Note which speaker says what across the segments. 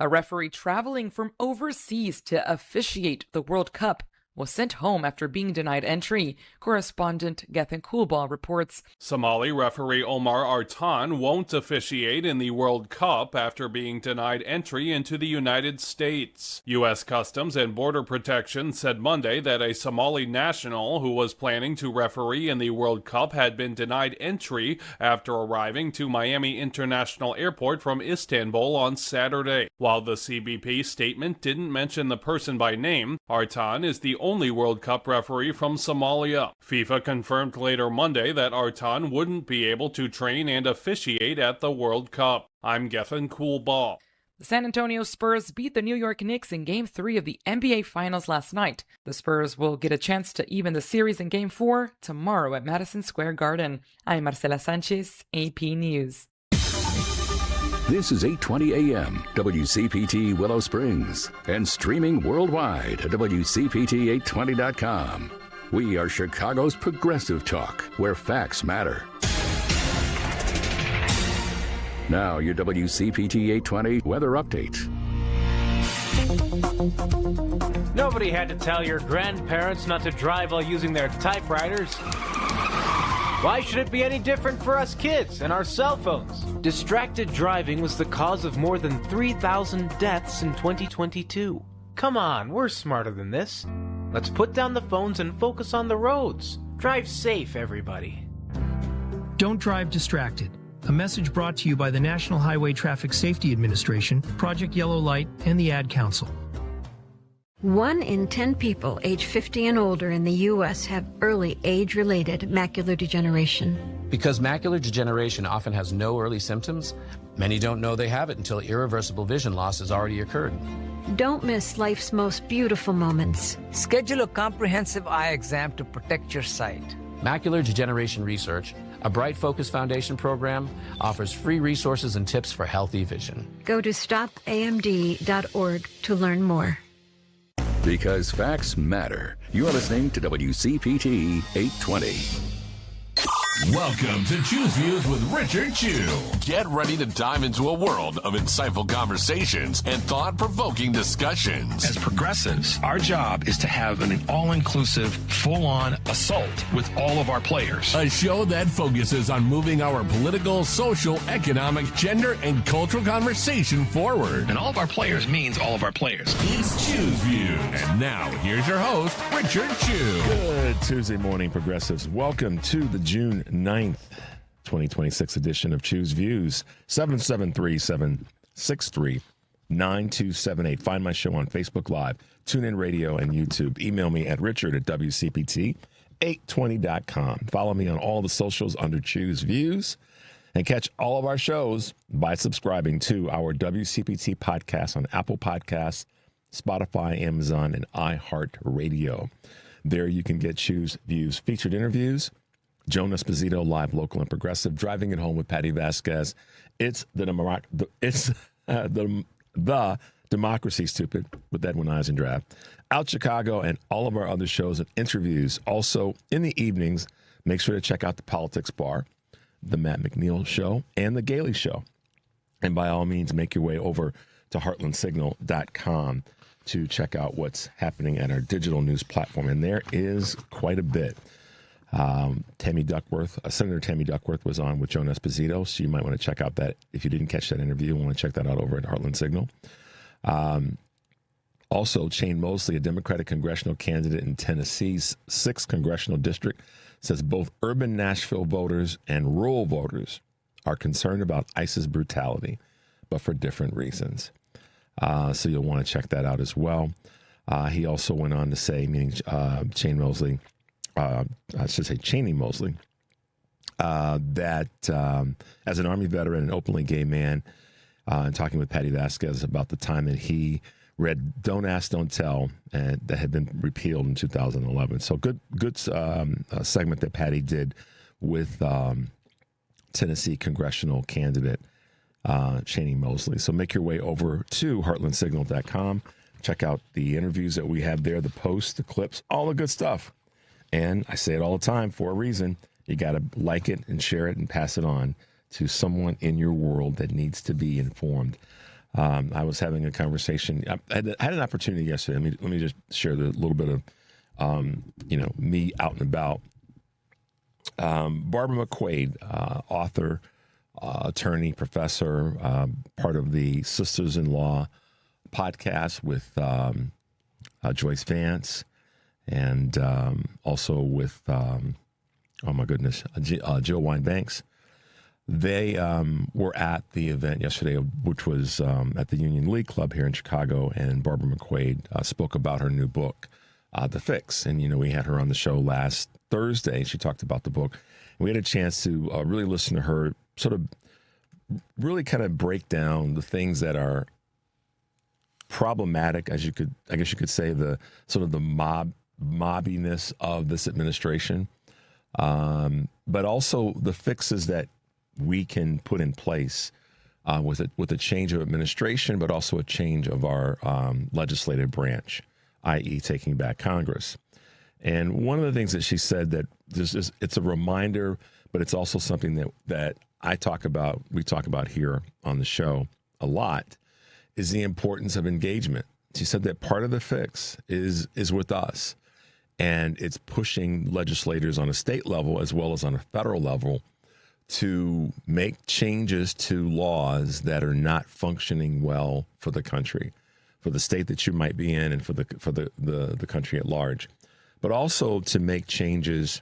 Speaker 1: A referee traveling from overseas to officiate the World Cup was sent home after being denied entry. Correspondent Gethin Coolball reports.
Speaker 2: Somali referee Omar Artan won't officiate in the World Cup after being denied entry into the United States. U.S. Customs and Border Protection said Monday that a Somali national who was planning to referee in the World Cup had been denied entry after arriving to Miami International Airport from Istanbul on Saturday. While the CBP statement didn't mention the person by name, Artan is the only World Cup referee from Somalia. FIFA confirmed later Monday that Artan wouldn't be able to train and officiate at the World Cup. I'm Gethin Coolball.
Speaker 1: The San Antonio Spurs beat the New York Knicks in Game 3 of the NBA Finals last night. The Spurs will get a chance to even the series in Game 4 tomorrow at Madison Square Garden. I'm Marcela Sanchez, AP News.
Speaker 3: This is 820 AM, WCPT Willow Springs, and streaming worldwide at WCPT820.com. We are Chicago's progressive talk, where facts matter. Now, your WCPT 820 weather update.
Speaker 4: Nobody had to tell your grandparents not to drive while using their typewriters. Why should it be any different for us kids and our cell phones? Distracted driving was the cause of more than 3,000 deaths in 2022. Come on, we're smarter than this. Let's put down the phones and focus on the roads. Drive safe, everybody.
Speaker 5: Don't drive distracted. A message brought to you by the National Highway Traffic Safety Administration, Project Yellow Light, and the Ad Council.
Speaker 6: 1 in 10 people age 50 and older in the U.S. have early age-related macular degeneration.
Speaker 7: Because macular degeneration often has no early symptoms, many don't know they have it until irreversible vision loss has already occurred.
Speaker 6: Don't miss life's most beautiful moments.
Speaker 8: Schedule a comprehensive eye exam to protect your sight.
Speaker 7: Macular Degeneration Research, a Bright Focus Foundation program, offers free resources and tips for healthy vision.
Speaker 6: Go to stopamd.org to learn more.
Speaker 3: Because facts matter. You're listening to WCPT 820.
Speaker 9: Welcome to Choose Views with Richard Chu. Get ready to dive into a world of insightful conversations and thought-provoking discussions.
Speaker 10: As progressives, our job is to have an all-inclusive, full-on assault with all of our players.
Speaker 9: A show that focuses on moving our political, social, economic, gender, and cultural conversation forward.
Speaker 10: And all of our players means all of our players.
Speaker 9: It's Choose Views. And now, here's your host, Richard Chu.
Speaker 11: Good Tuesday morning, progressives. Welcome to the June 9th, 2026 edition of Choose Views. 773-763-9278. Find my show on Facebook Live, TuneIn Radio, and YouTube. Email me at richard@WCPT820.com. Follow me on all the socials under Choose Views. And catch all of our shows by subscribing to our WCPT podcast on Apple Podcasts, Spotify, Amazon, and iHeartRadio. There you can get Choose Views featured interviews, Joan Esposito, live, local, and progressive, driving it home with Patty Vasquez. It's the Democracy, stupid, with Edwin Eisendrath. Out Chicago, and all of our other shows and interviews. Also, in the evenings, make sure to check out the Politics Bar, the Matt McNeil Show, and the Gailey Show. And by all means, make your way over to heartlandsignal.com to check out what's happening at our digital news platform. And there is quite a bit. Tammy Duckworth, Senator Tammy Duckworth was on with Joan Esposito, so you might want to check out that. If you didn't catch that interview, you want to check that out over at Heartland Signal. Also, Shane Mosley, a Democratic congressional candidate in Tennessee's 6th congressional district, says both urban Nashville voters and rural voters are concerned about ICE's brutality, but for different reasons. So you'll want to check that out as well. He also went on to say, meaning Shane Mosley, I should say Cheney Mosley, that as an Army veteran and openly gay man, and talking with Patty Vasquez about the time that he read Don't Ask, Don't Tell, and that had been repealed in 2011. So good segment that Patty did with Tennessee congressional candidate Cheney Mosley. So make your way over to heartlandsignal.com. Check out the interviews that we have there, the posts, the clips, all the good stuff. And I say it all the time for a reason. You got to like it and share it and pass it on to someone in your world that needs to be informed. I was having a conversation. I had an opportunity yesterday. Let me just share a little bit of, me out and about. Barbara McQuade, author, attorney, professor, part of the Sisters-in-Law podcast with Joyce Vance, and also with, Jill Wine-Banks. They were at the event yesterday, which was at the Union League Club here in Chicago, and Barbara McQuade spoke about her new book, The Fix. And, we had her on the show last Thursday. She talked about the book. And we had a chance to really listen to her sort of really kind of break down the things that are problematic, I guess you could say, the sort of the mobbiness of this administration, but also the fixes that we can put in place with a change of administration, but also a change of our legislative branch, i.e. taking back Congress. And one of the things that she said that it's a reminder, but it's also something that we talk about here on the show a lot, is the importance of engagement. She said that part of the fix is with us, and it's pushing legislators on a state level as well as on a federal level to make changes to laws that are not functioning well for the country, for the state that you might be in, and for the country at large, but also to make changes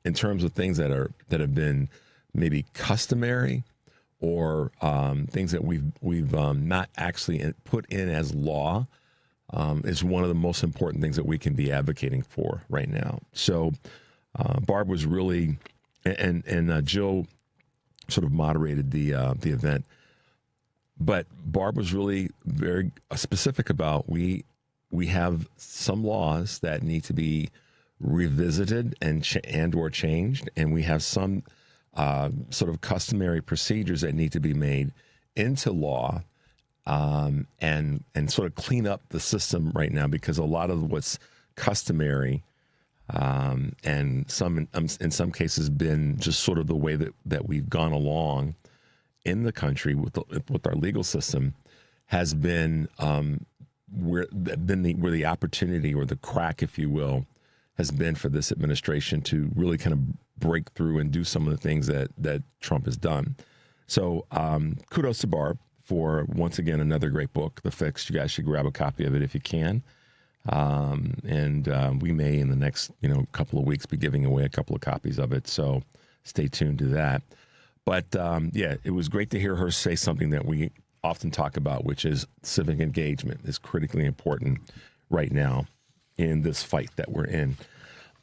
Speaker 11: in terms of things that have been maybe customary, or things that we've not actually put in as law, is one of the most important things that we can be advocating for right now. So Barb was really, and Jill sort of moderated the event, but Barb was really very specific about we have some laws that need to be revisited and or changed, and we have some sort of customary procedures that need to be made into law, and sort of clean up the system right now, because a lot of what's customary and in some cases been just sort of the way that we've gone along in the country with our legal system has been where the opportunity, or the crack, if you will, has been for this administration to really kind of break through and do some of the things that Trump has done. So kudos to Barb for, once again, another great book, The Fix. You guys should grab a copy of it if you can. And we may, in the next couple of weeks, be giving away a couple of copies of it. So stay tuned to that. But it was great to hear her say something that we often talk about, which is civic engagement is critically important right now in this fight that we're in.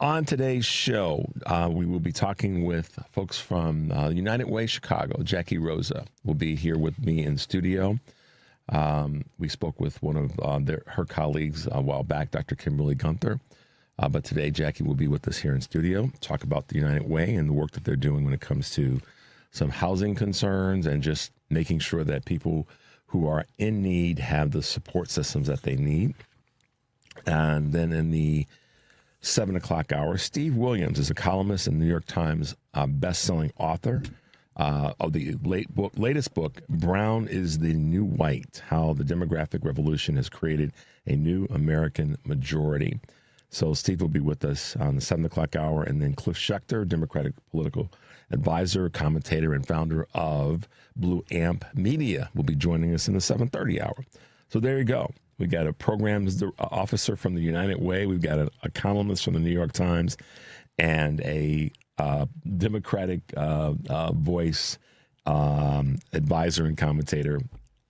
Speaker 11: On today's show, we will be talking with folks from United Way Chicago. Jackie Rosa will be here with me in studio. We spoke with one of her colleagues a while back, Dr. Kimberly Gunther. But today, Jackie will be with us here in studio, talk about the United Way and the work that they're doing when it comes to some housing concerns and just making sure that people who are in need have the support systems that they need. And then in the 7 o'clock hour, Steve Williams is a columnist and New York Times best-selling author of the latest book, Brown is the New White, How the Demographic Revolution Has Created a New American Majority. So Steve will be with us on the 7 o'clock hour, and then Cliff Schechter, Democratic political advisor, commentator, and founder of Blue Amp Media, will be joining us in the 7:30 hour. So there you go. We got a programs officer from the United Way. We've got a columnist from the New York Times, and a Democratic voice advisor and commentator,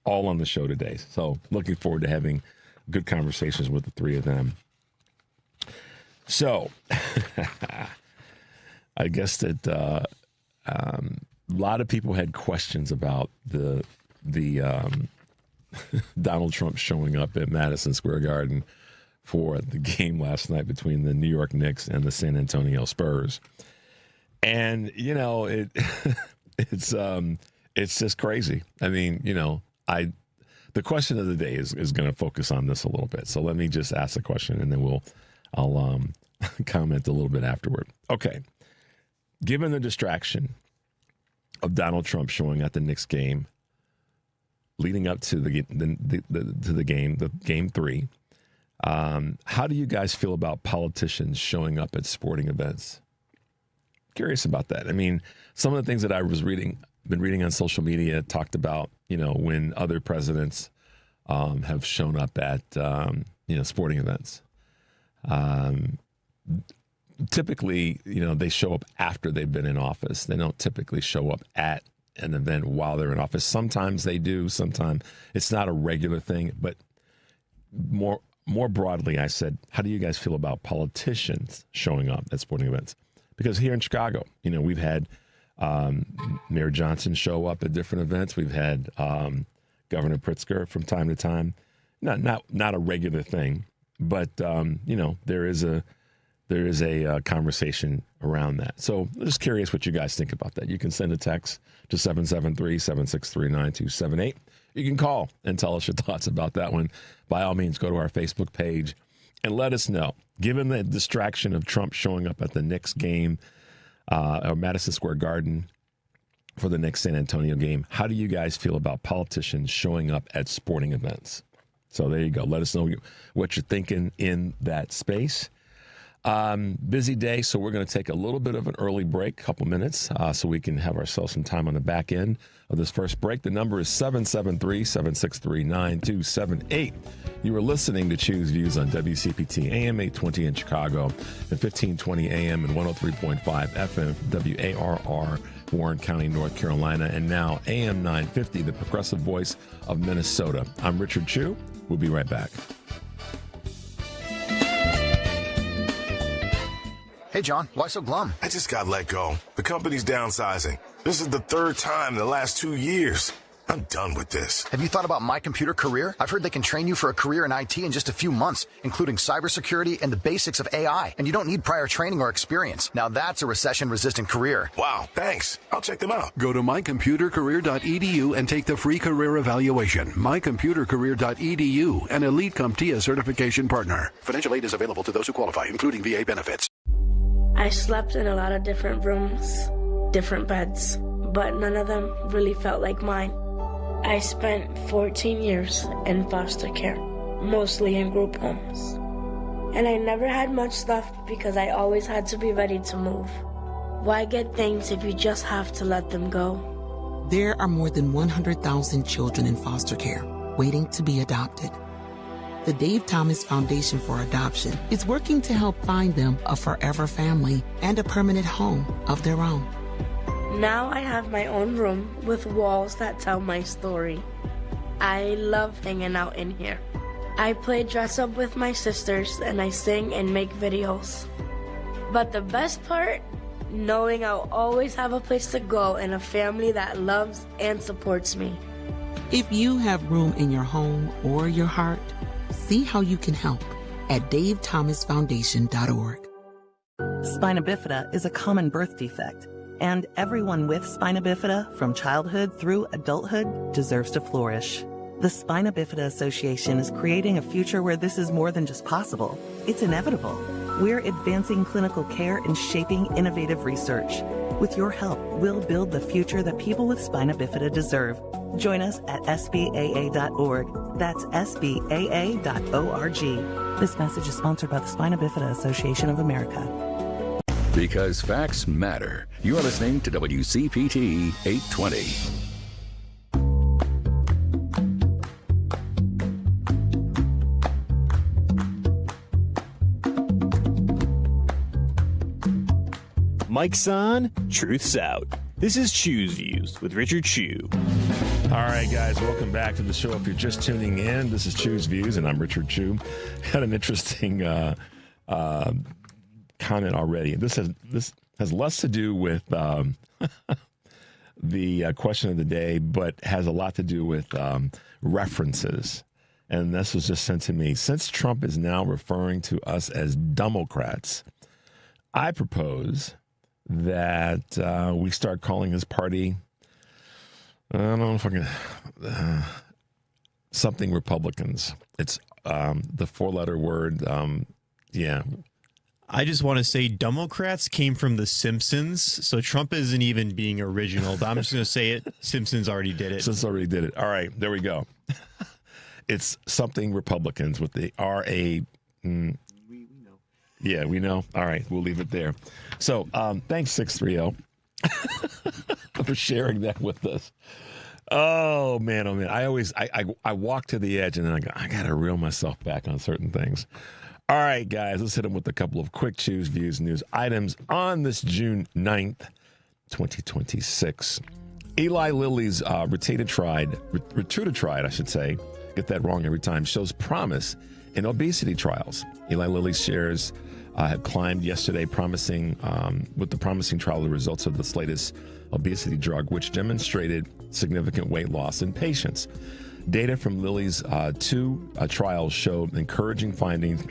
Speaker 11: all on the show today. So looking forward to having good conversations with the three of them. So I guess that a lot of people had questions about the Donald Trump showing up at Madison Square Garden for the game last night between the New York Knicks and the San Antonio Spurs. And, it's just crazy. I mean, the question of the day is going to focus on this a little bit. So let me just ask the question, and then I'll comment a little bit afterward. Okay. Given the distraction of Donald Trump showing at the Knicks game, leading up to the game 3. How do you guys feel about politicians showing up at sporting events? Curious about that. I mean, some of the things that I was been reading on social media talked about, when other presidents have shown up at, sporting events. Typically, they show up after they've been in office. They don't typically show up at an event while they're in office. Sometimes they do. Sometimes it's not a regular thing. But more broadly, I said, how do you guys feel about politicians showing up at sporting events? Because here in Chicago, we've had Mayor Johnson show up at different events. We've had Governor Pritzker from time to time. Not a regular thing, but there is a conversation around that. So I'm just curious what you guys think about that. You can send a text to 773-763-9278. You can call and tell us your thoughts about that one. By all means, go to our Facebook page and let us know. Given the distraction of Trump showing up at the Knicks game or Madison Square Garden for the Knicks San Antonio game, how do you guys feel about politicians showing up at sporting events? So there you go. Let us know what you're thinking in that space. Busy day, so we're going to take a little bit of an early break, a couple minutes, so we can have ourselves some time on the back end of this first break. The number is 773-763-9278. You are listening to Choose Views on WCPT AM 820 in Chicago and 1520 AM and 103.5 FM WARR, Warren County, North Carolina, and now AM 950, the progressive voice of Minnesota. I'm Richard Chu. We'll be right back.
Speaker 12: Hey, John, why so glum?
Speaker 13: I just got let go. The company's downsizing. This is the third time in the last 2 years. I'm done with this.
Speaker 12: Have you thought about My Computer Career? I've heard they can train you for a career in IT in just a few months, including cybersecurity and the basics of AI. And you don't need prior training or experience. Now that's a recession-resistant career.
Speaker 13: Wow, thanks. I'll check them out.
Speaker 14: Go to mycomputercareer.edu and take the free career evaluation. Mycomputercareer.edu, an Elite CompTIA certification partner. Financial aid is available to those who qualify, including VA benefits.
Speaker 15: I slept in a lot of different rooms, different beds, but none of them really felt like mine. I spent 14 years in foster care, mostly in group homes. And I never had much stuff because I always had to be ready to move. Why get things if you just have to let them go?
Speaker 16: There are more than 100,000 children in foster care waiting to be adopted. The Dave Thomas Foundation for Adoption is working to help find them a forever family and a permanent home of their own.
Speaker 15: Now I have my own room with walls that tell my story. I love hanging out in here. I play dress up with my sisters and I sing and make videos. But the best part, knowing I'll always have a place to go and a family that loves and supports me.
Speaker 16: If you have room in your home or your heart, see how you can help at davethomasfoundation.org.
Speaker 17: Spina bifida is a common birth defect, and everyone with spina bifida from childhood through adulthood deserves to flourish. The Spina Bifida Association is creating a future where this is more than just possible. It's inevitable. We're advancing clinical care and shaping innovative research. With your help, we'll build the future that people with spina bifida deserve. Join us at SBAA.org. That's SBAA.org. This message is sponsored by the Spina Bifida Association of America.
Speaker 3: Because facts matter. You are listening to WCPT 820.
Speaker 18: Mike's on, truth's out. This is Choose Views with Richard Chu.
Speaker 11: All right, guys, welcome back to the show. If you're just tuning in, this is Choose Views, and I'm Richard Chu. Had an interesting comment already. This has less to do with the question of the day, but has a lot to do with references. And this was just sent to me. Since Trump is now referring to us as Democrats, I propose that we start calling his party, I don't know if I can, something Republicans. It's the four-letter word. Yeah,
Speaker 19: I just want to say Democrats came from The Simpsons, so Trump isn't even being original. I'm just going to say it. Simpsons already did it.
Speaker 11: Simpsons already did it. All right, there we go. It's something Republicans with the RA. We know. Yeah, we know. All right, we'll leave it there. So thanks, 630, for sharing that with us. Oh, man. I walk to the edge, and then I got to reel myself back on certain things. All right, guys, let's hit them with a couple of quick Choose Views news items on this June 9th, 2026. Eli Lilly's retatrutide, I should say, get that wrong every time, shows promise in obesity trials. Eli Lilly's shares have climbed yesterday, with the promising trial the results of the latest obesity drug, which demonstrated significant weight loss in patients. Data from Lilly's two trials showed encouraging findings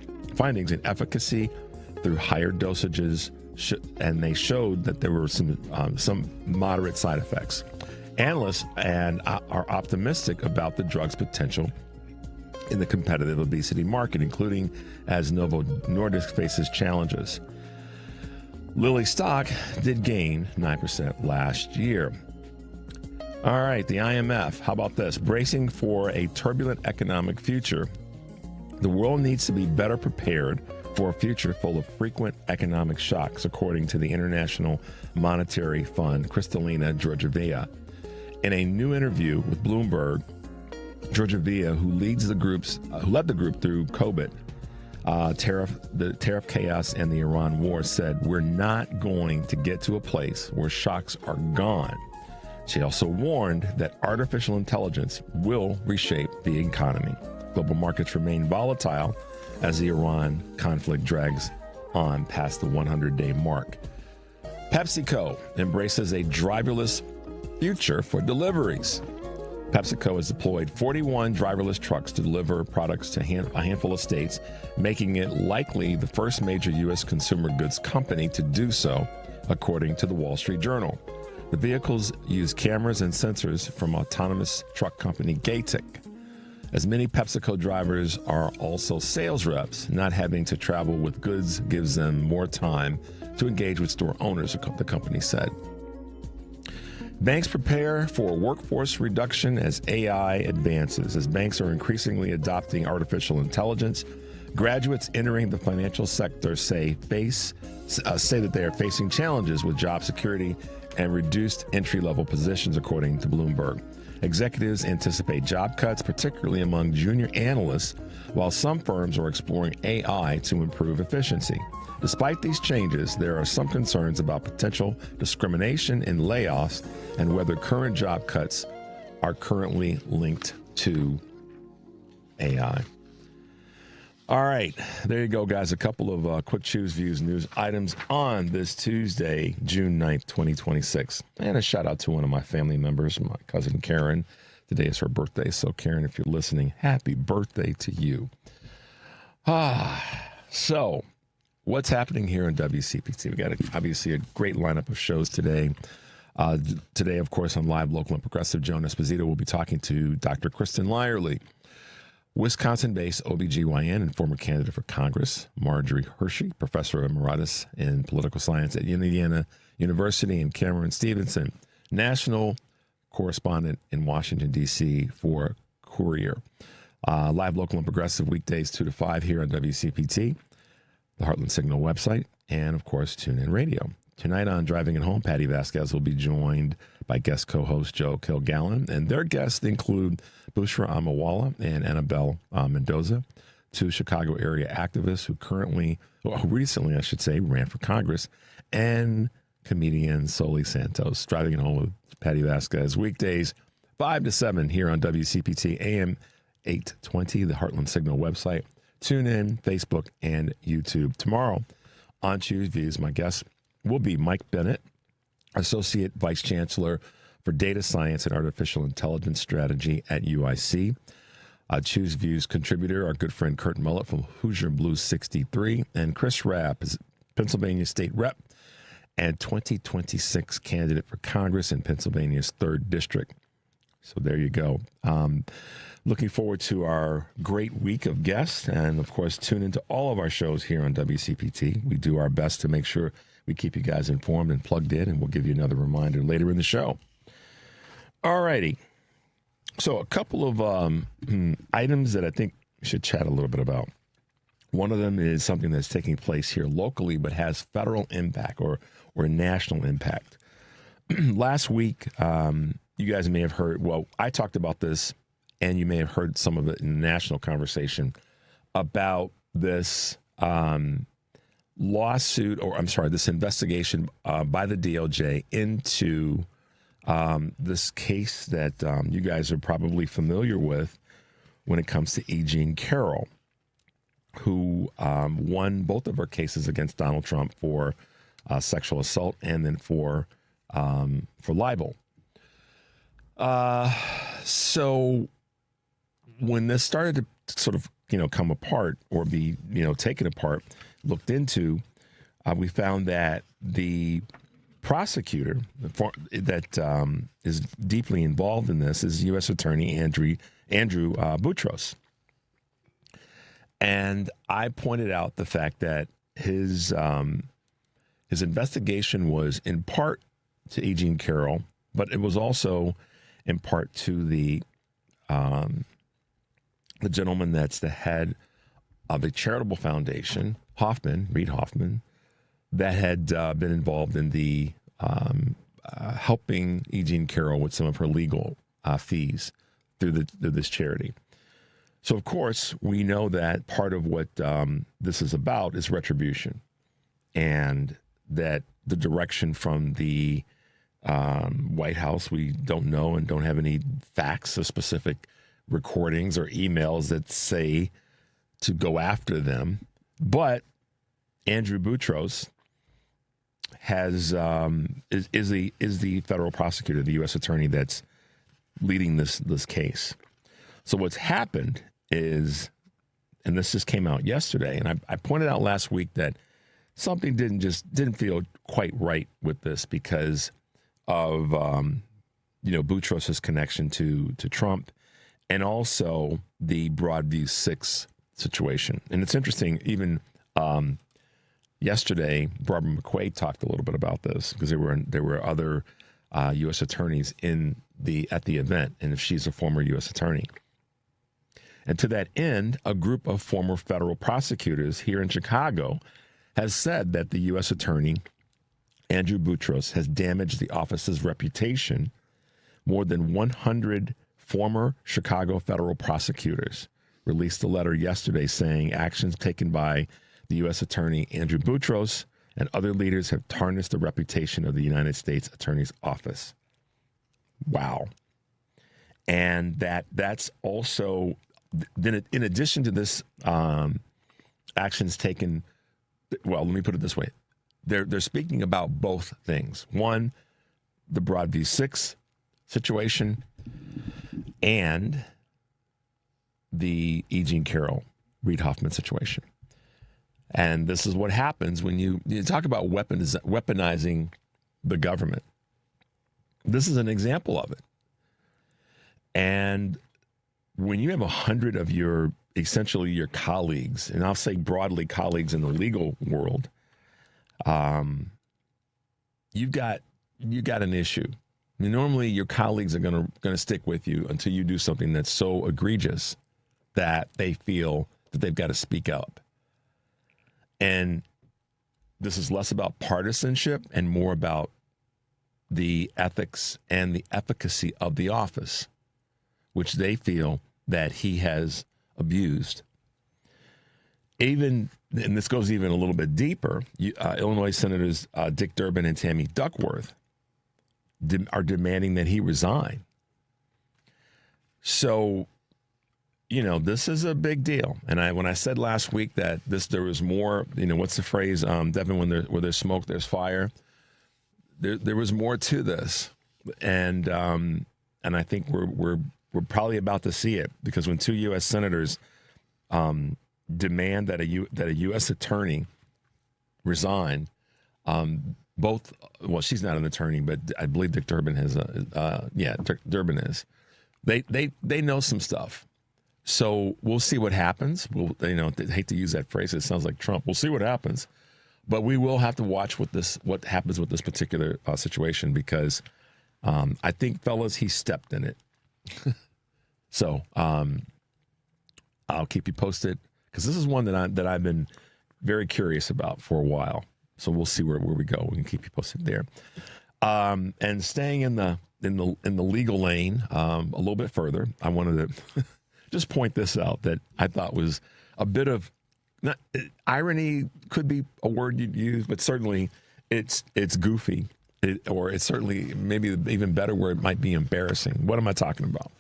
Speaker 11: in efficacy through higher dosages, and they showed that there were some moderate side effects. Analysts are optimistic about the drug's potential in the competitive obesity market, including as Novo Nordisk faces challenges. Lilly stock did gain 9% last year. All right, the IMF, how about this? Bracing for a turbulent economic future. The world needs to be better prepared for a future full of frequent economic shocks, according to the International Monetary Fund, Kristalina Georgieva. In a new interview with Bloomberg, Georgieva, who led the group through COVID, the tariff chaos and the Iran war, said, "We're not going to get to a place where shocks are gone." She also warned that artificial intelligence will reshape the economy. Global markets remain volatile as the Iran conflict drags on past the 100-day mark. PepsiCo embraces a driverless future for deliveries. PepsiCo has deployed 41 driverless trucks to deliver products to a handful of states, making it likely the first major U.S. consumer goods company to do so, according to the Wall Street Journal. The vehicles use cameras and sensors from autonomous truck company Gatik. As many PepsiCo drivers are also sales reps, not having to travel with goods gives them more time to engage with store owners, the company said. Banks prepare for workforce reduction as AI advances. As banks are increasingly adopting artificial intelligence, graduates entering the financial sector say that they are facing challenges with job security and reduced entry-level positions, according to Bloomberg. Executives anticipate job cuts, particularly among junior analysts, while some firms are exploring AI to improve efficiency. Despite these changes, there are some concerns about potential discrimination in layoffs and whether current job cuts are currently linked to AI. All right, there you go, guys. A couple of quick Choose Views news items on this Tuesday, June 9th, 2026. And a shout out to one of my family members, my cousin Karen. Today is her birthday. So, Karen, if you're listening, happy birthday to you. So, what's happening here in WCPT? We got obviously a great lineup of shows today. Today, of course, on Live, Local, and Progressive, Joan Esposito will be talking to Dr. Kristen Lyerly, Wisconsin-based OBGYN and former candidate for Congress. Marjorie Hershey, professor emeritus in political science at Indiana University, and Cameron Stevenson, national correspondent in Washington, D.C. for Courier. Live, Local, and Progressive weekdays 2 to 5 here on WCPT, the Heartland Signal website, and, of course, TuneIn Radio. Tonight on Driving It Home, Patty Vasquez will be joined by guest co-host Joe Kilgallen, and their guests include Bushra Amawala and Annabelle Mendoza, two Chicago area activists who recently, I should say, ran for Congress, and comedian Soli Santos. Driving It Home with Patty Vasquez, weekdays 5 to 7 here on WCPT AM 820, the Heartland Signal website, TuneIn, Facebook, and YouTube. Tomorrow on Choose Views, my guest will be Mike Bennett, Associate Vice Chancellor for Data Science and Artificial Intelligence Strategy at UIC. Choose Views contributor, our good friend Kurt Mullett from Hoosier Blues 63, and Chris Rapp is Pennsylvania State Rep and 2026 candidate for Congress in Pennsylvania's 3rd District. So there you go. Looking forward to our great week of guests. And, of course, tune into all of our shows here on WCPT. We do our best to make sure we keep you guys informed and plugged in, and we'll give you another reminder later in the show. All righty. So a couple of items that I think we should chat a little bit about. One of them is something that's taking place here locally but has federal impact or national impact. Last week, you guys may have heard, well, I talked about this, and you may have heard some of it in the national conversation about this lawsuit, or I'm sorry, this investigation by the DOJ into this case that you guys are probably familiar with when it comes to E. Jean Carroll, who won both of her cases against Donald Trump for sexual assault and then for libel. So when this started to sort of, come apart or be, taken apart, looked into, we found that the prosecutor that is deeply involved in this is U.S. Attorney Andrew Boutros. And I pointed out the fact that his investigation was in part to E. Jean Carroll, but it was also in part to the gentleman that's the head of a charitable foundation, Reid Hoffman, that had been involved in the helping E. Jean Carroll with some of her legal fees through this charity. So, of course, we know that part of what this is about is retribution, and that the direction from the White House, we don't know and don't have any facts or specific recordings or emails that say to go after them. But Andrew Boutros is the federal prosecutor, the U.S. attorney that's leading this case. So what's happened is, and this just came out yesterday, and I pointed out last week that something didn't feel quite right with this because of Boutros' connection to Trump, and also the Broadview 6 situation. And it's interesting, even yesterday, Barbara McQuade talked a little bit about this because there were other U.S. attorneys at the event, and if she's a former U.S. attorney. And to that end, a group of former federal prosecutors here in Chicago has said that the U.S. attorney, Andrew Boutros, has damaged the office's reputation. More than 100 former Chicago federal prosecutors released a letter yesterday saying actions taken by the U.S. attorney, Andrew Boutros, and other leaders have tarnished the reputation of the United States Attorney's Office. Wow. And that's also, then in addition to this actions taken, well, let me put it this way. They're speaking about both things. One, the Broadview 6 situation and the E. Jean Carroll, Reid Hoffman situation. And this is what happens when you talk about weaponizing the government. This is an example of it. And when you have 100 of essentially your colleagues, and I'll say broadly colleagues in the legal world, you've got an issue. I mean, normally your colleagues are going to stick with you until you do something that's so egregious that they feel that they've got to speak up. And this is less about partisanship and more about the ethics and the efficacy of the office, which they feel that he has abused. And this goes even a little bit deeper, Illinois Senators Dick Durbin and Tammy Duckworth are demanding that he resign. So, this is a big deal. And when I said last week that there was more, what's the phrase, Devin, where there's smoke, there's fire. There was more to this. And I think we're probably about to see it, because when two U.S. senators demand that a U.S. attorney resign, she's not an attorney, but I believe Dick Durbin Durbin is. They know some stuff. So we'll see what happens. I hate to use that phrase. It sounds like Trump. We'll see what happens. But we will have to watch what happens with this particular situation because I think, fellas, he stepped in it. So I'll keep you posted because this is one that I've been very curious about for a while. So we'll see where we go. We can keep you posted there. And staying in the legal lane a little bit further, I wanted to just point this out that I thought was a bit of irony could be a word you'd use, but certainly it's goofy, or it's certainly maybe even better word might be embarrassing. What am I talking about?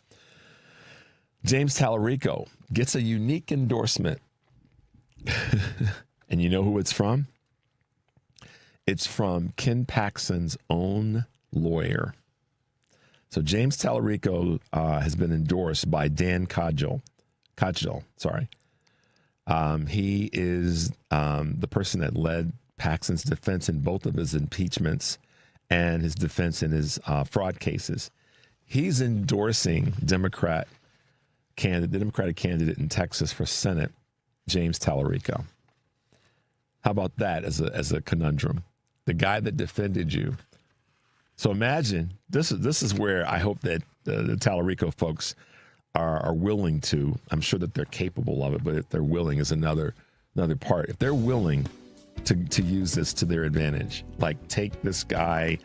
Speaker 11: James Tallarico gets a unique endorsement, and you know who it's from? It's from Ken Paxton's own lawyer. So James Tallarico has been endorsed by Dan Codgill. He is the person that led Paxton's defense in both of his impeachments and his defense in his fraud cases. He's endorsing the Democratic candidate in Texas for Senate, James Tallarico. How about that as a conundrum? The guy that defended you. So imagine, this is where I hope that the Tallarico folks are willing to. I'm sure that they're capable of it, but if they're willing is another part. If they're willing to use this to their advantage, like take this guy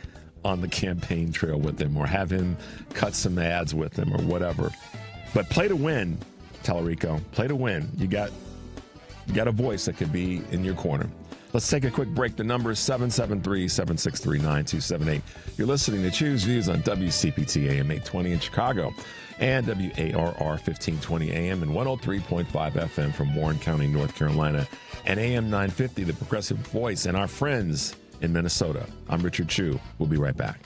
Speaker 11: on the campaign trail with them or have him cut some ads with them or whatever. But play to win, Tallarico. Play to win. You got a voice that could be in your corner. Let's take a quick break. The number is 773-763-9278. You're listening to Choose Views on WCPT AM 820 in Chicago and WARR 1520 AM and 103.5 FM from Warren County, North Carolina, and AM 950, the Progressive Voice, and our friends in Minnesota. I'm Richard Chu. We'll be right back.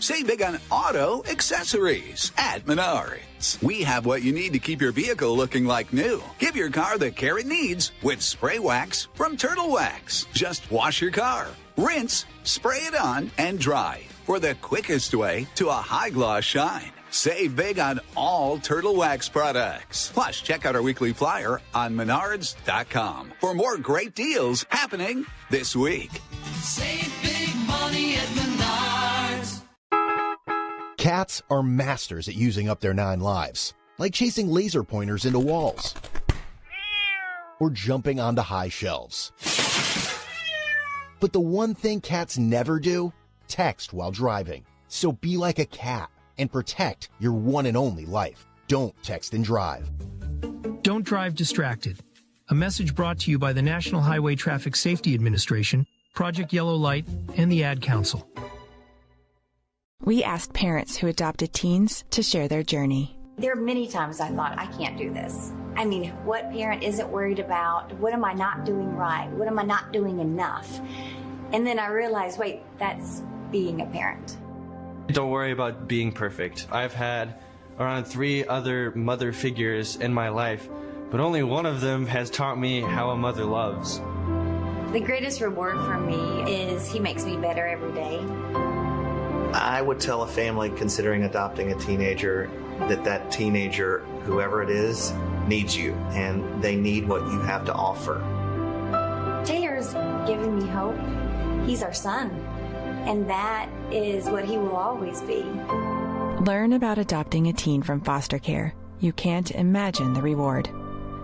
Speaker 20: Save big on auto accessories at Menards. We have what you need to keep your vehicle looking like new. Give your car the care it needs with spray wax from Turtle Wax. Just wash your car, rinse, spray it on, and dry for the quickest way to a high gloss shine. Save big on all Turtle Wax products. Plus, check out our weekly flyer on Menards.com for more great deals happening this week.
Speaker 21: Save big money at Menards.
Speaker 22: Cats are masters at using up their 9 lives, like chasing laser pointers into walls or jumping onto high shelves. But the one thing cats never do, text while driving. So be like a cat and protect your one and only life. Don't text and drive.
Speaker 5: Don't drive distracted. A message brought to you by the National Highway Traffic Safety Administration, Project Yellow Light, and the Ad Council.
Speaker 23: We asked parents who adopted teens to share their journey.
Speaker 24: There are many times I thought, I can't do this. I mean, what parent isn't worried about? What am I not doing right? What am I not doing enough? And then I realized, wait, that's being a parent.
Speaker 25: Don't worry about being perfect. I've had around 3 other mother figures in my life, but only one of them has taught me how a mother loves.
Speaker 24: The greatest reward for me is he makes me better every day.
Speaker 26: I would tell a family considering adopting a teenager that teenager, whoever it is, needs you, and they need what you have to offer.
Speaker 24: Taylor's giving me hope. He's our son, and that is what he will always be.
Speaker 23: Learn about adopting a teen from foster care. You can't imagine the reward.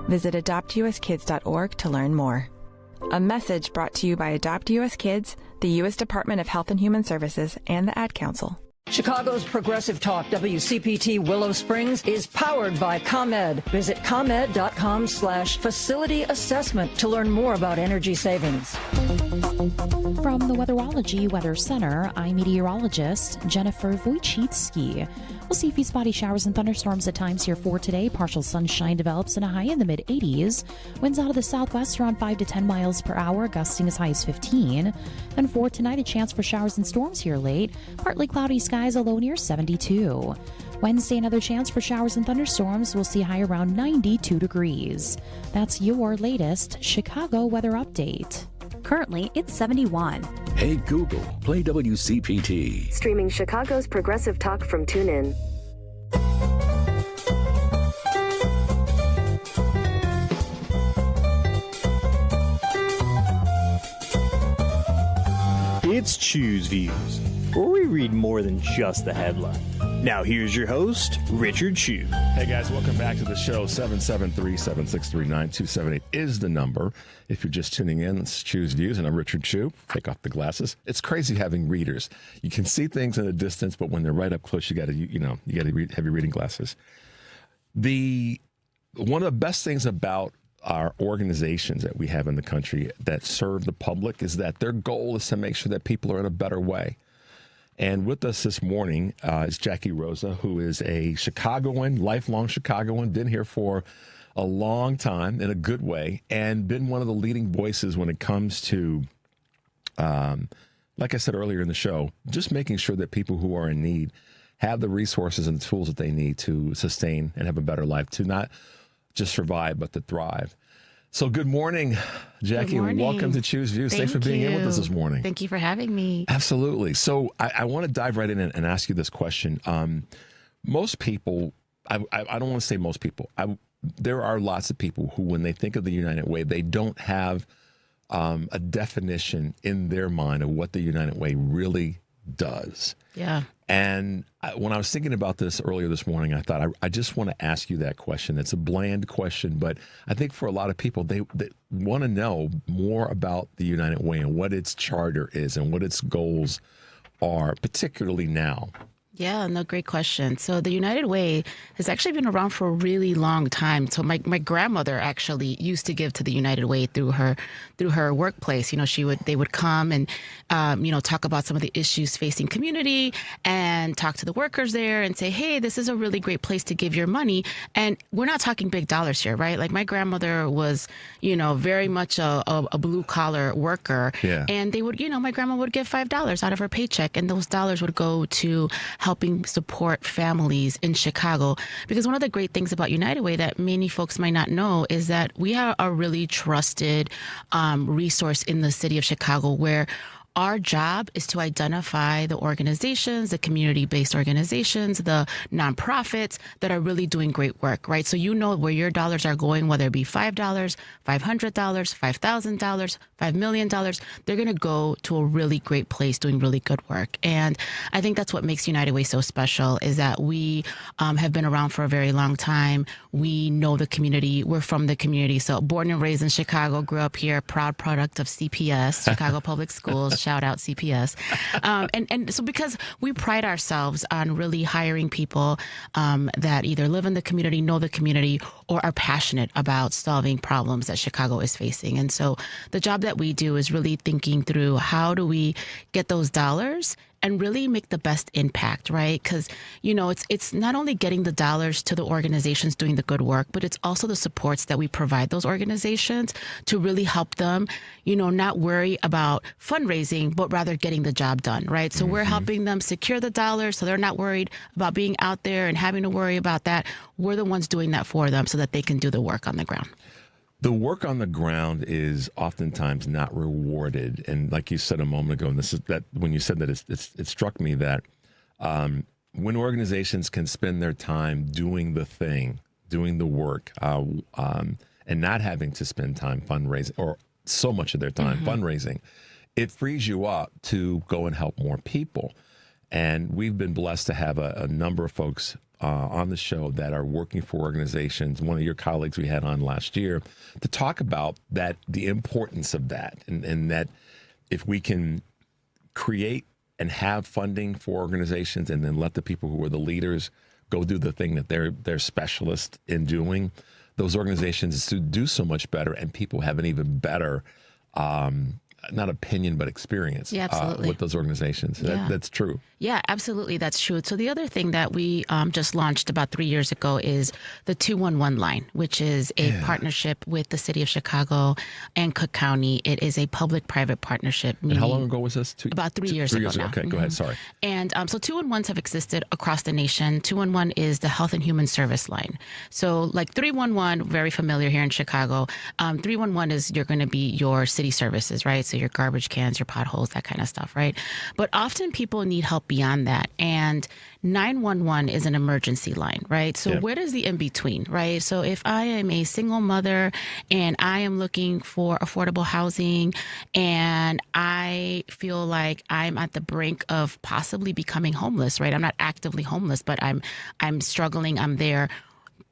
Speaker 23: Visit adoptuskids.org to learn more. A message brought to you by Adopt US Kids, the U.S. Department of Health and Human Services, and the Ad Council.
Speaker 27: Chicago's Progressive Talk, WCPT Willow Springs, is powered by ComEd. Visit ComEd.com/facility assessment to learn more about energy savings.
Speaker 28: From the Weatherology Weather Center, I'm meteorologist Jennifer Wojcicki. We'll see a few spotty showers and thunderstorms at times here for today. Partial sunshine develops and a high in the mid-80s. Winds out of the southwest around 5 to 10 miles per hour, gusting as high as 15. And for tonight, a chance for showers and storms here late. Partly cloudy skies, a low near 72. Wednesday, another chance for showers and thunderstorms. We'll see a high around 92 degrees. That's your latest Chicago weather update.
Speaker 29: Currently, it's 71.
Speaker 3: Hey Google, play WCPT.
Speaker 1: Streaming Chicago's progressive talk from TuneIn.
Speaker 18: It's Choose Views, where we read more than just the headline. Now here's your host, Richard Chew.
Speaker 11: Hey guys, welcome back to the show. 773-763-9278 is the number. If you're just tuning in, it's Choose Views, and I'm Richard Chew. Take off the glasses. It's crazy having readers. You can see things in the distance, but when they're right up close, you got to have your reading glasses. One of the best things about our organizations that we have in the country that serve the public is that their goal is to make sure that people are in a better way. And with us this morning is Jackie Rosa, who is a Chicagoan, lifelong Chicagoan, been here for a long time in a good way, and been one of the leading voices when it comes to, like I said earlier in the show, just making sure that people who are in need have the resources and the tools that they need to sustain and have a better life, to not just survive, but to thrive. So good morning, Jackie.
Speaker 2: Good morning.
Speaker 11: Welcome to Choose Views. Thanks for being in with us this morning.
Speaker 2: Thank you for having me.
Speaker 11: Absolutely. So I want to dive right in and ask you this question. Most people, I don't want to say most people, there are lots of people who, when they think of the United Way, they don't have a definition in their mind of what the United Way really does.
Speaker 2: Yeah.
Speaker 11: And when I was thinking about this earlier this morning, I thought I just want to ask you that question. It's a bland question, but I think for a lot of people, they want to know more about the United Way and what its charter is and what its goals are, particularly now.
Speaker 2: Yeah, no, great question. So the United Way has actually been around for a really long time. So my grandmother actually used to give to the United Way through her workplace. You know, they would come and talk about some of the issues facing community and talk to the workers there and say, hey, this is a really great place to give your money. And we're not talking big dollars here, right? Like my grandmother was, very much a blue collar worker.
Speaker 11: Yeah.
Speaker 2: And they would, my grandma would give $5 out of her paycheck, and those dollars would go to helping support families in Chicago. Because one of the great things about United Way that many folks might not know is that we are a really trusted resource in the city of Chicago, where our job is to identify the organizations, the community-based organizations, the nonprofits that are really doing great work, right? So you know where your dollars are going, whether it be $5, $500, $5,000, $5 million, they're going to go to a really great place doing really good work. And I think that's what makes United Way so special, is that we have been around for a very long time. We know the community. We're from the community. So born and raised in Chicago, grew up here, proud product of CPS, Chicago Public Schools. Shout out CPS. And so because we pride ourselves on really hiring people that either live in the community, know the community, or are passionate about solving problems that Chicago is facing. And so the job that we do is really thinking through, how do we get those dollars and really make the best impact, right? Because, it's not only getting the dollars to the organizations doing the good work, but it's also the supports that we provide those organizations to really help them, not worry about fundraising, but rather getting the job done, right? So we're helping them secure the dollars so they're not worried about being out there and having to worry about that. We're the ones doing that for them so that they can do the work on the ground.
Speaker 11: The work on the ground is oftentimes not rewarded, and like you said a moment ago, and this is that when you said that, it struck me that when organizations can spend their time doing the thing, doing the work, and not having to spend time fundraising, or so much of their time fundraising, it frees you up to go and help more people. And we've been blessed to have a number of folks on the show that are working for organizations. One of your colleagues we had on last year to talk about that, the importance of that, and that if we can create and have funding for organizations and then let the people who are the leaders go do the thing that they're specialists in doing, those organizations do so much better, and people have an even better not opinion, but experience with those organizations.
Speaker 2: Yeah.
Speaker 11: That's true.
Speaker 2: Yeah, absolutely. That's true. So the other thing that we just launched about 3 years ago is the 211 line, which is a partnership with the city of Chicago and Cook County. It is a public-private partnership.
Speaker 11: And how long ago was this?
Speaker 2: About 3 years ago now.
Speaker 11: Okay, go ahead. Sorry.
Speaker 2: And so 211s have existed across the nation. 211 is the Health and Human Service line. So like 311, very familiar here in Chicago. 311 is you're going to be your city services, right? So so your garbage cans, your potholes, that kind of stuff, right? But often people need help beyond that. And 911 is an emergency line, right? So where does the in-between, right? So if I am a single mother and I am looking for affordable housing and I feel like I'm at the brink of possibly becoming homeless, right? I'm not actively homeless, but I'm struggling, I'm there.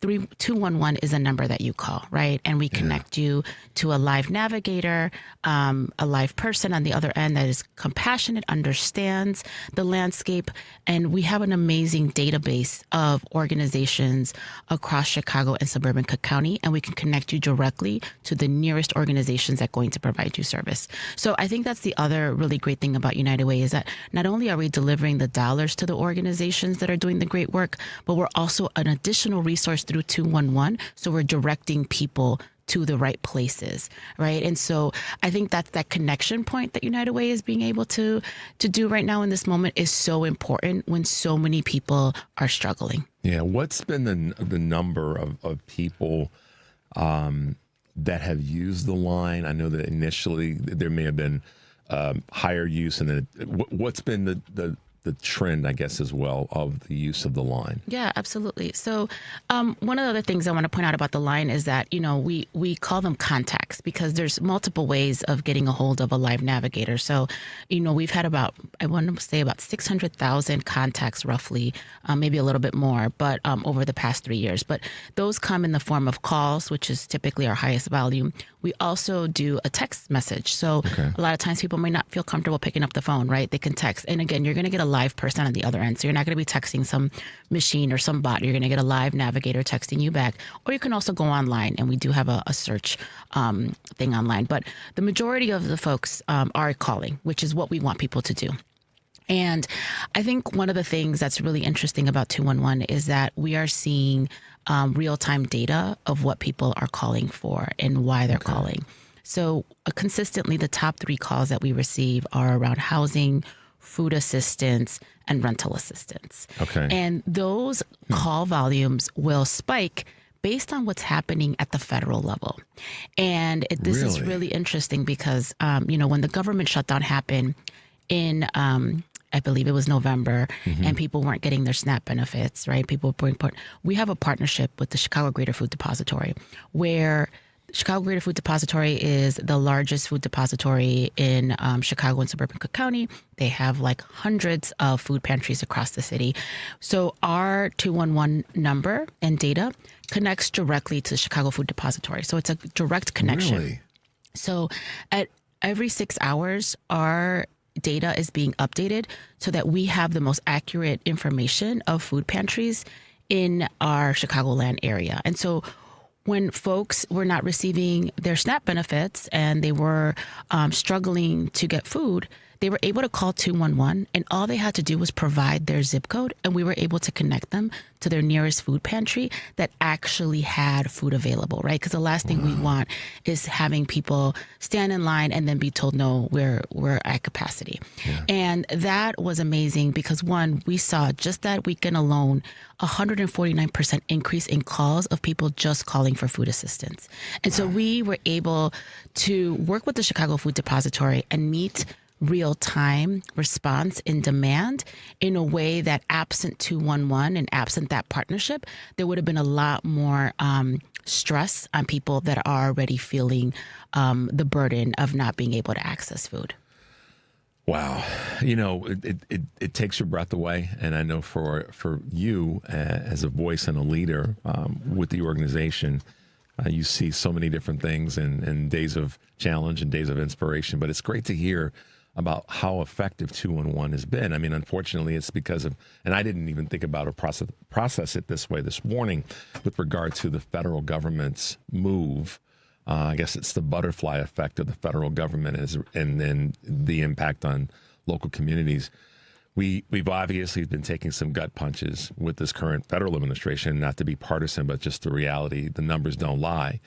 Speaker 2: 211 is a number that you call, right? And we connect you to a live navigator, a live person on the other end that is compassionate, understands the landscape. And we have an amazing database of organizations across Chicago and suburban Cook County, and we can connect you directly to the nearest organizations that are going to provide you service. So I think that's the other really great thing about United Way is that not only are we delivering the dollars to the organizations that are doing the great work, but we're also an additional resource through 211. So we're directing people to the right places, right? And so I think that's that connection point that United Way is being able to do right now in this moment is so important when so many people are struggling.
Speaker 11: Yeah. What's been the number of people that have used the line? I know that initially there may have been higher use, and then what's been the trend, I guess, as well, of the use of the line?
Speaker 2: Yeah, absolutely. So one of the other things I want to point out about the line is that, we call them contacts because there's multiple ways of getting a hold of a live navigator. So, we've had about 600,000 contacts roughly, maybe a little bit more, but over the past 3 years. But those come in the form of calls, which is typically our highest volume. We also do a text message. So a lot of times people may not feel comfortable picking up the phone, right? They can text. And again, you're going to get a live person on the other end. So you're not going to be texting some machine or some bot. You're going to get a live navigator texting you back. Or you can also go online, and we do have a search thing online. But the majority of the folks are calling, which is what we want people to do. And I think one of the things that's really interesting about 211 is that we are seeing real-time data of what people are calling for and why they're calling. So consistently, the top 3 calls that we receive are around housing, food assistance, and rental assistance.
Speaker 11: Okay.
Speaker 2: And those call volumes will spike based on what's happening at the federal level. And this is really interesting because, when the government shutdown happened in I believe it was November, and people weren't getting their SNAP benefits, right? We have a partnership with the Chicago Greater Food Depository, where Chicago Greater Food Depository is the largest food depository in Chicago and suburban Cook County. They have like hundreds of food pantries across the city. So our 211 number and data connects directly to the Chicago Food Depository. So it's a direct connection.
Speaker 11: Really?
Speaker 2: So at every 6 hours, our data is being updated so that we have the most accurate information of food pantries in our Chicagoland area. And so when folks were not receiving their SNAP benefits and they were struggling to get food, they were able to call 211, and all they had to do was provide their zip code, and we were able to connect them to their nearest food pantry that actually had food available, right? Because the last thing we want is having people stand in line and then be told, no, we're at capacity. And that was amazing because, one, we saw just that weekend alone 149% increase in calls of people just calling for food assistance. And so we were able to work with the Chicago Food Depository and meet real-time response in demand in a way that absent 211 and absent that partnership, there would have been a lot more stress on people that are already feeling the burden of not being able to access food.
Speaker 11: Wow. It takes your breath away. And I know for you as a voice and a leader with the organization, you see so many different things and days of challenge and days of inspiration. But it's great to hear about how effective 211 has been. I mean, unfortunately, it's because of, and I didn't even think about or process it this way this morning with regard to the federal government's move. I guess it's the butterfly effect of the federal government and then the impact on local communities. We've obviously been taking some gut punches with this current federal administration, not to be partisan, but just the reality, the numbers don't lie.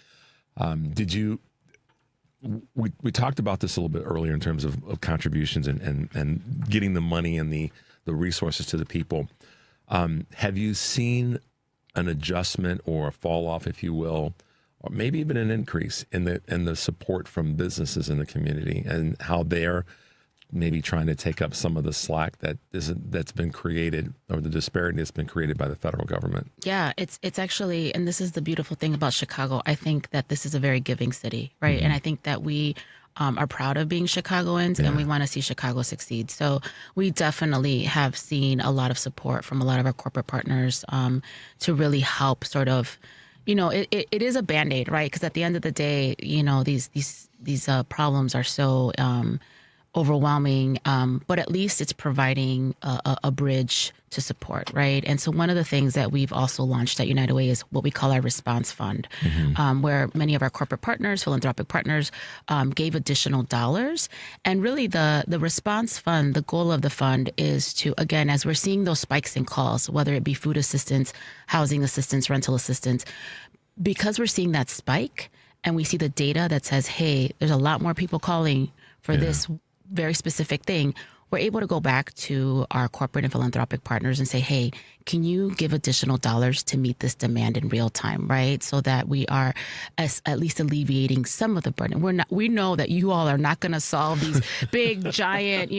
Speaker 11: We talked about this a little bit earlier in terms of contributions and getting the money and the resources to the people. Have you seen an adjustment or a fall off, if you will, or maybe even an increase in the support from businesses in the community, and how they're maybe trying to take up some of the slack that's been created, or the disparity that's been created by the federal government.
Speaker 2: Yeah, it's actually, and this is the beautiful thing about Chicago. I think that this is a very giving city, right? And I think that we are proud of being Chicagoans, and we want to see Chicago succeed. So we definitely have seen a lot of support from a lot of our corporate partners to really help sort of, it is a Band-Aid, right? Because at the end of the day, these problems are so overwhelming, but at least it's providing a bridge to support, right? And so one of the things that we've also launched at United Way is what we call our Response Fund, where many of our corporate partners, philanthropic partners, gave additional dollars. And really the Response Fund, the goal of the fund is to, again, as we're seeing those spikes in calls, whether it be food assistance, housing assistance, rental assistance, because we're seeing that spike and we see the data that says, hey, there's a lot more people calling for this very specific thing, we're able to go back to our corporate and philanthropic partners and say, hey, can you give additional dollars to meet this demand in real time, right? So that we are at least alleviating some of the burden. We know that you all are not going to solve these big, giant,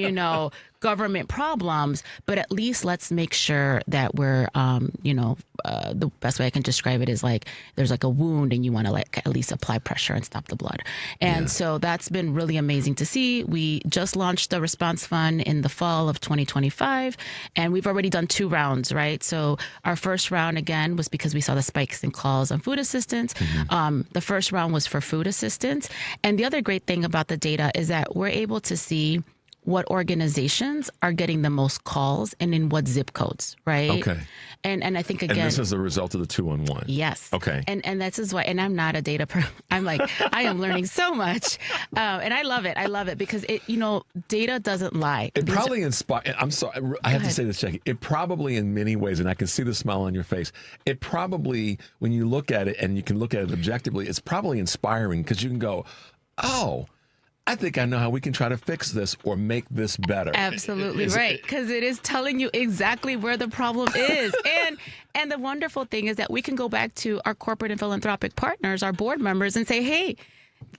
Speaker 2: government problems, but at least let's make sure that we're, the best way I can describe it is like there's like a wound and you want to at least apply pressure and stop the blood. And so that's been really amazing to see. We just launched the Response Fund in the fall of 2025, and we've already done 2 rounds, right? So our first round, again, was because we saw the spikes in calls on food assistance. The first round was for food assistance. And the other great thing about the data is that we're able to see what organizations are getting the most calls and in what zip codes, right?
Speaker 11: Okay.
Speaker 2: And I think, again,
Speaker 11: and this is a result of the 2-on-1.
Speaker 2: Yes.
Speaker 11: Okay.
Speaker 2: And this is why, and I'm not a data I'm like, I am learning so much. And I love it. I love it because data doesn't lie.
Speaker 11: It probably inspired, I'm sorry, I have to say this, Jackie. It probably in many ways, and I can see the smile on your face, it probably, when you look at it and you can look at it objectively, it's probably inspiring because you can go, oh, I think I know how we can try to fix this or make this better.
Speaker 2: Absolutely right, because it is telling you exactly where the problem is. And the wonderful thing is that we can go back to our corporate and philanthropic partners, our board members, and say, hey,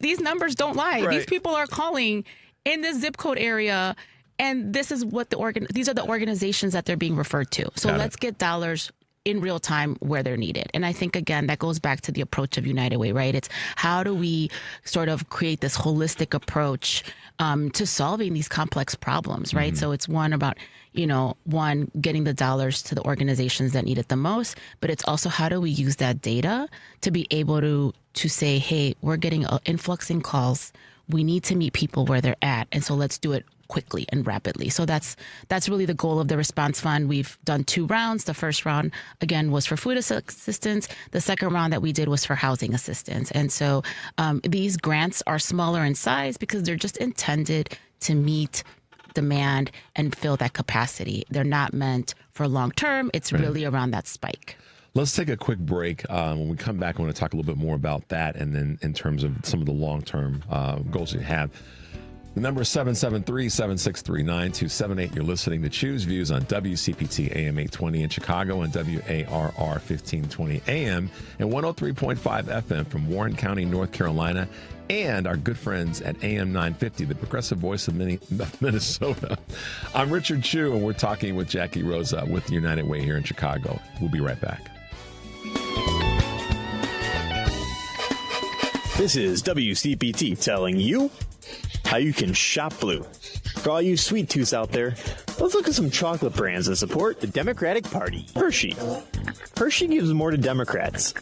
Speaker 2: these numbers don't lie. Right. These people are calling in this zip code area, and this is what these are the organizations that they're being referred to. So let's get dollars in real time where they're needed. And I think, again, that goes back to the approach of United Way, right? It's how do we sort of create this holistic approach to solving these complex problems, right? So it's one about, getting the dollars to the organizations that need it the most, but it's also how do we use that data to be able to say, hey, we're getting an influx in calls. We need to meet people where they're at. And so let's do it quickly and rapidly. So that's really the goal of the Response Fund. We've done 2 rounds. The first round, again, was for food assistance. The second round that we did was for housing assistance. And so these grants are smaller in size because they're just intended to meet demand and fill that capacity. They're not meant for long term. It's really around that spike.
Speaker 11: Let's take a quick break. When we come back, I want to talk a little bit more about that, and then in terms of some of the long-term goals you have. The number is 773-763-9278. You're listening to Choose Views on WCPT AM 820 in Chicago and WARR 1520 AM and 103.5 FM from Warren County, North Carolina, and our good friends at AM 950, the progressive voice of Minnesota. I'm Richard Chu, and we're talking with Jackie Rosa with United Way here in Chicago. We'll be right back.
Speaker 18: This is WCPT telling you how you can shop blue. For all you sweet tooths out there, let's look at some chocolate brands that support the Democratic Party. Hershey. Hershey gives more to Democrats.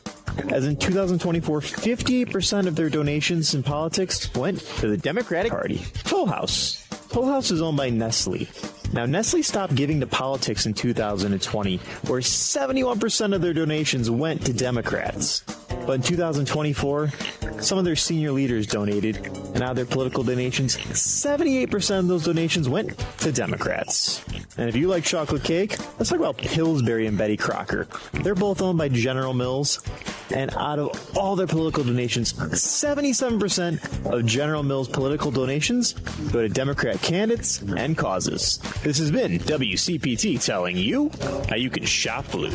Speaker 18: As in 2024, 58% of their donations in politics went to the Democratic Party. Toll House. Toll House is owned by Nestle. Now, Nestle stopped giving to politics in 2020, where 71% of their donations went to Democrats. But in 2024, some of their senior leaders donated, and out of their political donations, 78% of those donations went to Democrats. And if you like chocolate cake, let's talk about Pillsbury and Betty Crocker. They're both owned by General Mills, and out of all their political donations, 77% of General Mills' political donations go to Democrat candidates and causes. This has been WCPT telling you how you can shop blue.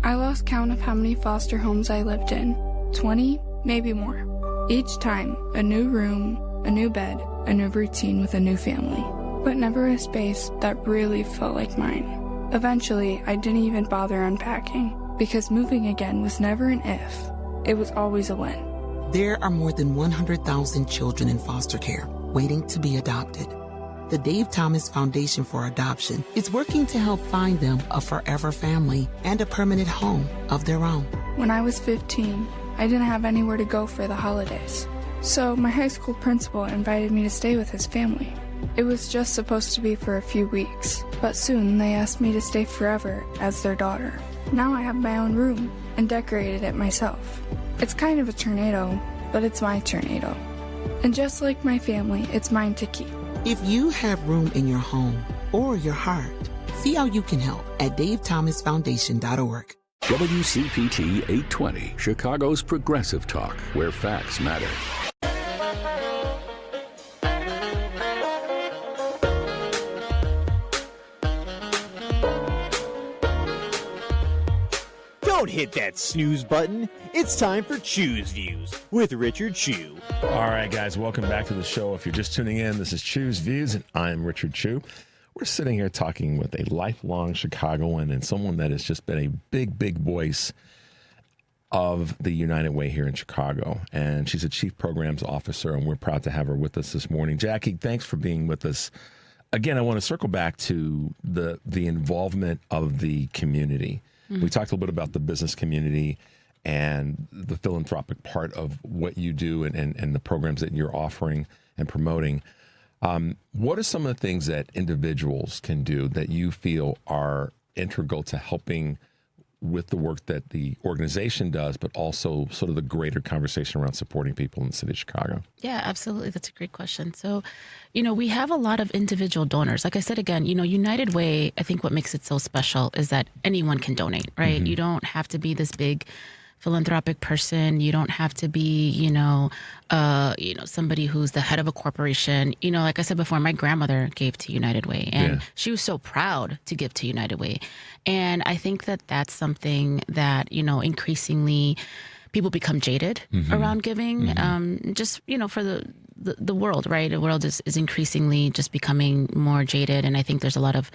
Speaker 4: I lost count of how many foster homes I lived in. 20, maybe more. Each time, a new room, a new bed, a new routine with a new family. But never a space that really felt like mine. Eventually, I didn't even bother unpacking, because moving again was never an if. It was always a when.
Speaker 16: There are more than 100,000 children in foster care waiting to be adopted. The Dave Thomas Foundation for Adoption is working to help find them a forever family and a permanent home of their own.
Speaker 4: When I was 15, I didn't have anywhere to go for the holidays. So my high school principal invited me to stay with his family. It was just supposed to be for a few weeks, but soon they asked me to stay forever as their daughter. Now I have my own room and decorated it myself. It's kind of a tornado, but it's my tornado. And just like my family, it's mine to keep.
Speaker 16: If you have room in your home or your heart, see how you can help at davethomasfoundation.org.
Speaker 3: WCPT 820, Chicago's Progressive Talk, where facts matter.
Speaker 18: Don't hit that snooze button. It's time for Choose Views with Richard Chew.
Speaker 11: All right, guys, welcome back to the show. If you're just tuning in, this is Choose Views, and I'm Richard Chew. We're sitting here talking with a lifelong Chicagoan and someone that has just been a big, big voice of the United Way here in Chicago. And she's a chief programs officer, and we're proud to have her with us this morning. Jackie, thanks for being with us. Again, I want to circle back to the involvement of the community. We talked a little bit about the business community and the philanthropic part of what you do and the programs that you're offering and promoting. What are some of the things that individuals can do that you feel are integral to helping with the work that the organization does, but also sort of the greater conversation around supporting people in the city of Chicago?
Speaker 2: Yeah, absolutely. That's a great question. So, we have a lot of individual donors. Like I said, again, United Way, I think what makes it so special is that anyone can donate, right? You don't have to be this big philanthropic person. You don't have to be, somebody who's the head of a corporation. Like I said before, my grandmother gave to United Way, and she was so proud to give to United Way. And I think that that's something that, increasingly people become jaded around giving, just, for the world, right? The world is increasingly just becoming more jaded. And I think there's a lot of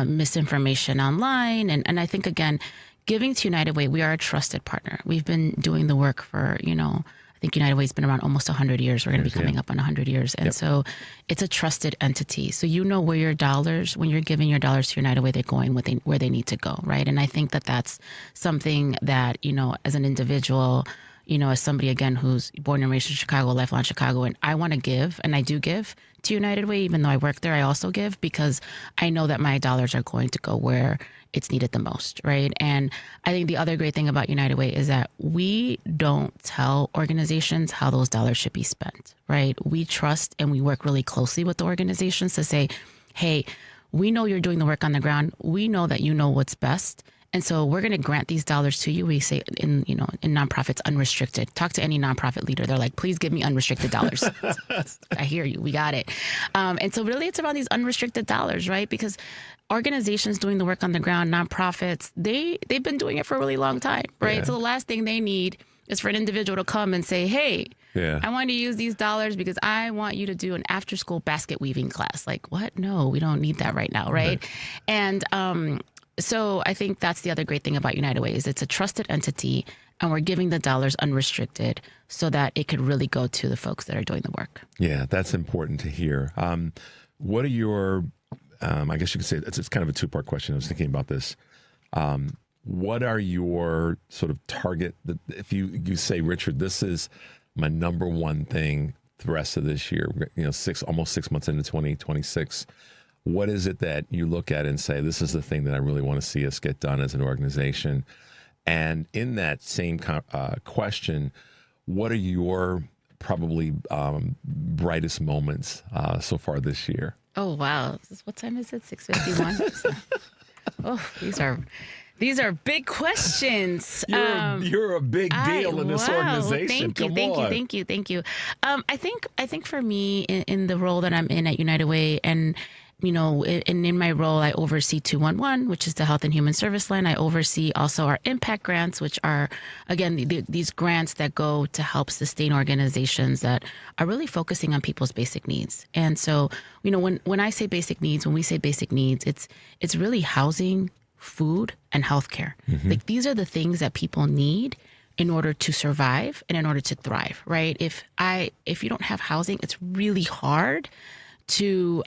Speaker 2: misinformation online. And I think, again, giving to United Way, we are a trusted partner. We've been doing the work for, I think United Way's been around almost 100 years. We're going to be coming up on 100 years. And so it's a trusted entity. So where your dollars, when you're giving your dollars to United Way, they're going where they need to go, right? And I think that that's something that, as an individual, as somebody, again, who's born and raised in Chicago, lifelong Chicago, and I want to give, and I do give to United Way, even though I work there, I also give because I know that my dollars are going to go where it's needed the most, right? And I think the other great thing about United Way is that we don't tell organizations how those dollars should be spent, right? We trust and we work really closely with the organizations to say, hey, we know you're doing the work on the ground. We know that you know what's best. And so we're going to grant these dollars to you. We say in nonprofits, unrestricted. Talk to any nonprofit leader. They're like, please give me unrestricted dollars. I hear you. We got it. And so really it's around these unrestricted dollars, right? Because organizations doing the work on the ground, nonprofits, they've been doing it for a really long time, right? Yeah. So the last thing they need is for an individual to come and say, hey, I want to use these dollars because I want you to do an after-school basket weaving class. Like, what? No, we don't need that right now, right? And so I think that's the other great thing about United Way is it's a trusted entity, and we're giving the dollars unrestricted so that it could really go to the folks that are doing the work.
Speaker 11: Yeah, that's important to hear. What are your, I guess you could say, it's kind of a two-part question. I was thinking about this. What are your sort of target, if you say, Richard, this is my number one thing the rest of this year, almost 6 months into 2026, what is it that you look at and say, this is the thing that I really want to see us get done as an organization? And in that same question, what are your probably brightest moments so far this year?
Speaker 2: Oh, wow. What time is it? 6:51? Oh, these are big questions.
Speaker 11: You're a big deal in this organization.
Speaker 2: Thank you. I think for me in the role that I'm in at United Way, and in my role, I oversee 211, which is the Health and Human Service line. I oversee also our impact grants, which are, again, these grants that go to help sustain organizations that are really focusing on people's basic needs. And so, when I say basic needs, when we say basic needs, it's really housing, food, and healthcare. Like, these are the things that people need in order to survive and in order to thrive, right? If you don't have housing, it's really hard to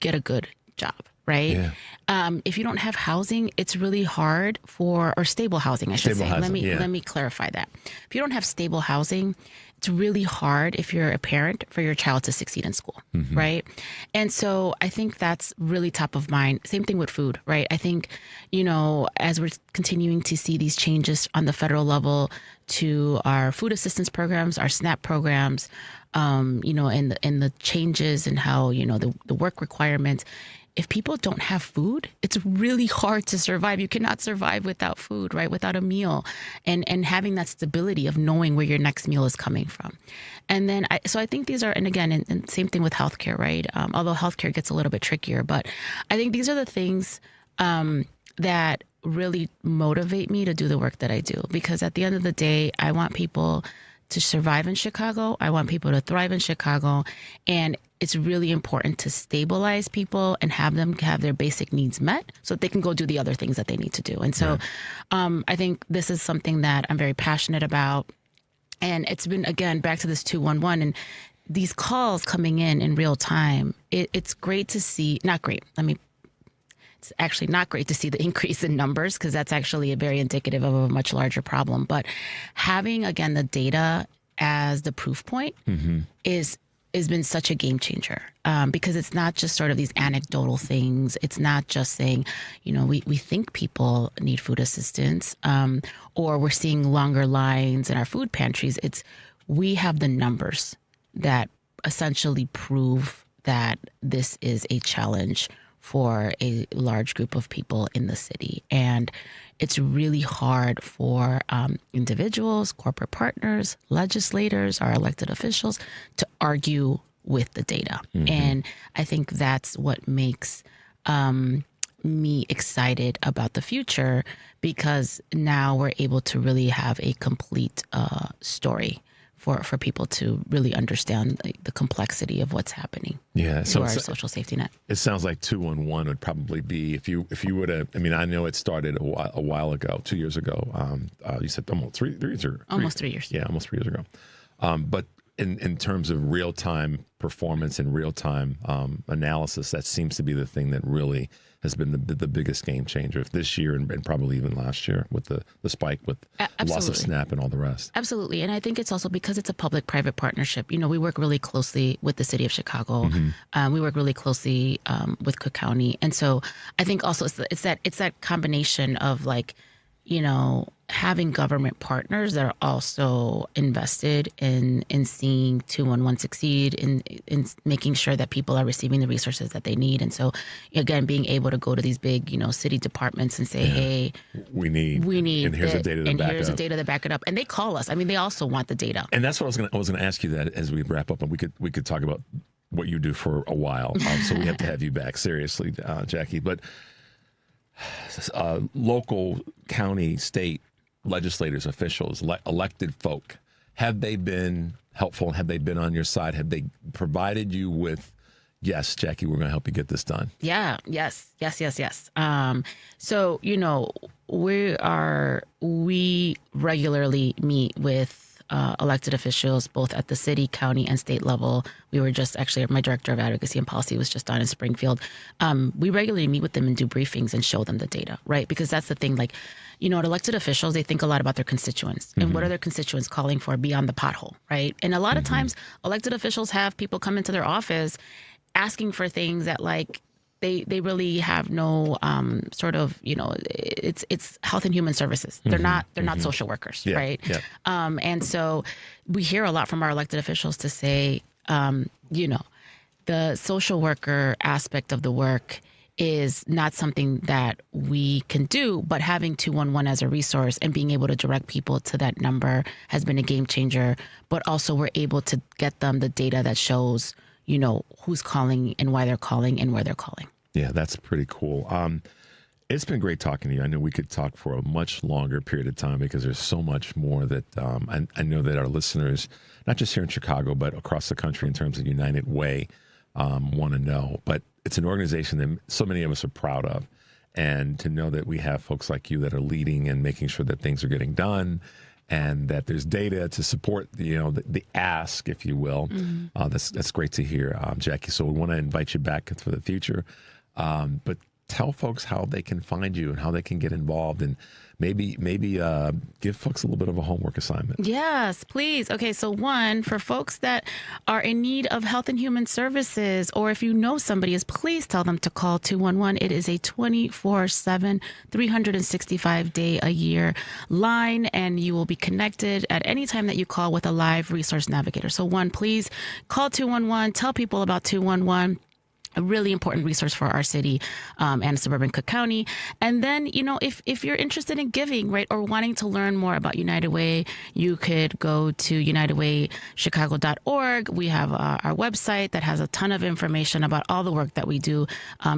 Speaker 2: get a good job, right? Yeah. If you don't have housing, it's really hard or stable housing, I should say. Let me clarify that. If you don't have stable housing, it's really hard if you're a parent for your child to succeed in school, right? And so I think that's really top of mind. Same thing with food, right? I think, as we're continuing to see these changes on the federal level to our food assistance programs, our SNAP programs, and the changes in how, the work requirements, if people don't have food, it's really hard to survive. You cannot survive without food, right? Without a meal, and having that stability of knowing where your next meal is coming from. And then, I think these are, and again, and same thing with healthcare, right? Although healthcare gets a little bit trickier, but I think these are the things that really motivate me to do the work that I do. Because at the end of the day, I want people to survive in Chicago. I want people to thrive in Chicago. And it's really important to stabilize people and have them have their basic needs met so that they can go do the other things that they need to do. And so I think this is something that I'm very passionate about. And it's been, again, back to this 211 and these calls coming in real time. It's great to see, not great. It's actually not great to see the increase in numbers because that's actually very indicative of a much larger problem. But having, again, the data as the proof point has been such a game changer because it's not just sort of these anecdotal things. It's not just saying, we think people need food assistance or we're seeing longer lines in our food pantries. We have the numbers that essentially prove that this is a challenge for a large group of people in the city. And it's really hard for individuals, corporate partners, legislators, our elected officials to argue with the data. And I think that's what makes me excited about the future because now we're able to really have a complete story for people to really understand the complexity of what's happening to our social safety net.
Speaker 11: It sounds like 211 would probably be, if you would have, I know it started a while ago, 2 years ago. You said almost 3 years ago.
Speaker 2: Almost 3 years.
Speaker 11: Yeah, almost 3 years ago. But in terms of real-time performance and real-time analysis, that seems to be the thing that really has been the biggest game changer this year and probably even last year with the spike with loss of SNAP and all the rest.
Speaker 2: Absolutely. And I think it's also because it's a public-private partnership. We work really closely with the city of Chicago. We work really closely with Cook County. And so I think also it's that combination of having government partners that are also invested in seeing 211 succeed, in making sure that people are receiving the resources that they need. And so, again, being able to go to these big, city departments and say, hey,
Speaker 11: we need, and here's the data
Speaker 2: to back it up. And they call us. They also want the data.
Speaker 11: And that's what I was going to ask you that as we wrap up, and we could talk about what you do for a while. So we have to have you back, seriously, Jackie. But local, county, state legislators, officials, elected folk, have they been helpful? Have they been on your side? Have they provided you with, yes, Jackie, we're going to help you get this done?
Speaker 2: Yeah. Yes. So, we regularly meet with elected officials, both at the city, county, and state level. We were just actually, my director of advocacy and policy was just down in Springfield. We regularly meet with them and do briefings and show them the data, right? Because that's the thing, elected officials, they think a lot about their constituents and what are their constituents calling for beyond the pothole, right? And a lot of times elected officials have people come into their office asking for things that they really have no it's health and human services. They're not social workers, right? Yeah. And so we hear a lot from our elected officials to say, the social worker aspect of the work is not something that we can do, but having 211 as a resource and being able to direct people to that number has been a game changer. But also we're able to get them the data that shows who's calling and why they're calling and where they're calling.
Speaker 11: Yeah, that's pretty cool. It's been great talking to you. I know we could talk for a much longer period of time because there's so much more that I know that our listeners, not just here in Chicago, but across the country in terms of United Way, want to know. But it's an organization that so many of us are proud of. And to know that we have folks like you that are leading and making sure that things are getting done and that there's data to support the ask, if you will. Mm-hmm. That's great to hear, Jackie. So we want to invite you back for the future. But tell folks how they can find you and how they can get involved, and maybe give folks a little bit of a homework assignment.
Speaker 2: Yes, please. Okay, so one, for folks that are in need of health and human services, or if you know somebody is, please tell them to call 211. It is a 24/7, 365-day-a-year line, and you will be connected at any time that you call with a live resource navigator. So one, please call 211. Tell people about 211. A really important resource for our city and suburban Cook County. And then, if you're interested in giving, right, or wanting to learn more about United Way, you could go to unitedwaychicago.org. We have our website that has a ton of information about all the work that we do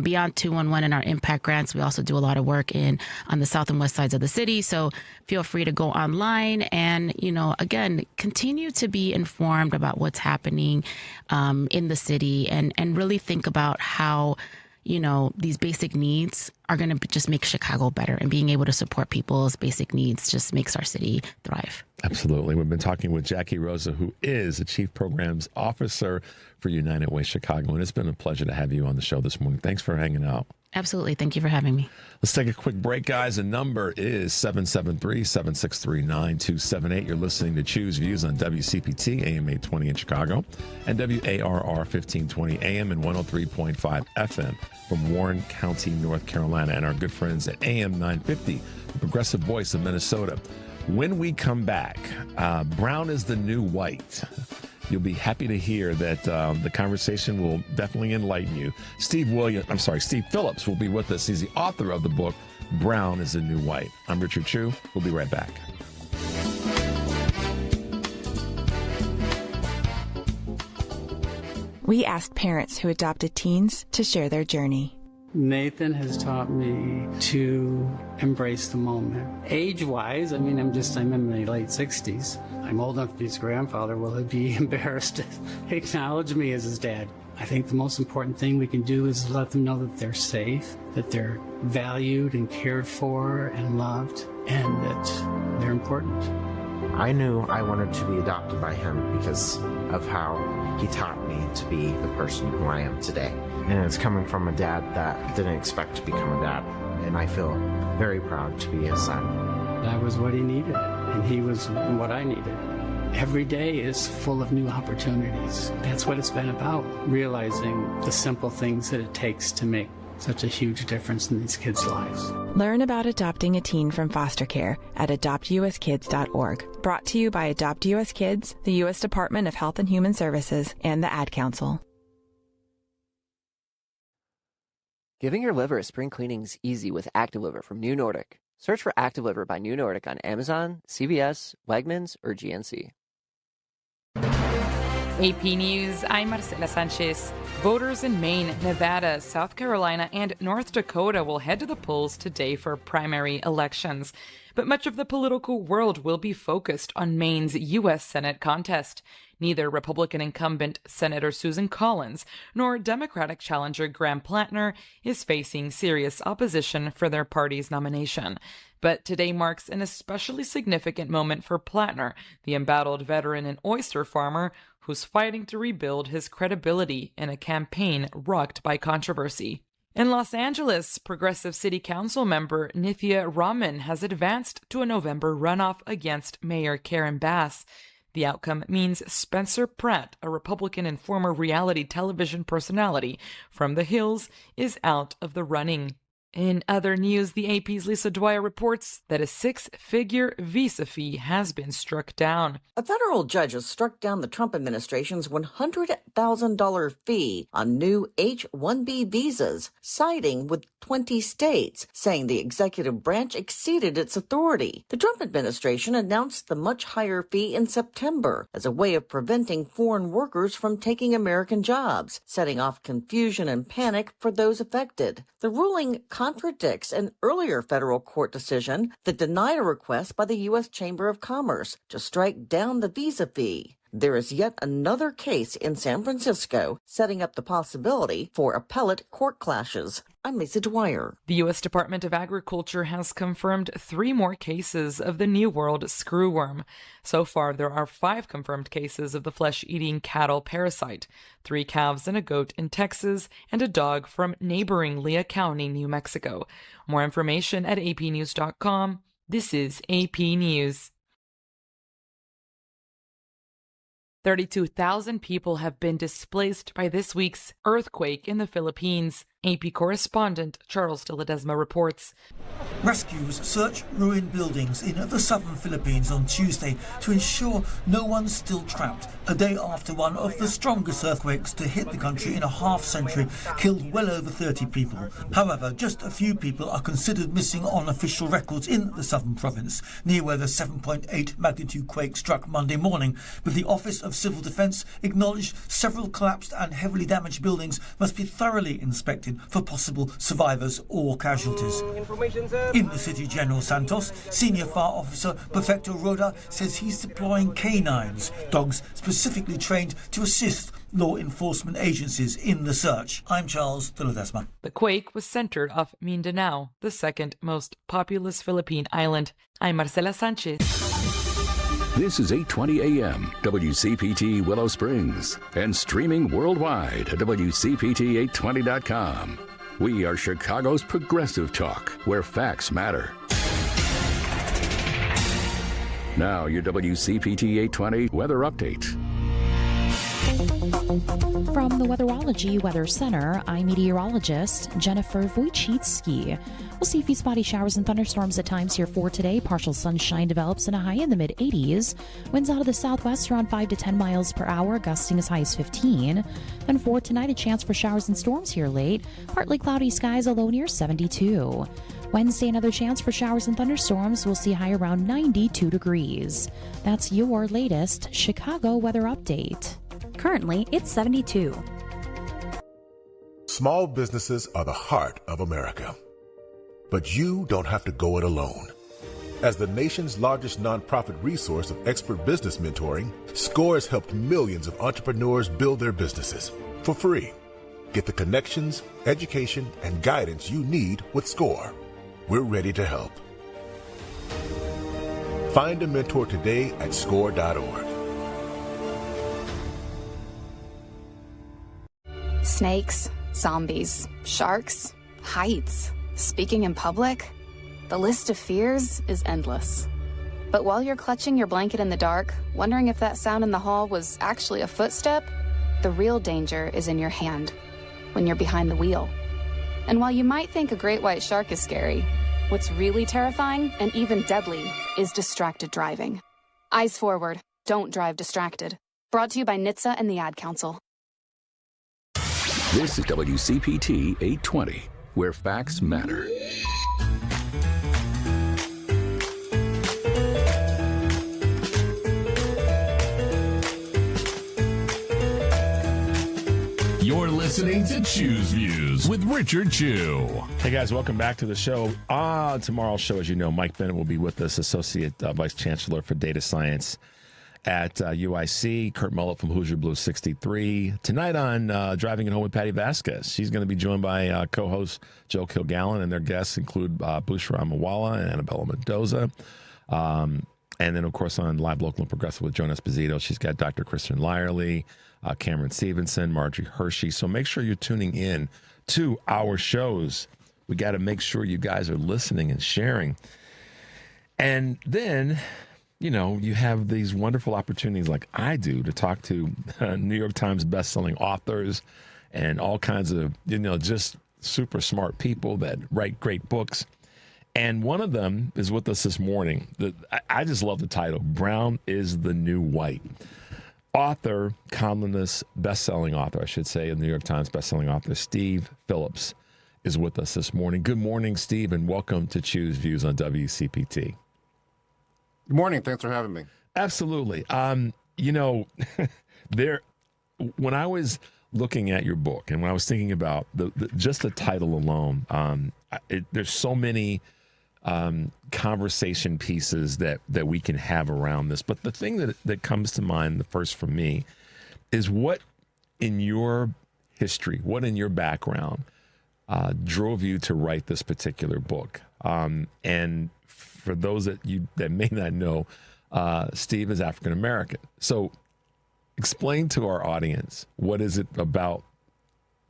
Speaker 2: beyond 211 and our impact grants. We also do a lot of work on the south and west sides of the city. So feel free to go online and, again, continue to be informed about what's happening in the city and really think about how, these basic needs are going to just make Chicago better, and being able to support people's basic needs just makes our city thrive.
Speaker 11: Absolutely. We've been talking with Jackie Rosa, who is the Chief Programs Officer for United Way Chicago, and it's been a pleasure to have you on the show this morning. Thanks for hanging out.
Speaker 2: Absolutely. Thank you for having me.
Speaker 11: Let's take a quick break, guys. The number is 773-763-9278. You're listening to Choose Views on WCPT, AM 820 in Chicago, and WARR 1520 AM and 103.5 FM from Warren County, North Carolina, and our good friends at AM 950, the Progressive Voice of Minnesota. When we come back, brown is the new white. You'll be happy to hear that the conversation will definitely enlighten you. Steve Phillips will be with us. He's the author of the book, Brown is the New White. I'm Richard Chu. We'll be right back.
Speaker 23: We asked parents who adopted teens to share their journey.
Speaker 6: Nathan has taught me to embrace the moment. Age-wise, I'm in my late 60s. I'm old enough to be his grandfather. Will he be embarrassed to acknowledge me as his dad? I think the most important thing we can do is let them know that they're safe, that they're valued and cared for and loved, and that they're important.
Speaker 7: I knew I wanted to be adopted by him because of how he taught me to be the person who I am today. And it's coming from a dad that didn't expect to become a dad. And I feel very proud to be his son.
Speaker 6: I was what he needed, and he was what I needed. Every day is full of new opportunities. That's what it's been about, realizing the simple things that it takes to make such a huge difference in these kids' lives.
Speaker 23: Learn about adopting a teen from foster care at adoptuskids.org. Brought to you by Adopt U.S. Kids, the U.S. Department of Health and Human Services, and the Ad Council.
Speaker 8: Giving your liver a spring cleaning is easy with Active Liver from New Nordic. Search for Active Liver by New Nordic on Amazon, CVS, Wegmans, or GNC.
Speaker 9: AP News, I'm Marcela Sanchez. Voters in Maine, Nevada, South Carolina, and North Dakota will head to the polls today for primary elections. But much of the political world will be focused on Maine's U.S. Senate contest. Neither Republican incumbent Senator Susan Collins nor Democratic challenger Graham Plattner is facing serious opposition for their party's nomination. But today marks an especially significant moment for Plattner, the embattled veteran and oyster farmer who's fighting to rebuild his credibility in a campaign rocked by controversy. In Los Angeles, Progressive City Council member Nithya Raman has advanced to a November runoff against Mayor Karen Bass. The outcome means Spencer Pratt, a Republican and former reality television personality from The Hills, is out of the running. In other news, the AP's Lisa Dwyer reports that a six-figure visa fee has been struck down.
Speaker 10: A federal judge has struck down the Trump administration's $100,000 fee on new H-1B visas, siding with 20 states, saying the executive branch exceeded its authority. The Trump administration announced the much higher fee in September as a way of preventing foreign workers from taking American jobs, setting off confusion and panic for those affected. The ruling contradicts an earlier federal court decision that denied a request by the U.S. Chamber of Commerce to strike down the visa fee. There is yet another case in San Francisco setting up the possibility for appellate court clashes. I'm Lisa Dwyer.
Speaker 9: The U.S. Department of Agriculture has confirmed 3 more cases of the New World screwworm. So far, there are 5 confirmed cases of the flesh-eating cattle parasite, 3 calves and a goat in Texas, and a dog from neighboring Lea County, New Mexico. More information at apnews.com. This is AP News. 32,000 people have been displaced by this week's earthquake in the Philippines. AP correspondent Charles de Ledesma reports.
Speaker 12: Rescuers search ruined buildings in the southern Philippines on Tuesday to ensure no one's still trapped, a day after one of the strongest earthquakes to hit the country in a half-century killed well over 30 people. However, just a few people are considered missing on official records in the southern province, near where the 7.8 magnitude quake struck Monday morning, but the Office of Civil Defense acknowledged several collapsed and heavily damaged buildings must be thoroughly inspected for possible survivors or casualties. In the City General Santos, Senior Fire Officer Perfecto Roda says he's deploying canines, dogs specifically trained to assist law enforcement agencies in the search. I'm Charles de Ledesma.
Speaker 9: The quake was centered off Mindanao, the second most populous Philippine island. I'm Marcela Sanchez.
Speaker 3: This is 820 AM, WCPT Willow Springs, and streaming worldwide at WCPT820.com. We are Chicago's progressive talk, where facts matter. Now, your WCPT 820 weather update.
Speaker 28: From the Weatherology Weather Center, I'm meteorologist Jennifer Wojcicki. We'll see a few spotty showers and thunderstorms at times here for today. Partial sunshine develops and a high in the mid-80s. Winds out of the southwest around 5 to 10 miles per hour, gusting as high as 15. Then for tonight, a chance for showers and storms here late. Partly cloudy skies, a low near 72. Wednesday, another chance for showers and thunderstorms. We'll see a high around 92 degrees. That's your latest Chicago weather update.
Speaker 13: Currently, it's 72.
Speaker 14: Small businesses are the heart of America. But you don't have to go it alone. As the nation's largest nonprofit resource of expert business mentoring, SCORE has helped millions of entrepreneurs build their businesses for free. Get the connections, education, and guidance you need with SCORE. We're ready to help. Find a mentor today at SCORE.org.
Speaker 15: Snakes, zombies, sharks, heights. Speaking in public, the list of fears is endless. But while you're clutching your blanket in the dark, wondering if that sound in the hall was actually a footstep, the real danger is in your hand, when you're behind the wheel. And while you might think a great white shark is scary, what's really terrifying and even deadly is distracted driving. Eyes forward, don't drive distracted. Brought to you by NHTSA and the Ad Council.
Speaker 3: This is WCPT 820. Where facts matter.
Speaker 11: You're listening to Choose Views with Richard Chew. Hey guys, welcome back to the show. Tomorrow's show, as you know, Mike Bennett will be with us, Associate Vice Chancellor for Data Science at UIC, Kurt Mullett from Hoosier Blue 63. Tonight on Driving It Home with Patty Vasquez, she's going to be joined by co-host Joe Kilgallen, and their guests include Bushra Amawala and Annabella Mendoza. And then, of course, on Live Local and Progressive with Joan Esposito, she's got Dr. Kristen Lyerly, Cameron Stevenson, Marjorie Hershey. So make sure you're tuning in to our shows. We got to make sure you guys are listening and sharing. And then, you know, you have these wonderful opportunities like I do to talk to New York Times bestselling authors and all kinds of, you know, just super smart people that write great books. And one of them is with us this morning. I just love the title, Brown is the New White. Author, columnist, best-selling author, I should say, in the New York Times best-selling author, Steve Phillips is with us this morning. Good morning, Steve, and welcome to Choose Views on WCPT.
Speaker 5: Good morning. Thanks for having me.
Speaker 11: Absolutely. When I was looking at your book and when I was thinking about just the title alone, there's so many conversation pieces that we can have around this. But the thing that comes to mind, the first for me, is what in your history, what in your background drove you to write this particular book. And for those that may not know, Steve is African American. So explain to our audience, what is it about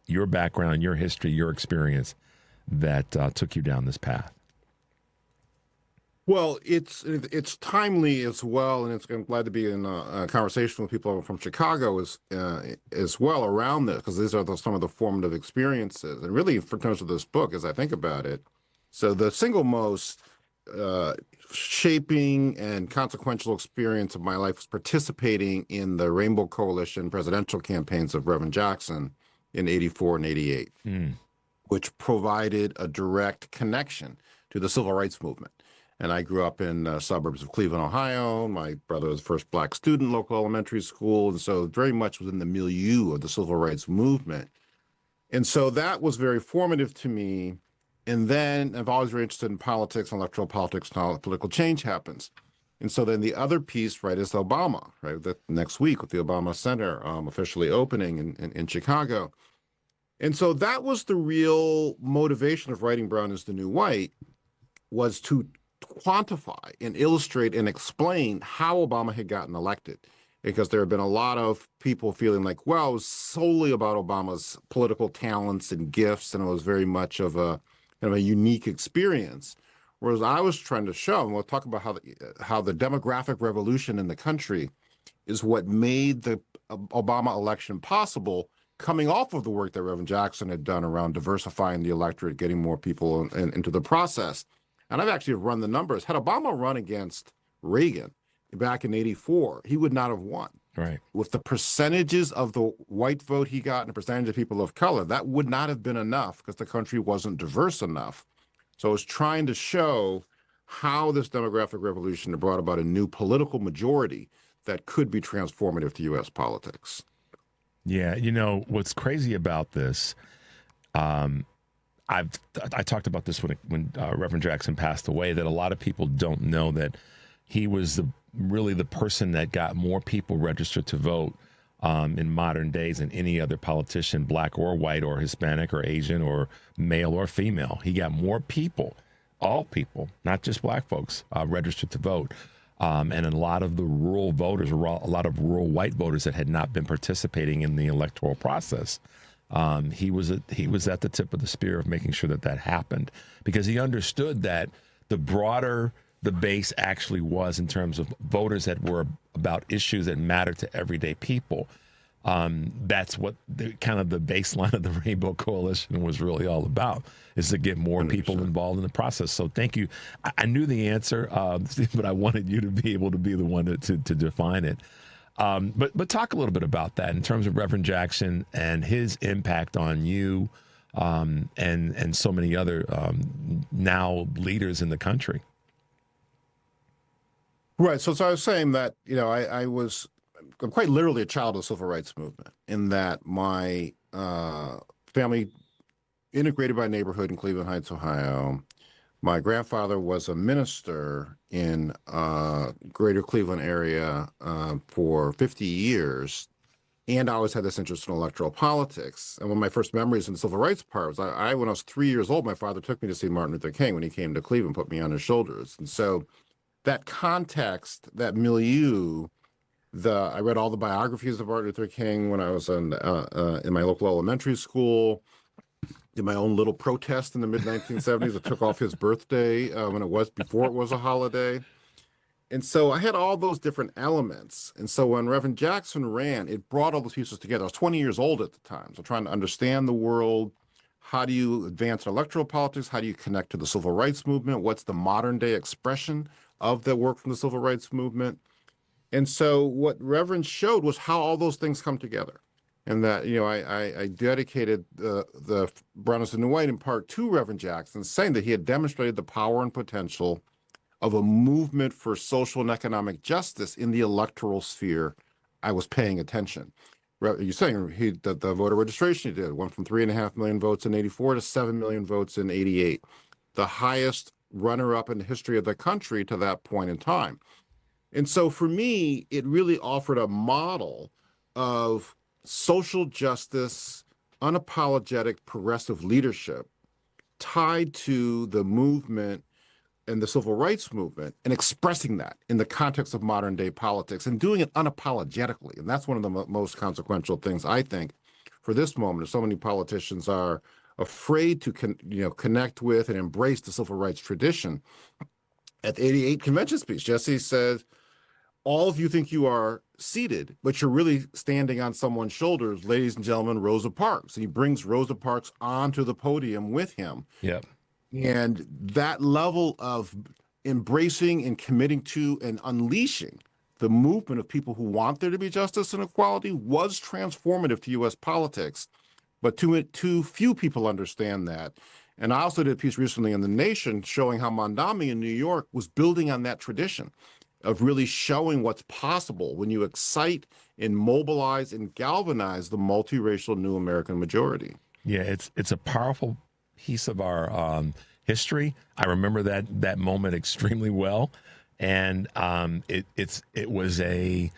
Speaker 11: your background, your history, your experience that took you down this path?
Speaker 5: Well, it's timely as well, and I'm glad to be in a conversation with people from Chicago as well around this, because these are some of the formative experiences. And really, in terms of this book, as I think about it, so the single most shaping and consequential experience of my life was participating in the Rainbow Coalition presidential campaigns of Reverend Jackson in '84 and '88, which provided a direct connection to the civil rights movement. And I grew up in suburbs of Cleveland, Ohio. My brother was the first black student in local elementary school, and so very much was in the milieu of the civil rights movement. And so that was very formative to me. And then I've always been interested in politics, electoral politics, and how political change happens. And so then the other piece, right, is Obama, right, the next week with the Obama Center officially opening in Chicago. And so that was the real motivation of writing Brown is the New White, was to quantify and illustrate and explain how Obama had gotten elected, because there have been a lot of people feeling like, well, it was solely about Obama's political talents and gifts, and it was very much of a kind of a unique experience. Whereas I was trying to show, and we'll talk about how the demographic revolution in the country is what made the Obama election possible, coming off of the work that Reverend Jackson had done around diversifying the electorate, getting more people into the process. And I've actually run the numbers. Had Obama run against Reagan back in '84, he would not have won.
Speaker 11: Right.
Speaker 5: With the percentages of the white vote he got and the percentage of people of color, that would not have been enough because the country wasn't diverse enough. So I was trying to show how this demographic revolution had brought about a new political majority that could be transformative to U.S. politics.
Speaker 11: Yeah, what's crazy about this, I talked about this when Reverend Jackson passed away, that a lot of people don't know that he was really the person that got more people registered to vote in modern days than any other politician, black or white or Hispanic or Asian or male or female. He got more people, all people, not just black folks, registered to vote. And a lot of the rural voters, a lot of rural white voters that had not been participating in the electoral process. He was at the tip of the spear of making sure that happened, because he understood that the broader the base actually was in terms of voters that were about issues that mattered to everyday people. That's what the baseline of the Rainbow Coalition was really all about, is to get more people involved in the process. So thank you. I knew the answer, but I wanted you to be able to be the one to define it. But talk a little bit about that in terms of Reverend Jackson and his impact on you and so many other now leaders in the country.
Speaker 5: Right. So I was saying that, I'm quite literally a child of the civil rights movement, in that my family integrated by neighborhood in Cleveland Heights, Ohio. My grandfather was a minister in greater Cleveland area for 50 years. And I always had this interest in electoral politics. And one of my first memories in the civil rights part was when I was 3 years old, my father took me to see Martin Luther King when he came to Cleveland, put me on his shoulders. And so that context, that milieu, I read all the biographies of Martin Luther King when I was in my local elementary school. Did my own little protest in the mid-1970s. I took off his birthday before it was a holiday. And so I had all those different elements. And so when Reverend Jackson ran, it brought all those pieces together. I was 20 years old at the time, so trying to understand the world, How do you advance electoral politics? How do you connect to the civil rights movement? What's the modern day expression of the work from the civil rights movement? And so what Reverend showed was how all those things come together. And that, I dedicated the Brown is the New White in part to Reverend Jackson, saying that he had demonstrated the power and potential of a movement for social and economic justice in the electoral sphere. I was paying attention. You're saying the voter registration he did went from 3.5 million votes in 84 to 7 million votes in 88, the highest runner-up in the history of the country to that point in time. And so for me, it really offered a model of social justice, unapologetic progressive leadership tied to the movement and the civil rights movement, and expressing that in the context of modern day politics and doing it unapologetically. And that's one of the most consequential things, I think, for this moment. So many politicians are afraid to connect with and embrace the civil rights tradition. At the 88 convention speech, Jesse said, all of you think you are seated, but you're really standing on someone's shoulders, ladies and gentlemen, Rosa Parks. And he brings Rosa Parks onto the podium with him.
Speaker 11: Yep.
Speaker 5: And that level of embracing and committing to and unleashing the movement of people who want there to be justice and equality was transformative to U.S. politics. But too few people understand that. And I also did a piece recently in The Nation showing how Mondami in New York was building on that tradition of really showing what's possible when you excite and mobilize and galvanize the multiracial new American majority.
Speaker 11: Yeah, it's a powerful piece of our history. I remember that moment extremely well, and it was I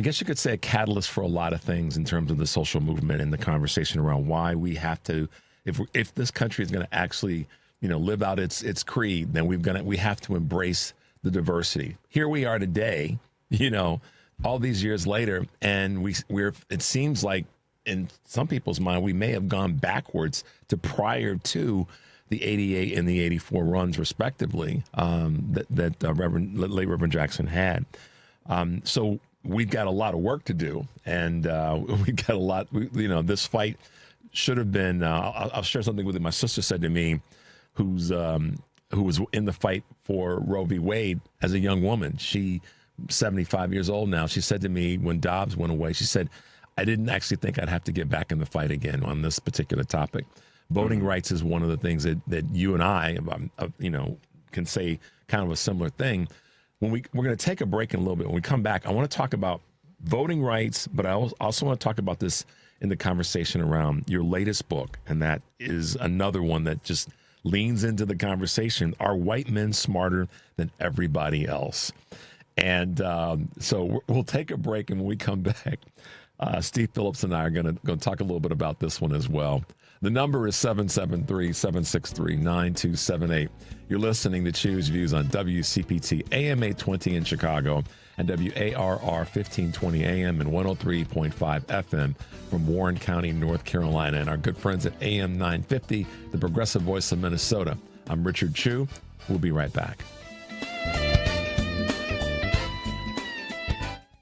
Speaker 11: guess you could say a catalyst for a lot of things in terms of the social movement and the conversation around why we have to, if this country is going to actually live out its creed, then we have to embrace the diversity. Here we are today, all these years later, and it seems like, in some people's mind, we may have gone backwards to prior to the 88 and the 84 runs, respectively, that late Reverend Jackson had. So we've got a lot of work to do, and we've got a lot. This fight should have been. I'll share something with you. My sister said to me, who was in the fight for Roe v. Wade as a young woman. She's 75 years old now. She said to me when Dobbs went away, she said, I didn't actually think I'd have to get back in the fight again on this particular topic. Voting rights is one of the things that you and I, can say kind of a similar thing. We're going to take a break in a little bit. When we come back, I want to talk about voting rights, but I also want to talk about this in the conversation around your latest book, and that is another one that just leans into the conversation. Are white men smarter than everybody else? And so we'll take a break, and when we come back, Steve Phillips and I are going to talk a little bit about this one as well. The number is 773-763-9278. You're listening to Choose Views on WCPT AM 820 in Chicago and WARR 1520 AM and 103.5 FM from Warren County, North Carolina, and our good friends at AM 950, the Progressive Voice of Minnesota. I'm Richard Chu. We'll be right back.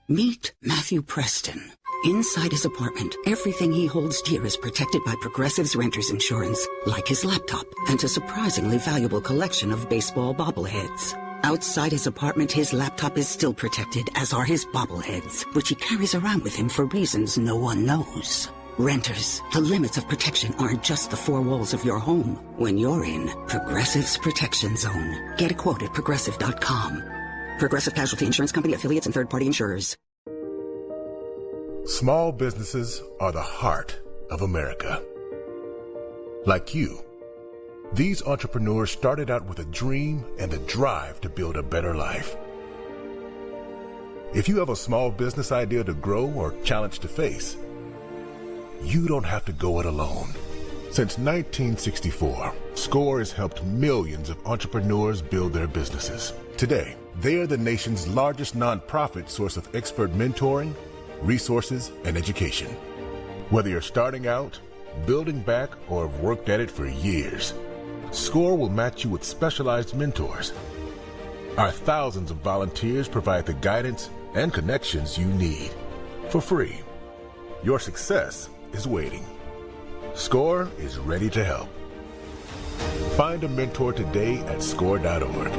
Speaker 17: Meet Matthew Preston. Inside his apartment, everything he holds dear is protected by Progressive's renter's insurance, like his laptop and a surprisingly valuable collection of baseball bobbleheads. Outside his apartment, his laptop is still protected, as are his bobbleheads, which he carries around with him for reasons no one knows. Renters, the limits of protection aren't just the four walls of your home. When you're in Progressive's Protection Zone, get a quote at Progressive.com. Progressive Casualty Insurance Company, affiliates, and third-party insurers.
Speaker 14: Small businesses are the heart of America. Like you, these entrepreneurs started out with a dream and a drive to build a better life. If you have a small business idea to grow or challenge to face, you don't have to go it alone. Since 1964, SCORE has helped millions of entrepreneurs build their businesses. Today, they are the nation's largest nonprofit source of expert mentoring, resources, and education. Whether you're starting out, building back, or have worked at it for years, SCORE will match you with specialized mentors. Our thousands of volunteers provide the guidance and connections you need for free. Your success is waiting. SCORE is ready to help. Find a mentor today at SCORE.org.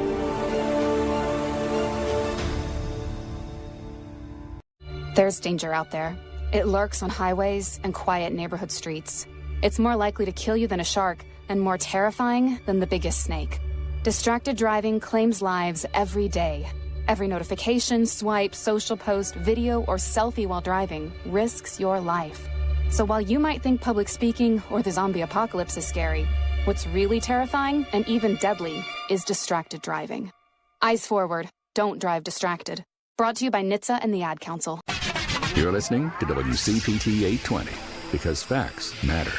Speaker 15: There's danger out there. It lurks on highways and quiet neighborhood streets. It's more likely to kill you than a shark, and more terrifying than the biggest snake. Distracted driving claims lives every day. Every notification, swipe, social post, video, or selfie while driving risks your life. So while you might think public speaking or the zombie apocalypse is scary, what's really terrifying and even deadly is distracted driving. Eyes forward. Don't drive distracted. Brought to you by NHTSA and the Ad Council.
Speaker 3: You're listening to WCPT 820 because facts matter.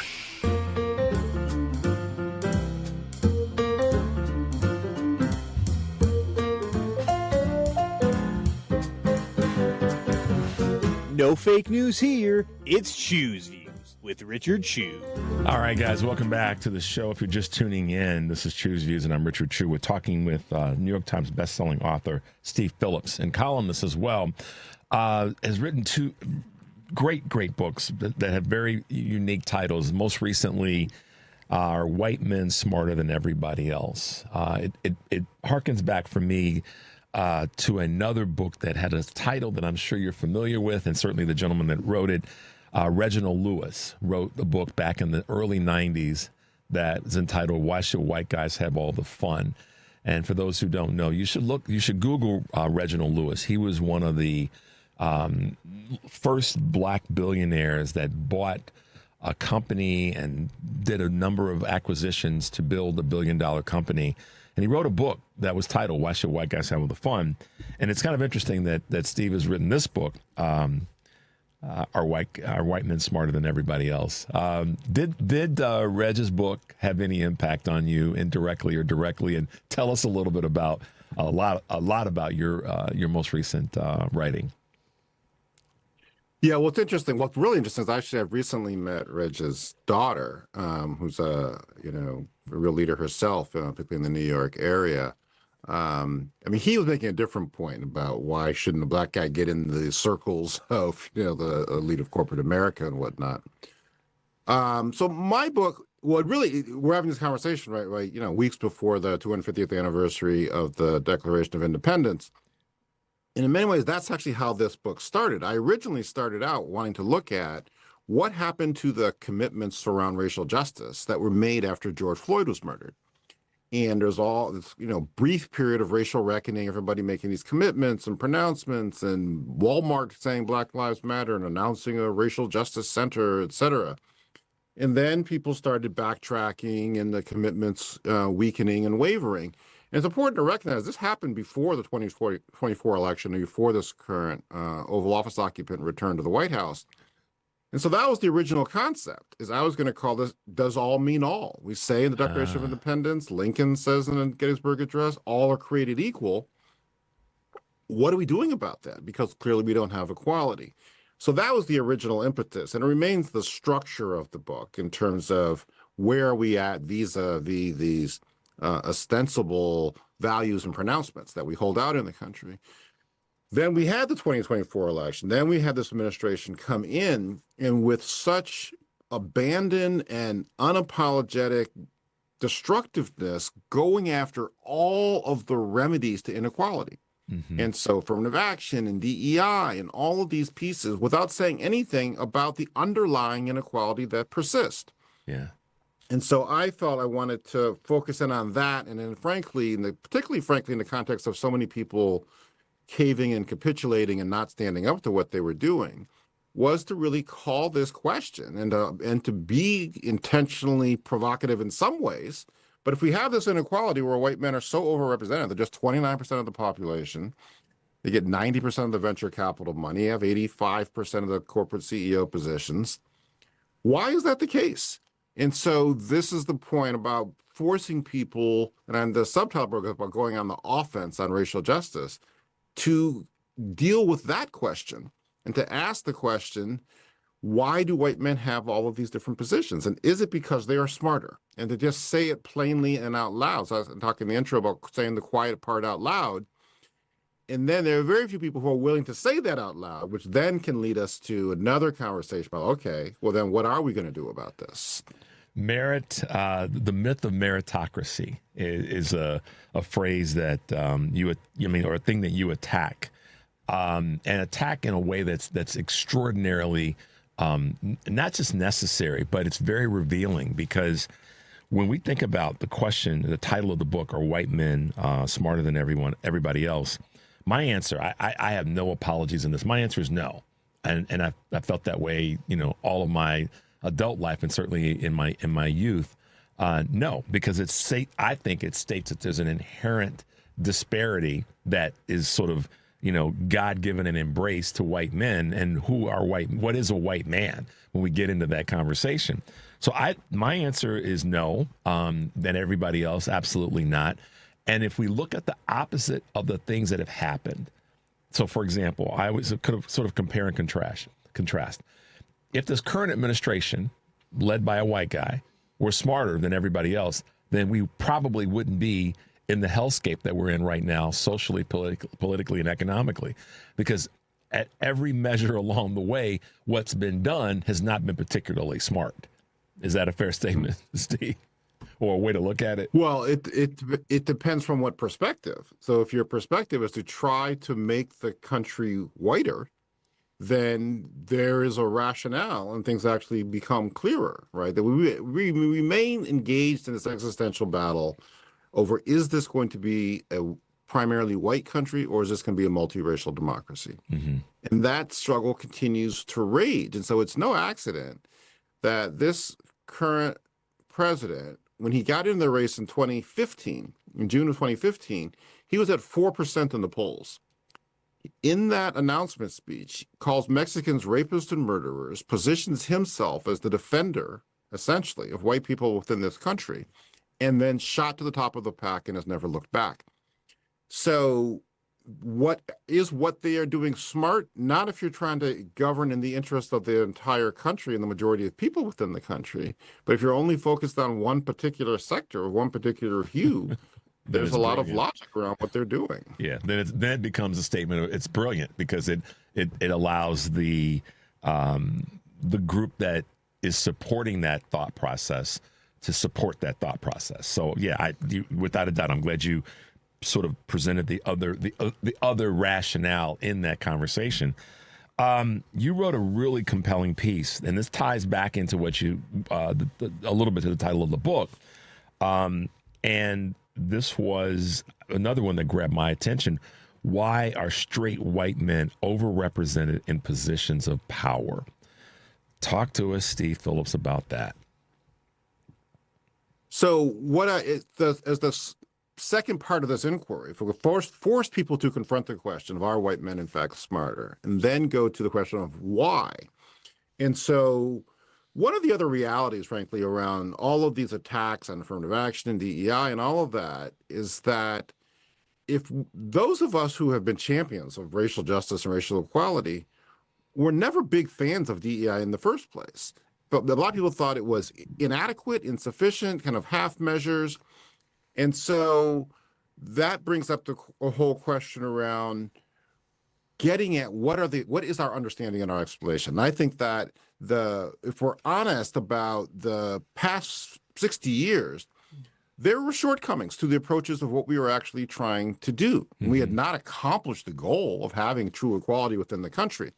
Speaker 18: No fake news here. It's Chew's Views with Richard Chew.
Speaker 11: All right, guys, welcome back to the show. If you're just tuning in, this is Chew's Views, and I'm Richard Chew. We're talking with New York Times bestselling author Steve Phillips, and columnist as well. Has written two great books that have very unique titles. Most recently, are White Men Smarter Than Everybody Else. It harkens back for me to another book that had a title that I'm sure you're familiar with, and certainly the gentleman that wrote it, Reginald Lewis, wrote a book back in the early 90s that is entitled Why Should White Guys Have All the Fun? And for those who don't know, you should Google Reginald Lewis. He was one of the first black billionaires that bought a company and did a number of acquisitions to build a billion-dollar company. And he wrote a book that was titled Why Should White Guys Have All the Fun? And it's kind of interesting that Steve has written this book, Are White Men Smarter Than Everybody Else? Did Reg's book have any impact on you indirectly or directly? And tell us a little bit about a lot about your most recent writing.
Speaker 5: Yeah, what's interesting, what's really interesting is actually I've recently met Reg's daughter, who's a real leader herself, particularly in the New York area. I mean, he was making a different point about why shouldn't a black guy get in the circles of, the elite of corporate America and whatnot. So my book, we're having this conversation, right, weeks before the 250th anniversary of the Declaration of Independence. And in many ways, that's actually how this book started. I originally started out wanting to look at what happened to the commitments around racial justice that were made after George Floyd was murdered. And there's all this, brief period of racial reckoning, everybody making these commitments and pronouncements, and Walmart saying Black Lives Matter and announcing a racial justice center, et cetera. And then people started backtracking and the commitments weakening and wavering. And it's important to recognize this happened before the 2024 election, before this current Oval Office occupant returned to the White House. And so that was the original concept, is I was going to call this, does all mean all? We say in the Declaration of Independence, Lincoln says in the Gettysburg Address, all are created equal. What are we doing about that? Because clearly we don't have equality. So that was the original impetus, and it remains the structure of the book in terms of where are we at vis-a-vis these ostensible values and pronouncements that we hold out in the country. Then we had the 2024 election. Then we had this administration come in, and with such abandon and unapologetic destructiveness, going after all of the remedies to inequality. Mm-hmm. And so affirmative action and DEI and all of these pieces without saying anything about the underlying inequality that persists.
Speaker 11: Yeah.
Speaker 5: And so I felt I wanted to focus in on that. And then particularly frankly, in the context of so many people caving and capitulating and not standing up to what they were doing, was to really call this question and to be intentionally provocative in some ways. But if we have this inequality where white men are so overrepresented, they're just 29% of the population, they get 90% of the venture capital money, have 85% of the corporate CEO positions. Why is that the case? And so this is the point about forcing people, and the subtitle is about going on the offense on racial justice, to deal with that question and to ask the question, why do white men have all of these different positions? And is it because they are smarter? And to just say it plainly and out loud. So I was talking in the intro about saying the quiet part out loud. And then there are very few people who are willing to say that out loud, which then can lead us to another conversation about, okay, well, then what are we going to do about this?
Speaker 11: Merit, the myth of meritocracy is a phrase that or a thing that you attack, and attack in a way that's extraordinarily not just necessary, but it's very revealing, because when we think about the question, the title of the book, are white men smarter than everybody else? My answer, I have no apologies in this. My answer is no, and I felt that way, all of my adult life, and certainly in my youth. No, because I think it states that there's an inherent disparity that is sort of, God-given and embraced to white men, and what is a white man when we get into that conversation. So my answer is no, than everybody else, absolutely not. And if we look at the opposite of the things that have happened, so for example, I could have sort of compare and contrast. If this current administration, led by a white guy, were smarter than everybody else, then we probably wouldn't be in the hellscape that we're in right now, socially, politically, and economically. Because at every measure along the way, what's been done has not been particularly smart. Is that a fair statement, Steve? Or a way to look at it?
Speaker 5: Well, it depends from what perspective. So if your perspective is to try to make the country whiter, then there is a rationale and things actually become clearer, right? That we remain engaged in this existential battle over, is this going to be a primarily white country, or is this going to be a multiracial democracy? Mm-hmm. And that struggle continues to rage. And so it's no accident that this current president, when he got in the race in 2015, in June of 2015, he was at 4% in the polls. In that announcement speech, calls Mexicans rapists and murderers, positions himself as the defender, essentially, of white people within this country, and then shot to the top of the pack and has never looked back. So what they are doing smart? Not if you're trying to govern in the interest of the entire country and the majority of people within the country, but if you're only focused on one particular sector or one particular hue, there's a lot of logic around what they're doing.
Speaker 11: Yeah, then it becomes a statement of, it's brilliant, because it allows the group that is supporting that thought process to support that thought process. So yeah, without a doubt, I'm glad you sort of presented the other rationale in that conversation. You wrote a really compelling piece, and this ties back into what a little bit to the title of the book. And this was another one that grabbed my attention. Why are straight white men overrepresented in positions of power? Talk to us, Steve Phillips, about that.
Speaker 5: So as the second part of this inquiry, if we force people to confront the question of, are white men in fact smarter, and then go to the question of why. And so one of the other realities, frankly, around all of these attacks on affirmative action and DEI and all of that is that if those of us who have been champions of racial justice and racial equality were never big fans of DEI in the first place, but a lot of people thought it was inadequate, insufficient, kind of half measures. And so that brings up a whole question around getting at what is our understanding and our explanation. And I think that if we're honest about the past 60 years, there were shortcomings to the approaches of what we were actually trying to do. Mm-hmm. We had not accomplished the goal of having true equality within the country.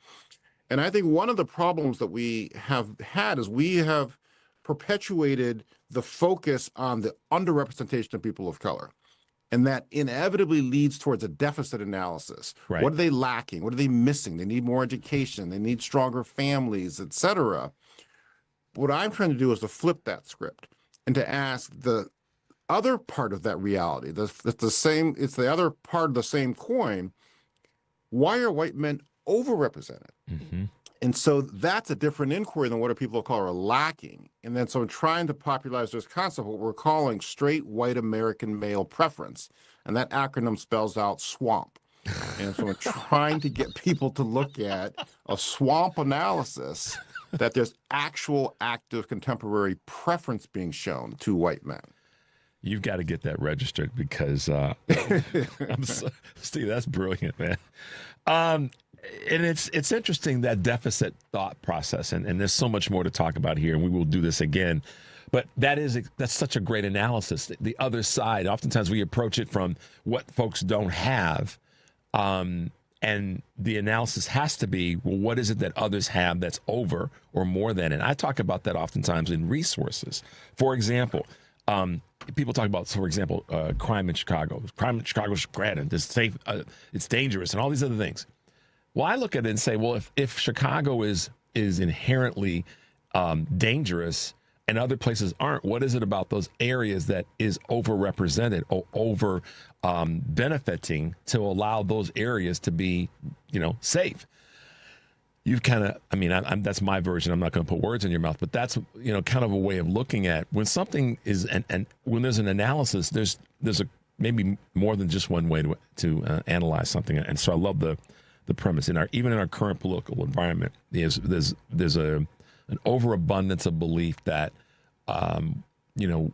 Speaker 5: And I think one of the problems that we have had is we have perpetuated the focus on the underrepresentation of people of color. And that inevitably leads towards a deficit analysis. Right. What are they lacking? What are they missing? They need more education. They need stronger families, et cetera. What I'm trying to do is to flip that script and to ask the other part of that reality. It's the other part of the same coin. Why are white men overrepresented? Mm-hmm. And so that's a different inquiry than what people of color are lacking. And then so I'm trying to popularize this concept, what we're calling straight white American male preference. And that acronym spells out SWAMP. And so I'm trying to get people to look at a SWAMP analysis, that there's actual active contemporary preference being shown to white men.
Speaker 11: You've got to get that registered because Steve, that's brilliant, man. And it's interesting, that deficit thought process, and there's so much more to talk about here, and we will do this again. But that's such a great analysis. The other side, oftentimes we approach it from what folks don't have, and the analysis has to be, well, what is it that others have that's over or more than? And I talk about that oftentimes in resources. For example, people talk about, for example, crime in Chicago. Crime in Chicago is granted, it's safe, it's dangerous, and all these other things. Well, I look at it and say, well, if Chicago is inherently dangerous and other places aren't, what is it about those areas that is overrepresented or over benefiting to allow those areas to be, safe? You've kind of, that's my version. I'm not going to put words in your mouth, but that's, kind of a way of looking at when something is, and when there's an analysis, there's maybe more than just one way to analyze something. And so I love the premise. Even in our current political environment, there's an overabundance of belief that,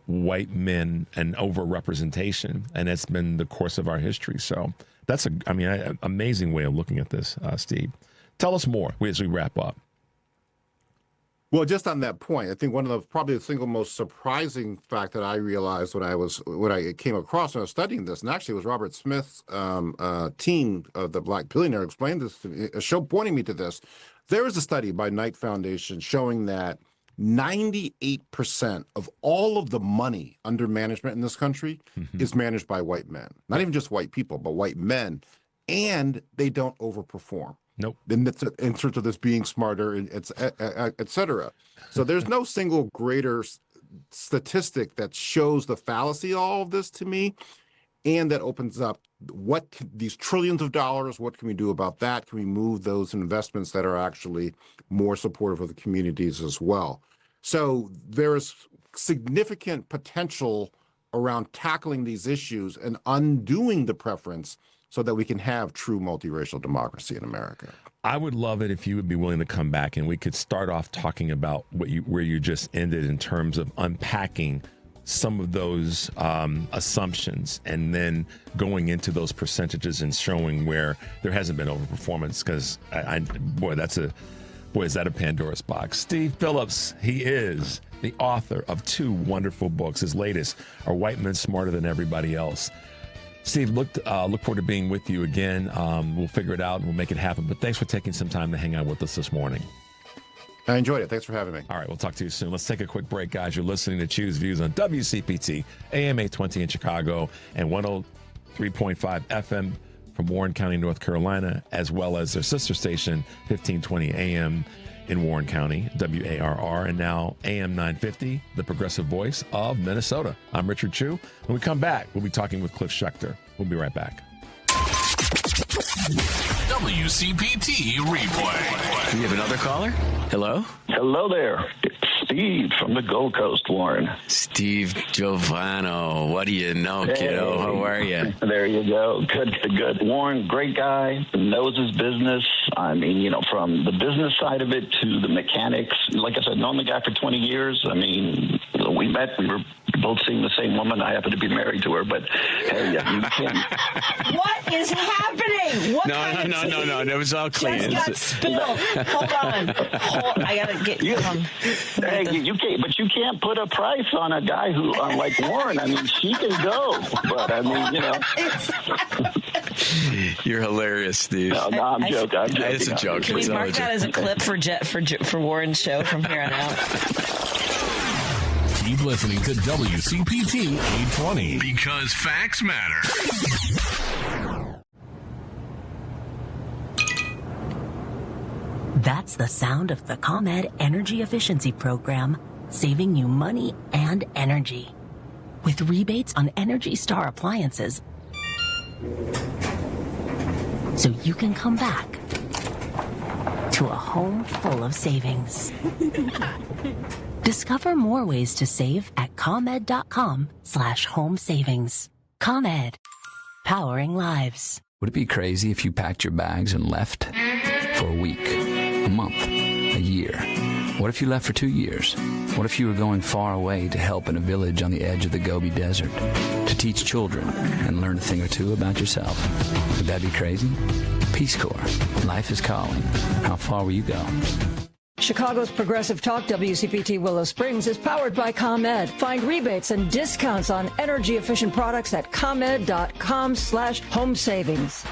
Speaker 11: white men and overrepresentation, and it's been the course of our history. So that's an amazing way of looking at this, Steve. Tell us more as we wrap up.
Speaker 5: Well, just on that point, I think probably the single most surprising fact that I realized when I came across when I was studying this, and actually it was Robert Smith's team of the Black Billionaire explained this to me, a show pointing me to this. There is a study by Knight Foundation showing that 98% of all of the money under management in this country is managed by white men. Not even just white people, but white men, and they don't overperform.
Speaker 11: Nope.
Speaker 5: In terms of this being smarter, et cetera. So there's no single greater statistic that shows the fallacy of all of this to me, and that opens up these trillions of dollars, what can we do about that? Can we move those investments that are actually more supportive of the communities as well? So there is significant potential around tackling these issues and undoing the preference so that we can have true multiracial democracy in America.
Speaker 11: I would love it if you would be willing to come back and we could start off talking about where you just ended in terms of unpacking some of those assumptions and then going into those percentages and showing where there hasn't been overperformance, because is that a Pandora's box? Steve Phillips, he is the author of 2 wonderful books. His latest are White Men Smarter Than Everybody Else. Steve, look forward to being with you again. We'll figure it out and we'll make it happen. But thanks for taking some time to hang out with us this morning.
Speaker 5: I enjoyed it. Thanks for having me.
Speaker 11: All right, we'll talk to you soon. Let's take a quick break, guys. You're listening to Choose Views on WCPT, AM 820 in Chicago, and 103.5 FM from Warren County, North Carolina, as well as their sister station, 1520 AM in Warren County, WARR, and now AM 950, the progressive voice of Minnesota. I'm Richard Chu. When we come back, we'll be talking with Cliff Schechter. We'll be right back.
Speaker 19: WCPT replay.
Speaker 20: We have another caller? Hello?
Speaker 21: Hello there. It's Steve from the Gold Coast, Warren.
Speaker 20: Steve Giovano. What do you know, kiddo? How are you?
Speaker 21: There you go. Good. Warren, great guy, knows his business. I mean, from the business side of it to the mechanics. Like I said, known the guy for 20 years. I mean, we met, we were both seeing the same woman. I happen to be married to her, but hey, you can't.
Speaker 22: What is happening? What
Speaker 20: No. It was all clean.
Speaker 22: Just got spilled. Hold on. I gotta get you.
Speaker 21: Hey, you can't, but you can't put a price on a guy who, like Warren. I mean, she can go, but I mean,
Speaker 20: You're hilarious, Steve.
Speaker 21: No, I'm joking.
Speaker 20: It's a joke.
Speaker 22: Can we mark that as a clip for Warren's show from here on out?
Speaker 19: Keep listening to WCPT 820 because facts matter.
Speaker 24: That's the sound of the ComEd Energy Efficiency Program, saving you money and energy. With rebates on Energy Star appliances, so you can come back to a home full of savings. Discover more ways to save at ComEd.com/home savings. ComEd, powering lives.
Speaker 25: Would it be crazy if you packed your bags and left for a week, a month, a year,
Speaker 1: What if you left for 2 years? What if you were going far away to help in a village on the edge of the Gobi Desert, to teach children and learn a thing or two about yourself? Would that be crazy? Peace Corps. Life is calling. How far will you go?
Speaker 2: Chicago's Progressive Talk WCPT Willow Springs is powered by ComEd. Find rebates and discounts on energy-efficient products at ComEd.com/home savings.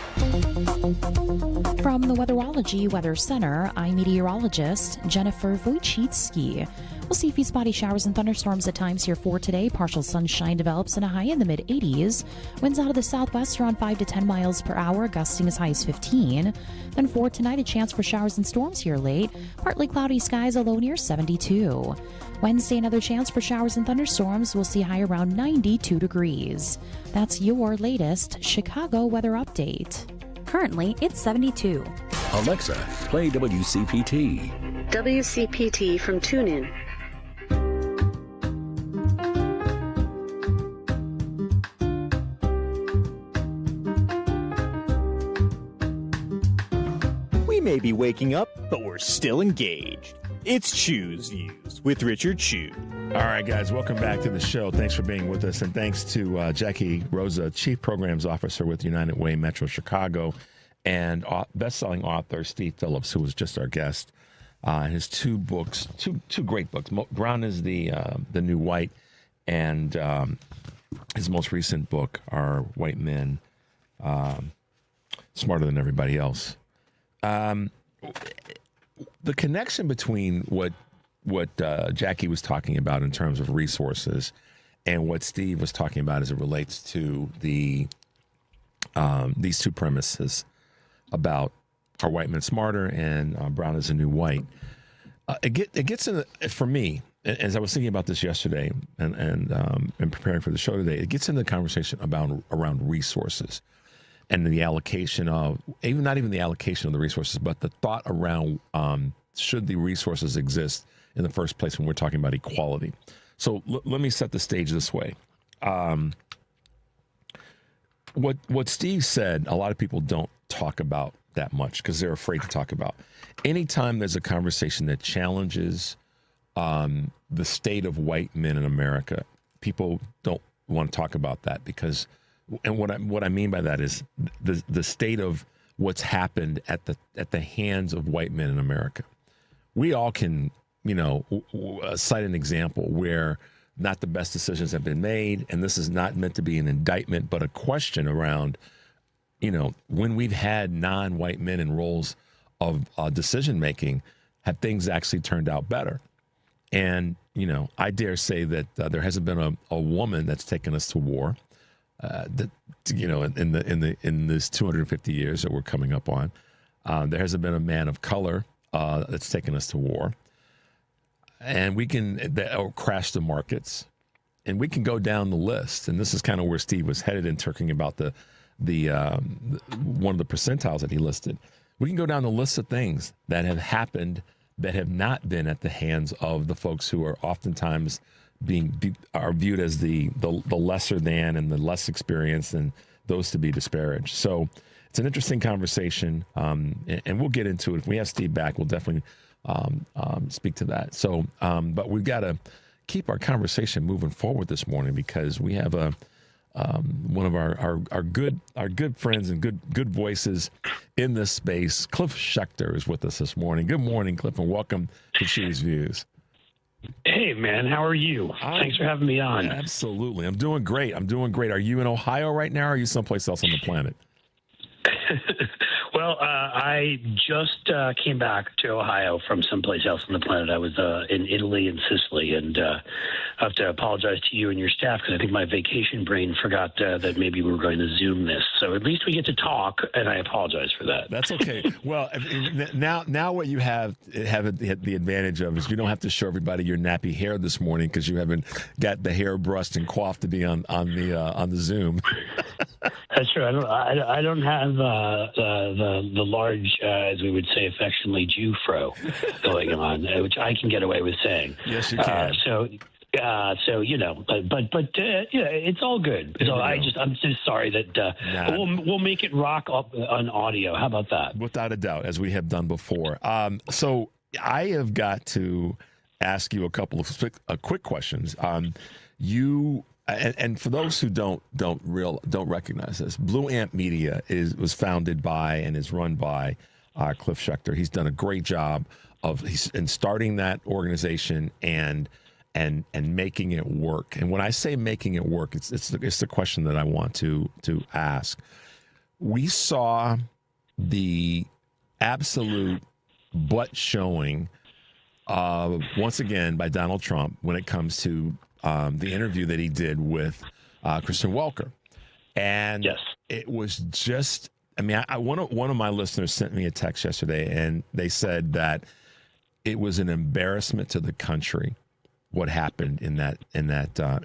Speaker 28: From the Weatherology Weather Center, I'm meteorologist Jennifer Wojcicki. We'll see a few spotty showers and thunderstorms at times here for today. Partial sunshine develops in a high in the mid-80s. Winds out of the southwest around 5 to 10 miles per hour, gusting as high as 15. Then for tonight, a chance for showers and storms here late. Partly cloudy skies, a low near 72. Wednesday, another chance for showers and thunderstorms. We'll see high around 92 degrees. That's your latest Chicago weather update.
Speaker 13: Currently, it's 72.
Speaker 3: Alexa, play WCPT.
Speaker 4: WCPT from TuneIn.
Speaker 18: We may be waking up, but we're still engaged. It's Chew's Views with Richard Chew.
Speaker 11: All right, guys, welcome back to the show. Thanks for being with us, and thanks to Jackie Rosa, Chief Programs Officer with United Way Metro Chicago, and best-selling author Steve Phillips, who was just our guest. His two books, two great books. Brown is the New White, and his most recent book are White Men, Smarter Than Everybody Else. The connection between what Jackie was talking about in terms of resources and what Steve was talking about as it relates to these two premises about are white men smarter and Brown is a new white. It gets in for me, as I was thinking about this yesterday and preparing for the show today, it gets into the conversation around resources and the allocation of not even the allocation of the resources, but the thought around should the resources exist in the first place when we're talking about equality. So let me set the stage this way. What Steve said, a lot of people don't talk about that much because they're afraid to talk about. Anytime there's a conversation that challenges the state of white men in America, people don't want to talk about that because, and what I mean by that is the state of what's happened at the hands of white men in America. We all can, cite an example where not the best decisions have been made, and this is not meant to be an indictment, but a question around, when we've had non-white men in roles of decision-making, have things actually turned out better? And, I dare say that there hasn't been a woman that's taken us to war, in this 250 years that we're coming up on. There hasn't been a man of color that's taken us to war. And we can crash the markets, and we can go down the list. And this is kind of where Steve was headed in talking about the one of the percentiles that he listed. We can go down the list of things that have happened that have not been at the hands of the folks who are oftentimes are viewed as the lesser than and the less experienced and those to be disparaged. So it's an interesting conversation, and we'll get into it. If we have Steve back, we'll definitely speak to that. So, but we've got to keep our conversation moving forward this morning because we have one of our good friends and good voices in this space. Cliff Schechter is with us this morning. Good morning, Cliff, and welcome to Chew's Views.
Speaker 7: Hey, man, how are you? Thanks for having me on.
Speaker 11: Absolutely. I'm doing great. Are you in Ohio right now, or are you someplace else on the planet?
Speaker 7: Well, I just came back to Ohio from someplace else on the planet. I was in Italy and Sicily, and I have to apologize to you and your staff because I think my vacation brain forgot that maybe we were going to Zoom this. So at least we get to talk, and I apologize for that.
Speaker 11: That's okay. Well, now what you have the advantage of is you don't have to show everybody your nappy hair this morning because you haven't got the hair brushed and coiffed to be on the Zoom.
Speaker 7: That's true. I don't have the large, as we would say affectionately, Jew fro going on, which I can get away with saying.
Speaker 11: Yes, you can.
Speaker 7: So it's all good. So I'm just sorry that we'll make it rock up on audio. How about that?
Speaker 11: Without a doubt, as we have done before. So I have got to ask you a couple of quick questions. You and for those who don't recognize this, Blue Ant Media was founded by and is run by Cliff Schecter. He's done a great job in starting that organization and making it work. And when I say making it work, it's the question that I want to ask. We saw the absolute butt showing once again by Donald Trump when it comes to the interview that he did with Kristen Welker. And it was just, I mean, one of my listeners sent me a text yesterday, and they said that it was an embarrassment to the country what happened in that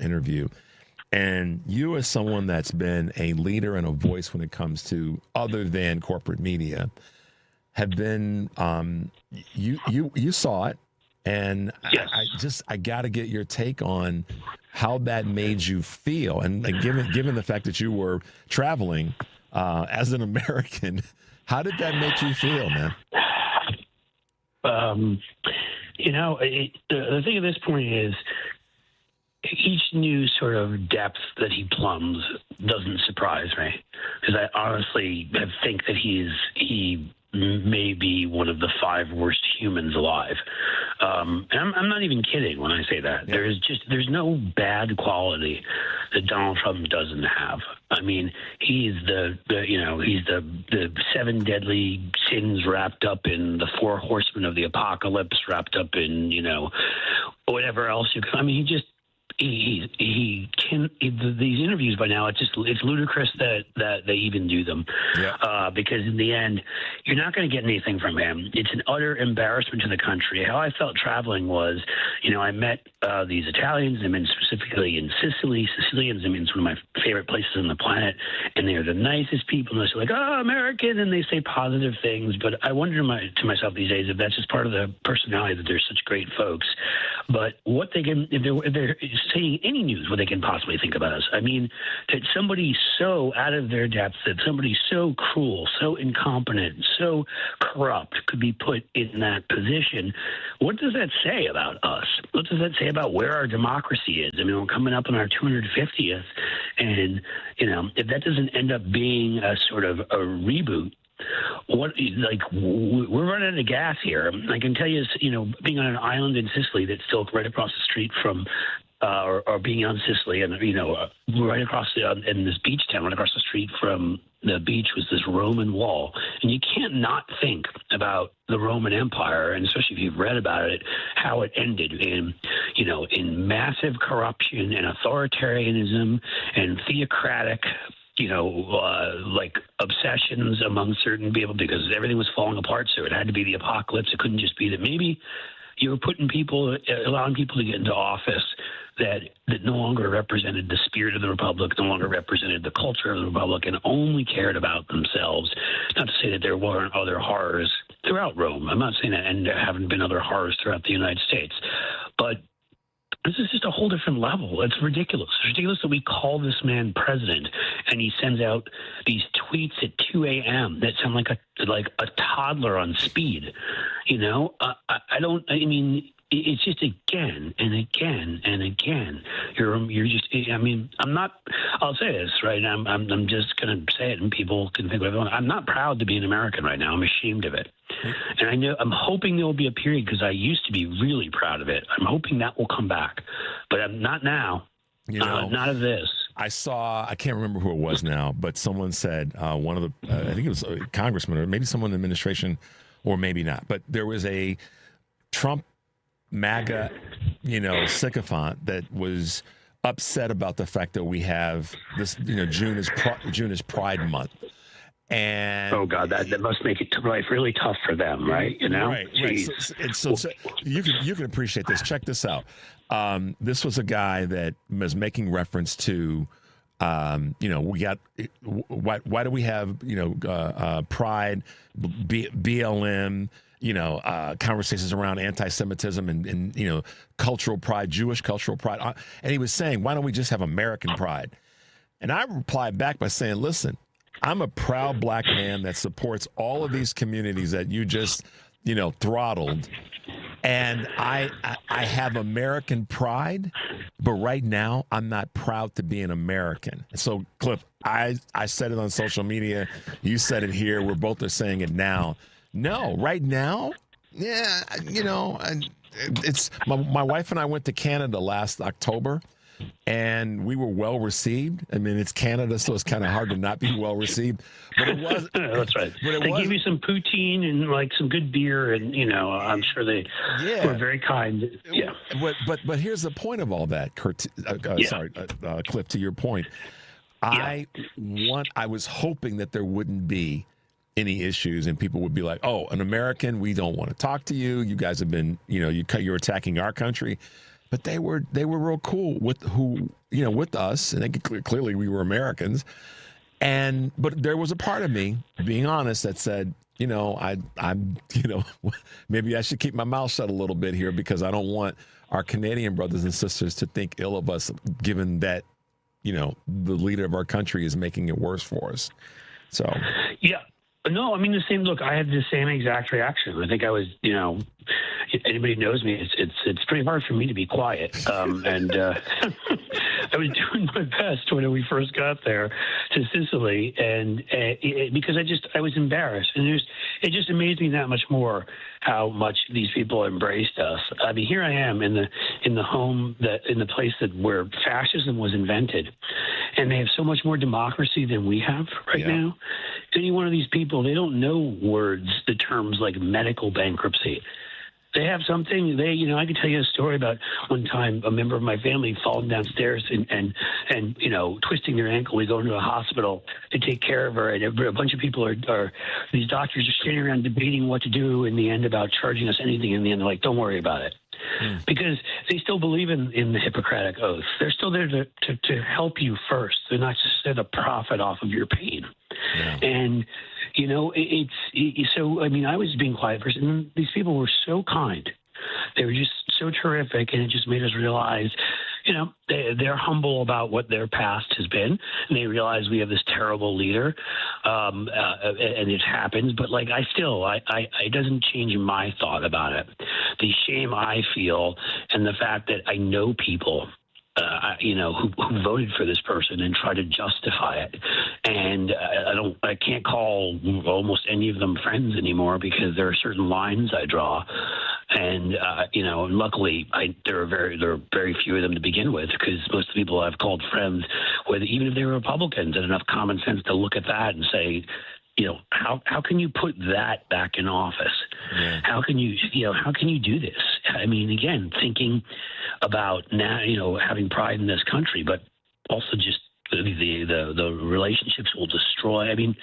Speaker 11: interview. And you, as someone that's been a leader and a voice when it comes to other than corporate media, have been you saw it. And I got to get your take on how that made you feel. And given the fact that you were traveling as an American, how did that make you feel, man?
Speaker 7: The thing at this point is each new sort of depth that he plumbs doesn't surprise me, because I honestly think that he may be one of the 5 worst humans alive. And I'm not even kidding when I say that. Yeah. There's no bad quality that Donald Trump doesn't have. I mean, he's the 7 deadly sins wrapped up in the 4 horsemen of the apocalypse, wrapped up in, whatever else you can. I mean, these interviews by now, it's ludicrous that they even do them. Because in the end, you're not going to get anything from him. It's an utter embarrassment to the country. How I felt traveling was, I met these Italians. I mean, specifically in Sicily. Sicilians, I mean, it's one of my favorite places on the planet, and they're the nicest people. And they're like, "Oh, American," and they say positive things. But I wonder to myself these days if that's just part of the personality, that they're such great folks. But what they can, if they're saying any news, what they can possibly think about us. I mean, that somebody so out of their depth, that somebody so cruel, so incompetent, so corrupt could be put in that position. What does that say about us? What does that say about where our democracy is? I mean, we're coming up on our 250th, and, if that doesn't end up being a sort of a reboot, we're running out of gas here. I can tell you, being on an island in Sicily that's still right across the street from, or being on Sicily, and right across in this beach town, right across the street from the beach was this Roman wall, and you can't not think about the Roman Empire, and especially if you've read about it, how it ended in massive corruption and authoritarianism and theocratic obsessions among certain people, because everything was falling apart. So it had to be the apocalypse. It couldn't just be that maybe you were allowing people to get into office that no longer represented the spirit of the Republic, no longer represented the culture of the Republic, and only cared about themselves. Not to say that there weren't other horrors throughout Rome. I'm not saying that, and there haven't been other horrors throughout the United States. But this is just a whole different level. It's ridiculous. It's ridiculous that we call this man president, and he sends out these tweets at 2 a.m. that sound like a toddler on speed. It's just again and again and again. You're just. I mean, I'm not. I'll say this right now. I'm just going to say it, and people can think whatever they want. I'm not proud to be an American right now. I'm ashamed of it. And I'm hoping there will be a period, because I used to be really proud of it. I'm hoping that will come back, but I'm not now. Not of this.
Speaker 11: I can't remember who it was now, but someone said, one of the, I think it was a congressman or maybe someone in the administration, or maybe not, but there was a Trump MAGA, sycophant that was upset about the fact that we have this, June is Pride Month. And
Speaker 7: oh God, that must make it life really tough for them, right?
Speaker 11: Right. So you can appreciate this. Check this out. This was a guy that was making reference to, we got why do we have Pride, BLM, conversations around anti-Semitism and cultural pride, Jewish cultural pride, and he was saying, why don't we just have American pride? And I replied back by saying, listen, I'm a proud black man that supports all of these communities that you just throttled. And I have American pride, but right now I'm not proud to be an American. So, Cliff, I said it on social media. You said it here. We're both are saying it now. No, right now, yeah, it's my wife and I went to Canada last October, and we were well received. I mean, it's Canada, so it's kind of hard to not be well received. But it was.
Speaker 7: That's right. But they gave you some poutine and like some good beer, and I'm sure they were very kind. Yeah.
Speaker 11: But here's the point of all that, Kurt. Cliff. To your point, I was hoping that there wouldn't be any issues, and people would be like, "Oh, an American, we don't want to talk to you. You guys have been, you're attacking our country." But they were real cool with with us, and clearly we were Americans. But there was a part of me, being honest, that said, I'm maybe I should keep my mouth shut a little bit here, because I don't want our Canadian brothers and sisters to think ill of us, given that, the leader of our country is making it worse for us. So
Speaker 7: yeah. No, I mean the same. Look, I had the same exact reaction. I think I was, if anybody knows me, it's pretty hard for me to be quiet. And I was doing my best when we first got there to Sicily, and because I was embarrassed, and it just amazed me that much more how much these people embraced us. I mean, here I am in the home in the place where fascism was invented, and they have so much more democracy than we have right now. Any one of these people, they don't know the terms like medical bankruptcy. They have something. I could tell you a story about one time a member of my family falling downstairs and twisting their ankle. We go into a hospital to take care of her, and a bunch of people are these doctors are standing around debating what to do in the end about charging us anything. In the end, they're like, "Don't worry about it." Because they still believe in the Hippocratic Oath. They're still there to help you first. They're not just there to profit off of your pain. Yeah. And, so, I mean, I was being quiet first, and these people were so kind. They were just so terrific, and it just made us realize, they're humble about what their past has been, and they realize we have this terrible leader, and it happens. But it doesn't change my thought about it. The shame I feel, and the fact that I know people, who voted for this person and try to justify it, and I can't call almost any of them friends anymore, because there are certain lines I draw. And, luckily there are very few of them to begin with, because most of the people I've called friends, even if they were Republicans, had enough common sense to look at that and say, how can you put that back in office? Yeah. How can you do this? I mean, again, thinking about now, having pride in this country, but also just the relationships will destroy. I mean,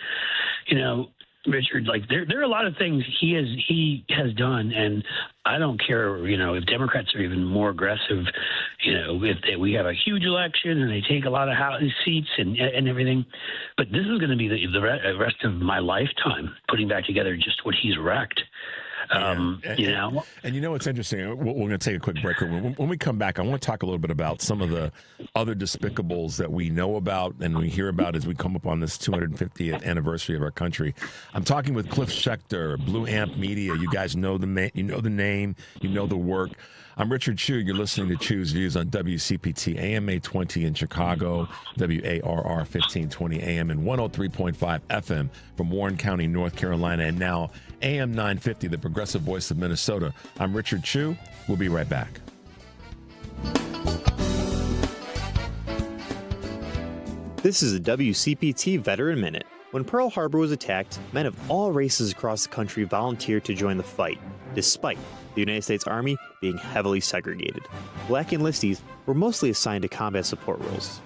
Speaker 7: Richard, there are a lot of things he has done, and I don't care, if Democrats are even more aggressive, if we have a huge election and they take a lot of House seats and everything. But this is going to be the rest of my lifetime putting back together just what he's wrecked. And
Speaker 11: what's interesting, we're going to take a quick break. When we come back, I want to talk a little bit about some of the other despicables that we know about and we hear about as we come up on this 250th anniversary of our country. I'm talking with Cliff Schechter, Blue Amp Media. You guys know the name, you know the work. I'm Richard Chu. You're listening to Chu's Views on WCPT AM 820 in Chicago, WARR 1520 AM and 103.5 FM from Warren County, North Carolina, and now AM 950, the progressive voice of Minnesota. I'm Richard Chu. We'll be right back.
Speaker 18: This is a WCPT Veteran Minute. When Pearl Harbor was attacked, men of all races across the country volunteered to join the fight, despite the United States Army being heavily segregated. Black enlistees were mostly assigned to combat support roles.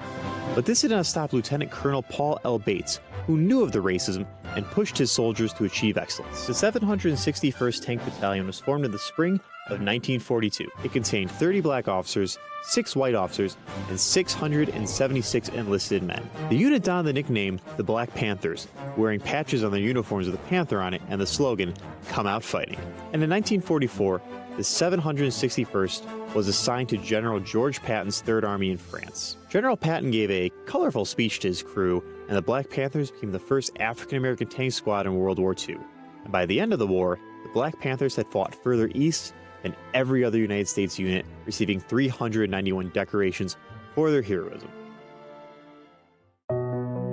Speaker 18: But this did not stop Lieutenant Colonel Paul L. Bates, who knew of the racism and pushed his soldiers to achieve excellence. The 761st Tank Battalion was formed in the spring of 1942. It contained 30 black officers, 6 white officers, and 676 enlisted men. The unit donned the nickname the Black Panthers, wearing patches on their uniforms with a panther on it and the slogan, "Come Out Fighting." And in 1944, the 761st was assigned to General George Patton's Third Army in France. General Patton gave a colorful speech to his crew, and the Black Panthers became the first African-American tank squad in World War II. And by the end of the war, the Black Panthers had fought further east than every other United States unit, receiving 391 decorations for their heroism.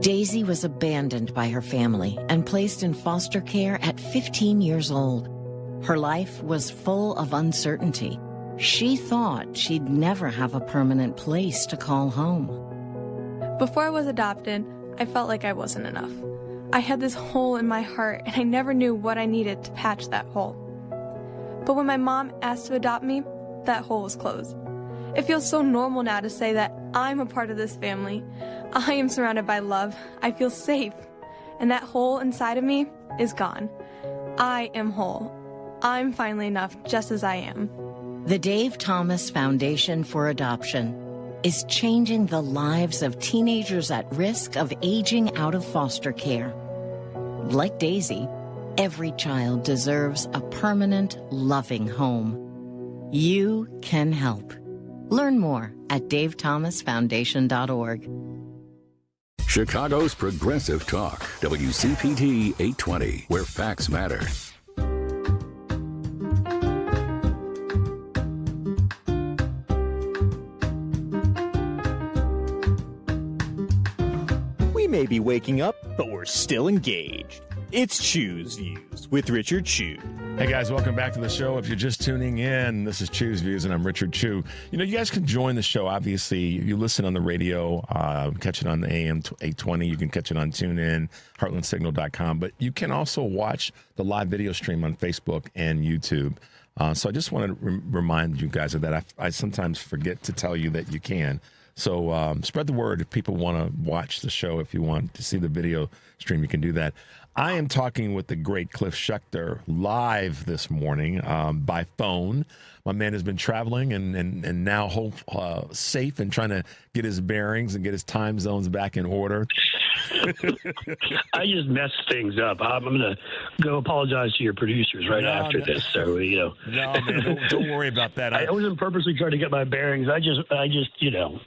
Speaker 6: Daisy was abandoned by her family and placed in foster care at 15 years old. Her life was full of uncertainty. She thought she'd never have a permanent place to call home.
Speaker 8: Before I was adopted, I felt like I wasn't enough. I had this hole in my heart, and I never knew what I needed to patch that hole. But when my mom asked to adopt me, that hole was closed. It feels so normal now to say that I'm a part of this family. I am surrounded by love. I feel safe. And that hole inside of me is gone. I am whole. I'm finally enough just as I am.
Speaker 6: The Dave Thomas Foundation for Adoption is changing the lives of teenagers at risk of aging out of foster care. Like Daisy, every child deserves a permanent, loving home. You can help. Learn more at davethomasfoundation.org.
Speaker 3: Chicago's Progressive Talk, WCPT 820, where facts matter.
Speaker 18: We may be waking up, but we're still engaged. It's Choose Views with Richard Chu.
Speaker 11: Hey guys, welcome back to the show. If you're just tuning in, this is Choose Views and I'm Richard Chu. You know, you guys can join the show. Obviously, you listen on the radio, catch it on the AM 820. You can catch it on TuneIn, heartlandsignal.com. But you can also watch the live video stream on Facebook and YouTube. So I just want to remind you guys of that. I sometimes forget to tell you that you can. So spread the word if people want to watch the show. If you want to see the video stream, you can do that. I am talking with the great Cliff Schechter live this morning by phone. My man has been traveling and now safe and trying to get his bearings and get his time zones back in order.
Speaker 7: I just messed things up. I'm going to go apologize to your producers after this. So,
Speaker 11: No, man, don't worry about that.
Speaker 7: I wasn't purposely trying to get my bearings. I just,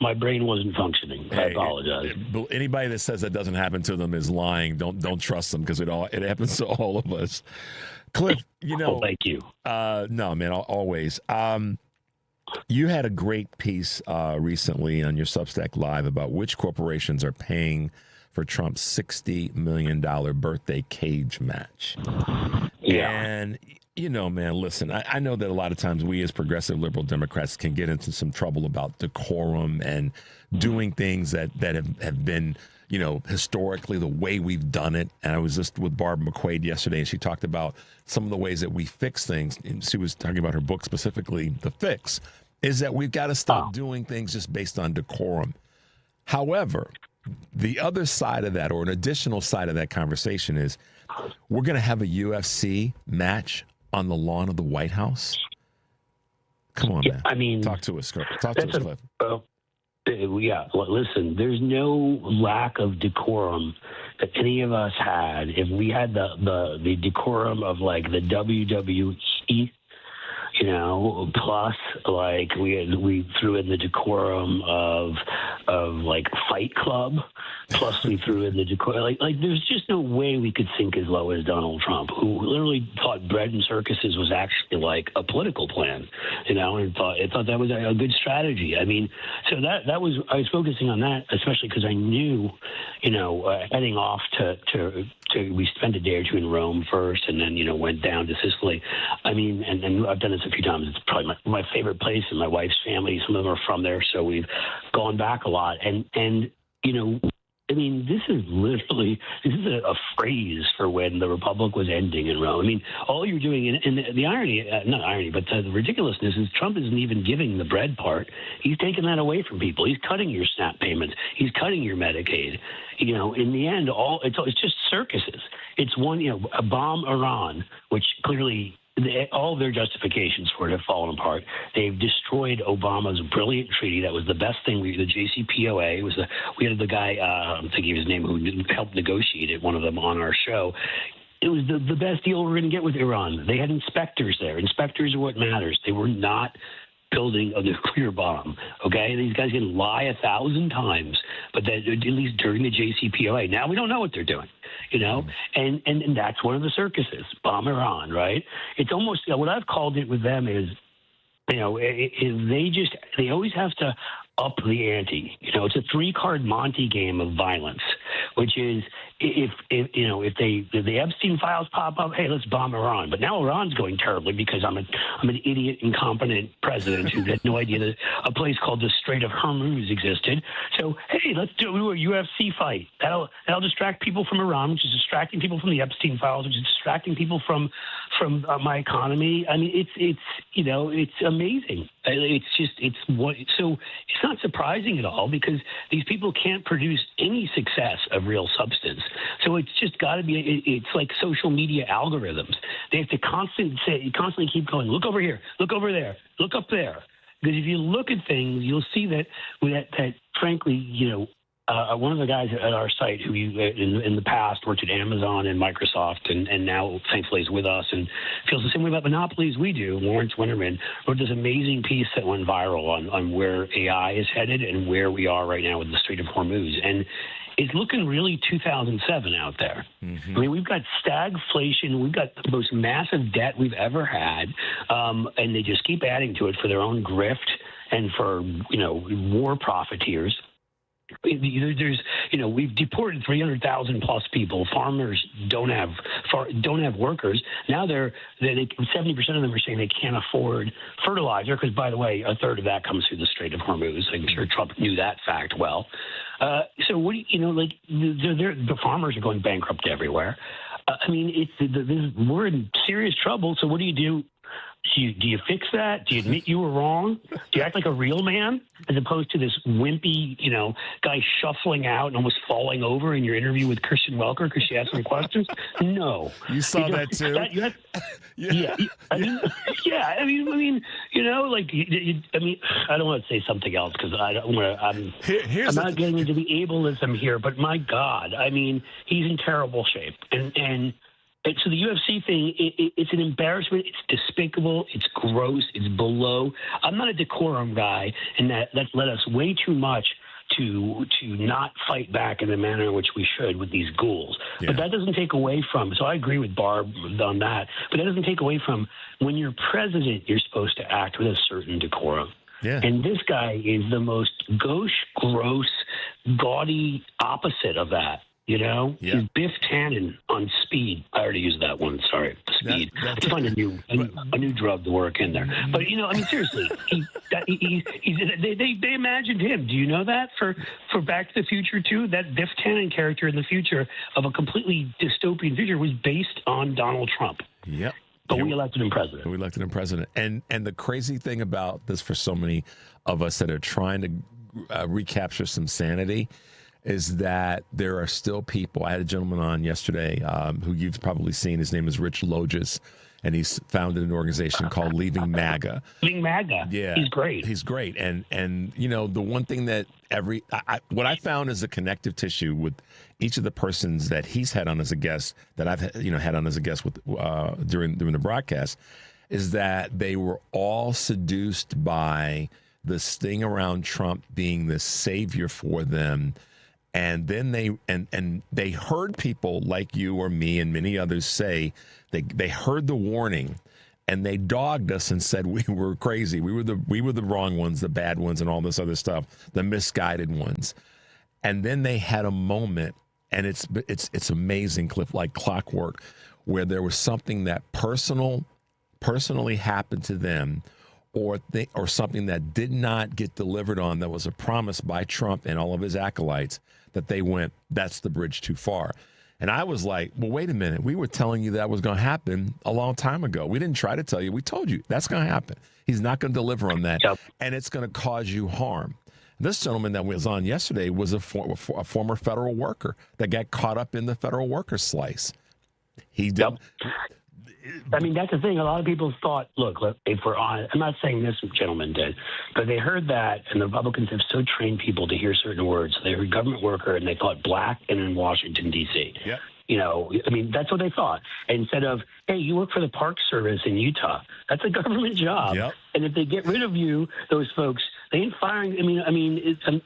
Speaker 7: my brain wasn't functioning. I apologize.
Speaker 11: Anybody that says that doesn't happen to them is lying. Don't trust them because it happens to all of us. Cliff,
Speaker 7: thank you.
Speaker 11: No, man, always. You had a great piece recently on your Substack Live about which corporations are paying for Trump's $60 million birthday cage match.
Speaker 7: Yeah.
Speaker 11: And, man, listen, I know that a lot of times we as progressive liberal Democrats can get into some trouble about decorum and doing things that have been, historically the way we've done it. And I was just with Barb McQuaid yesterday, and she talked about some of the ways that we fix things. And she was talking about her book specifically, The Fix, is that we've got to stop doing things just based on decorum. However, the other side of that, or an additional side of that conversation, is we're going to have a UFC match on the lawn of the White House. Come on, man.
Speaker 7: I mean,
Speaker 11: talk to us, Cliff.
Speaker 7: Listen, there's no lack of decorum that any of us had. If we had the decorum of like the WWE, plus like we threw in the decorum of like Fight Club, plus we threw in the decorum. Like there's just no way we could sink as low as Donald Trump, who literally thought bread and circuses was actually like a political plan, and thought that was a good strategy. I mean, so that was, I was focusing on that, especially because I knew, heading off to we spent a day or two in Rome first, and then went down to Sicily. I mean, and I've done this a few times. It's probably my favorite place, and my wife's family, some of them are from there, so we've gone back a lot. And I mean, this is a phrase for when the Republic was ending in Rome. I mean, all you're doing, and the irony, not irony, but the ridiculousness is Trump isn't even giving the bread part. He's taking that away from people. He's cutting your SNAP payments. He's cutting your Medicaid. In the end, it's just circuses. It's one, bomb Iran, which clearly all of their justifications for it have fallen apart. They've destroyed Obama's brilliant treaty. That was the best thing. The JCPOA we had the guy, I'm thinking of his name, who helped negotiate it, one of them on our show. It was the best deal we're going to get with Iran. They had inspectors there. Inspectors are what matters. They were not building a nuclear bomb. Okay, these guys can lie 1,000 times, but at least during the JCPOA. Now we don't know what they're doing. you know, and that's one of the circuses, bomb Iran, right? It's almost, what I've called it with them is, you know, they always have to up the ante. You know, it's a 3-card Monte game of violence, which is if the Epstein files pop up, hey, let's bomb Iran. But now Iran's going terribly because I'm an idiot, incompetent president who had no idea that a place called the Strait of Hormuz existed. So hey, let's do a UFC fight. That'll distract people from Iran, which is distracting people from the Epstein files, which is distracting people from my economy. I mean, it's amazing. So it's not surprising at all because these people can't produce any success of real substance. So it's just got to be. It's like social media algorithms. They have to constantly keep going. Look over here. Look over there. Look up there. Because if you look at things, you'll see that frankly, you know. One of the guys at our site who in the past worked at Amazon and Microsoft and now thankfully is with us and feels the same way about monopolies we do, Lawrence Winterman, wrote this amazing piece that went viral on where AI is headed and where we are right now with the Strait of Hormuz. And it's looking really 2007 out there. Mm-hmm. I mean, we've got stagflation. We've got the most massive debt we've ever had. And they just keep adding to it for their own grift and for, you know, war profiteers. There's, you know, we've deported 300,000 plus people. Farmers don't have workers. Now 70% of them are saying they can't afford fertilizer because, by the way, a third of that comes through the Strait of Hormuz. I'm sure Trump knew that fact well. So what the farmers are going bankrupt everywhere. I mean, we're in serious trouble. So what do? Do you fix that? Do you admit you were wrong? Do you act like a real man as opposed to this wimpy, you know, guy shuffling out and almost falling over in your interview with Kristen Welker because she asked some questions? No.
Speaker 11: You saw that too?
Speaker 7: Yeah. I mean, you know, like, I mean, I don't want to say something else because I'm not getting into the ableism here, but my God, I mean, he's in terrible shape. And so the UFC thing, it's an embarrassment. It's despicable. It's gross. It's below. I'm not a decorum guy, and that's led us way too much to not fight back in the manner in which we should with these ghouls. Yeah. But that doesn't take away from. So I agree with Barb on that. But that doesn't take away from when you're president, you're supposed to act with a certain decorum. Yeah. And this guy is the most gauche, gross, gaudy opposite of that. You know, He's Biff Tannen on speed. I already used that one. Sorry, speed. Let's find a new drug to work in there. But you know, I mean, seriously, they imagined him. Do you know that for Back to the Future too? That Biff Tannen character in the future of a completely dystopian future was based on Donald Trump.
Speaker 11: Yep.
Speaker 7: But we elected him president.
Speaker 11: We elected him president. And the crazy thing about this for so many of us that are trying to recapture some sanity is that there are still people. I had a gentleman on yesterday who you've probably seen. His name is Rich Loges, and he's founded an organization called Leaving MAGA.
Speaker 7: Leaving MAGA. Yeah. He's great.
Speaker 11: He's great. And you know, the one thing that what I found is a connective tissue with each of the persons that he's had on as a guest, that I've had on as a guest with during the broadcast, is that they were all seduced by this thing around Trump being the savior for them. And then they heard people like you or me and many others say they heard the warning, and they dogged us and said we were crazy. We were the wrong ones, the bad ones, and all this other stuff, the misguided ones. And then they had a moment, and it's amazing, Cliff, like clockwork, where there was something that personally happened to them, or something that did not get delivered on, that was a promise by Trump and all of his acolytes, that they went, that's the bridge too far. And I was like, well, wait a minute. We were telling you that was going to happen a long time ago. We didn't try to tell you. We told you that's going to happen. He's not going to deliver on that. Yep. And it's going to cause you harm. This gentleman that was on yesterday was a former federal worker that got caught up in the federal worker slice. He did. Yep.
Speaker 7: I mean, that's the thing. A lot of people thought, look, if we're honest, I'm not saying this gentleman did, but they heard that, and the Republicans have so trained people to hear certain words. So they heard government worker, and they thought black and in Washington, D.C.
Speaker 11: Yep.
Speaker 7: I mean, that's what they thought. Instead of, hey, you work for the Park Service in Utah. That's a government job.
Speaker 11: Yep.
Speaker 7: And if they get rid of you, those folks, they ain't firing.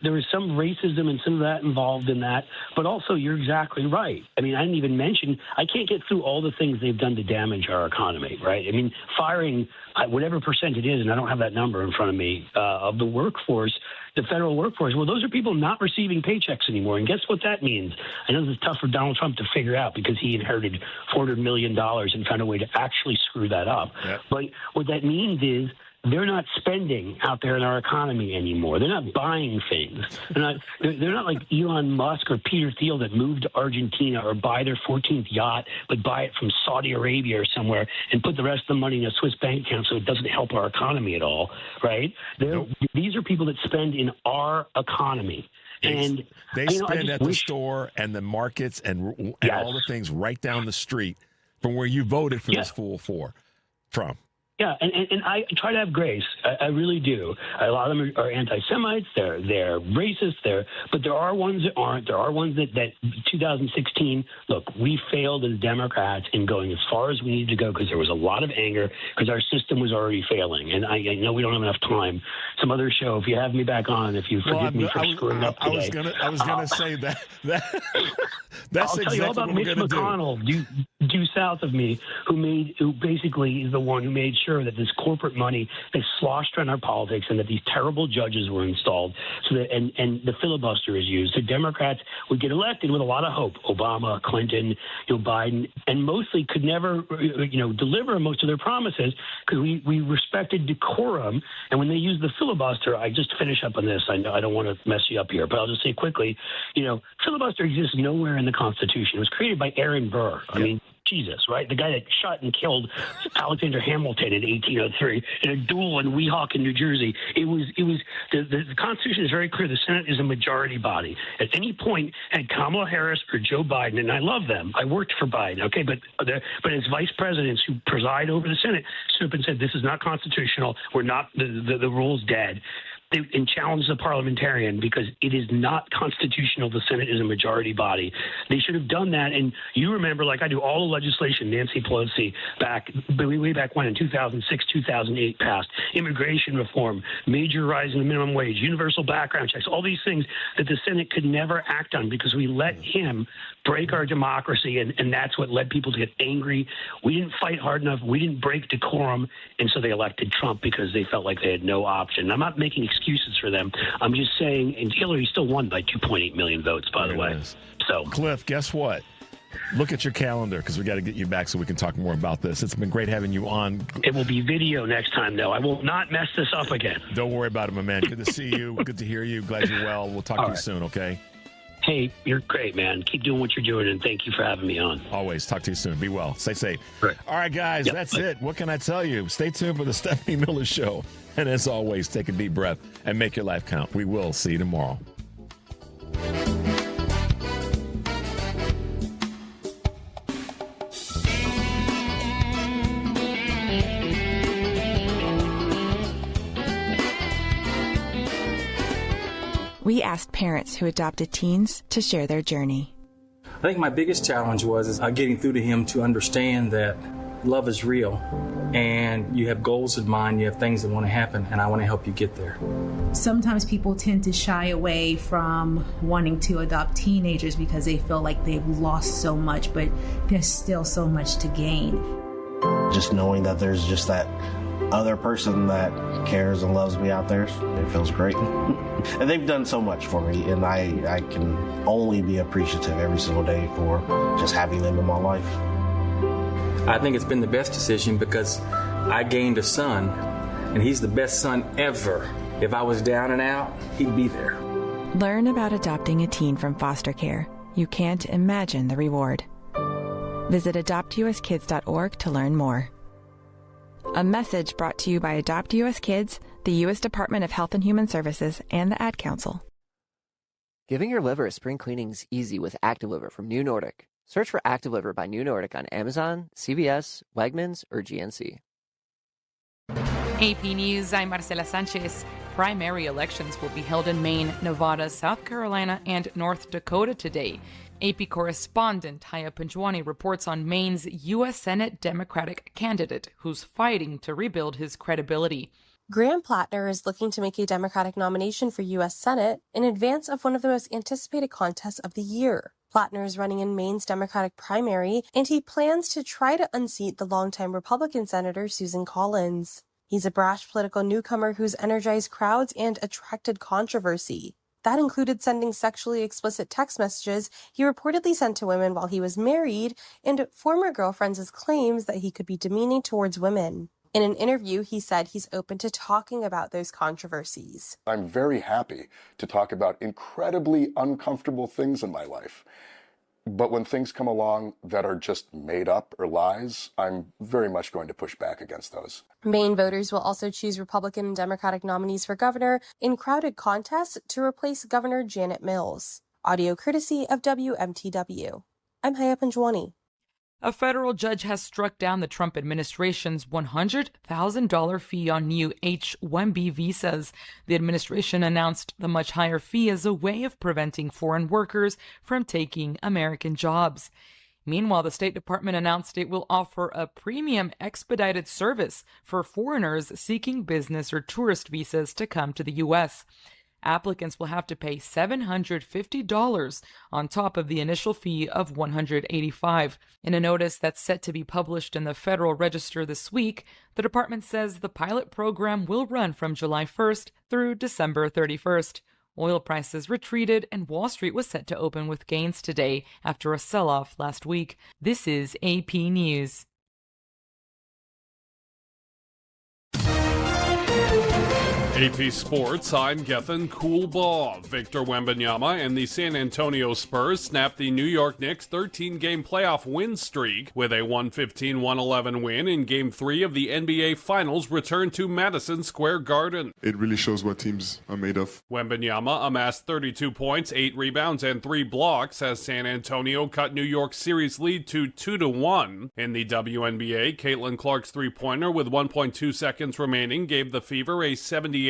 Speaker 7: There was some racism and some of that involved in that. But also, you're exactly right. I mean, I didn't even mention, I can't get through all the things they've done to damage our economy, right? I mean, firing whatever percent it is, and I don't have that number in front of me, of the workforce, the federal workforce. Well, those are people not receiving paychecks anymore. And guess what that means? I know this is tough for Donald Trump to figure out because he inherited $400 million and found a way to actually screw that up. Yep. But what that means is they're not spending out there in our economy anymore. They're not buying things. They're not like Elon Musk or Peter Thiel that moved to Argentina or buy their 14th yacht, but buy it from Saudi Arabia or somewhere and put the rest of the money in a Swiss bank account so it doesn't help our economy at all, right? These are people that spend in our economy. And
Speaker 11: they spend at the store and the markets and all the things right down the street from where you voted for this fool from.
Speaker 7: Yeah, and I try to have grace. I really do. A lot of them are anti-Semites. They're racist. But there are ones that aren't. There are ones that 2016, look, we failed as Democrats in going as far as we needed to go because there was a lot of anger because our system was already failing. And I know we don't have enough time. Some other show, if you have me back on, if you forgive me for screwing up today.
Speaker 11: I was gonna say that. That's
Speaker 7: I'll tell you all about Mitch McConnell, due south of me, who basically is the one who made sure that this corporate money is sloshed around our politics and that these terrible judges were installed so that and the filibuster is used. So Democrats would get elected with a lot of hope. Obama, Clinton, Biden, and mostly could never, deliver most of their promises because we respected decorum. And when they used the filibuster, I just finish up on this. I know I don't want to mess you up here, but I'll just say quickly, filibuster exists nowhere in the Constitution. It was created by Aaron Burr. I mean, Jesus, right? The guy that shot and killed Alexander Hamilton in 1803 in a duel in Weehawken, New Jersey. It was the Constitution is very clear. The Senate is a majority body. At any point, had Kamala Harris or Joe Biden, and I love them. I worked for Biden, okay, but as vice presidents who preside over the Senate stood up and said, this is not constitutional. We're not, the rule's dead. And challenge the parliamentarian because it is not constitutional. The Senate is a majority body. They should have done that. And you remember, like I do, all the legislation Nancy Pelosi way back when in 2006, 2008 passed, immigration reform, major rise in the minimum wage, universal background checks, all these things that the Senate could never act on because we let him break our democracy. And that's what led people to get angry. We didn't fight hard enough. We didn't break decorum. And so they elected Trump because they felt like they had no option. I'm not making excuses for them. I'm just saying, and Hillary still won by 2.8 million votes, by the way. So,
Speaker 11: Cliff, guess what? Look at your calendar because we got to get you back so we can talk more about this. It's been great having you on.
Speaker 7: It will be video next time, though. I will not mess this up again.
Speaker 11: Don't worry about it, my man. Good to see you. Good to hear you. Glad you're well. We'll talk to you soon, okay?
Speaker 7: Hey, you're great, man. Keep doing what you're doing, and thank you for having me on.
Speaker 11: Always. Talk to you soon. Be well. Stay safe.
Speaker 7: Right.
Speaker 11: All right, guys, that's it. What can I tell you? Stay tuned for the Stephanie Miller Show. And as always, take a deep breath and make your life count. We will see you tomorrow.
Speaker 9: We asked parents who adopted teens to share their journey.
Speaker 10: I think my biggest challenge was getting through to him to understand that love is real and you have goals in mind, you have things that want to happen, and I want to help you get there.
Speaker 12: Sometimes people tend to shy away from wanting to adopt teenagers because they feel like they've lost so much, but there's still so much to gain.
Speaker 16: Just knowing that there's just that other person that cares and loves me out there, it feels great. And they've done so much for me, and I can only be appreciative every single day for just having them in my life.
Speaker 10: I think it's been the best decision because I gained a son, and he's the best son ever. If I was down and out, he'd be there.
Speaker 9: Learn about adopting a teen from foster care. You can't imagine the reward. Visit adoptuskids.org to learn more. A message brought to you by Adopt U.S. Kids, the U.S. Department of Health and Human Services, and the Ad Council.
Speaker 23: Giving your liver a spring cleaning's easy with Active Liver from New Nordic. Search for Active Liver by New Nordic on Amazon, CVS, Wegmans, or GNC.
Speaker 25: AP News, I'm Marcela Sanchez.
Speaker 5: Primary elections will be held in Maine, Nevada, South Carolina, and North Dakota today. AP correspondent Haya Panjwani reports on Maine's U.S. Senate Democratic candidate who's fighting to rebuild his credibility.
Speaker 14: Graham Plattner is looking to make a Democratic nomination for U.S. Senate in advance of one of the most anticipated contests of the year. Plattner is running in Maine's Democratic primary, and he plans to try to unseat the longtime Republican Senator Susan Collins. He's a brash political newcomer who's energized crowds and attracted controversy. That included sending sexually explicit text messages he reportedly sent to women while he was married, and former girlfriends' claims that he could be demeaning towards women. In an interview, he said he's open to talking about those controversies.
Speaker 15: I'm very happy to talk about incredibly uncomfortable things in my life. But when things come along that are just made up or lies, I'm very much going to push back against those.
Speaker 14: Maine voters will also choose Republican and Democratic nominees for governor in crowded contests to replace Governor Janet Mills. Audio courtesy of WMTW. I'm Haya Panjwani.
Speaker 5: A federal judge has struck down the Trump administration's $100,000 fee on new H-1B visas. The administration announced the much higher fee as a way of preventing foreign workers from taking American jobs. Meanwhile, the State Department announced it will offer a premium expedited service for foreigners seeking business or tourist visas to come to the U.S. Applicants will have to pay $750 on top of the initial fee of $185. In a notice that's set to be published in the Federal Register this week, the department says the pilot program will run from July 1st through December 31st. Oil prices retreated and Wall Street was set to open with gains today after a sell-off last week. This is AP News.
Speaker 17: AP Sports, I'm Gethin Coolbaugh. Victor Wembanyama and the San Antonio Spurs snapped the New York Knicks' 13-game playoff win streak with a 115-111 win in Game 3 of the NBA Finals return to Madison Square Garden.
Speaker 21: It really shows what teams are made of.
Speaker 17: Wembanyama amassed 32 points, 8 rebounds, and 3 blocks as San Antonio cut New York's series lead to 2-1. In the WNBA, Caitlin Clark's three-pointer with 1.2 seconds remaining gave the Fever a 78-76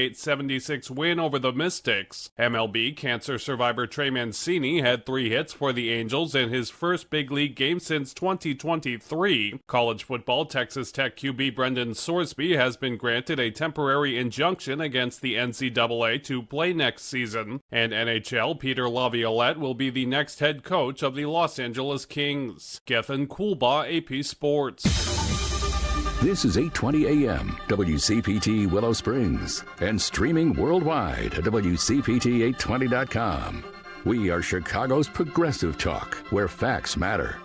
Speaker 17: win over the Mystics. MLB cancer survivor Trey Mancini had 3 hits for the Angels in his first big league game since 2023. College football, Texas Tech QB Brendan Sorsby has been granted a temporary injunction against the NCAA to play next season. And NHL, Peter Laviolette will be the next head coach of the Los Angeles Kings. Gethin Coolbaugh, AP Sports.
Speaker 3: This is 820 AM, WCPT Willow Springs, and streaming worldwide at WCPT820.com. We are Chicago's progressive talk, where facts matter.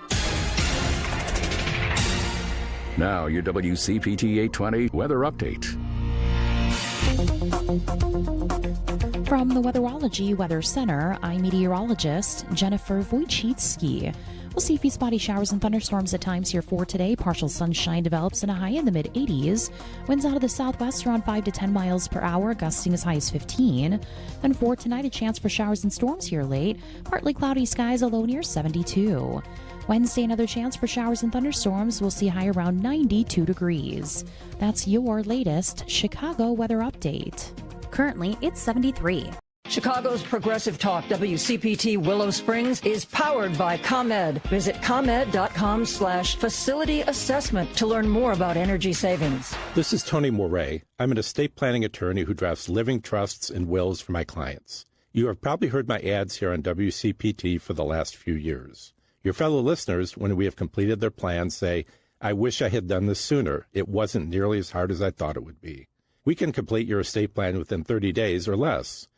Speaker 3: Now, your WCPT 820 weather update.
Speaker 28: From the Weatherology Weather Center, I'm meteorologist Jennifer Wojcicki. We'll see a few spotty showers and thunderstorms at times here for today. Partial sunshine develops in a high in the mid-80s. Winds out of the southwest around 5 to 10 miles per hour, gusting as high as 15. Then for tonight, a chance for showers and storms here late. Partly cloudy skies, a low near 72. Wednesday, another chance for showers and thunderstorms. We'll see high around 92 degrees. That's your latest Chicago weather update.
Speaker 13: Currently, it's 73.
Speaker 2: Chicago's Progressive Talk, WCPT Willow Springs, is powered by ComEd. Visit ComEd.com/facility assessment to learn more about energy savings.
Speaker 25: This is Tony Moret. I'm an estate planning attorney who drafts living trusts and wills for my clients. You have probably heard my ads here on WCPT for the last few years. Your fellow listeners, when we have completed their plans, say, I wish I had done this sooner. It wasn't nearly as hard as I thought it would be. We can complete your estate plan within 30 days or less.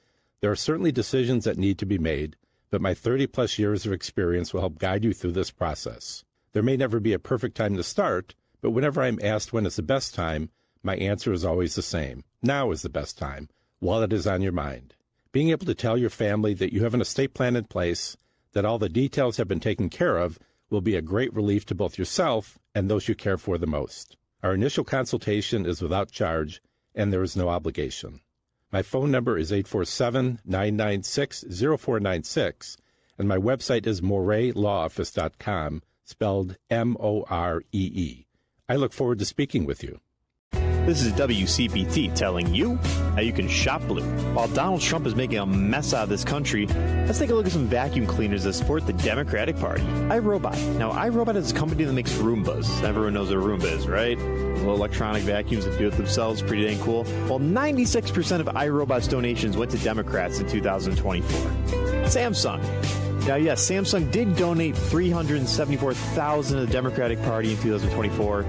Speaker 25: There are certainly decisions that need to be made, but my 30-plus years of experience will help guide you through this process. There may never be a perfect time to start, but whenever I'm asked when is the best time, my answer is always the same. Now is the best time, while it is on your mind. Being able to tell your family that you have an estate plan in place, that all the details have been taken care of, will be a great relief to both yourself and those you care for the most. Our initial consultation is without charge, and there is no obligation. My phone number is 847-996-0496, and my website is moretlawoffice.com, spelled M-O-R-E-E. I look forward to speaking with you.
Speaker 18: This is WCPT telling you how you can shop blue. While Donald Trump is making a mess out of this country, let's take a look at some vacuum cleaners that support the Democratic Party. iRobot. Now, iRobot is a company that makes Roombas. Everyone knows what a Roomba is, right? Little electronic vacuums that do it themselves, pretty dang cool. Well, 96% of iRobot's donations went to Democrats in 2024. Samsung. Now, yes, Samsung did donate $374,000 to the Democratic Party in 2024,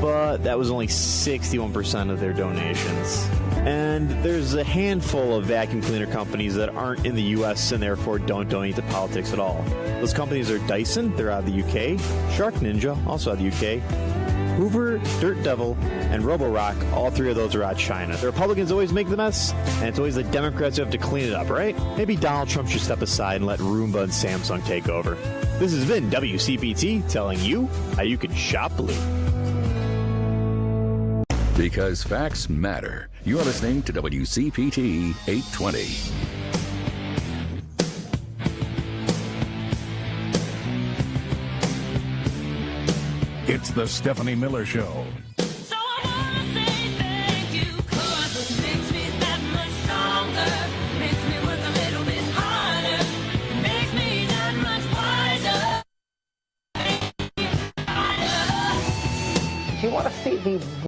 Speaker 18: but that was only 61% of their donations. And there's a handful of vacuum cleaner companies that aren't in the U.S. and therefore don't donate to politics at all. Those companies are Dyson, they're out of the UK, Shark Ninja, also out of the UK, Hoover, Dirt Devil, and Roborock, all three of those are out of China. The Republicans always make the mess, and it's always the Democrats who have to clean it up, right? Maybe Donald Trump should step aside and let Roomba and Samsung take over. This has been WCPT telling you how you can shop blue.
Speaker 3: Because facts matter. You're listening to WCPT 820.
Speaker 1: It's the Stephanie Miller Show.
Speaker 4: You want to see the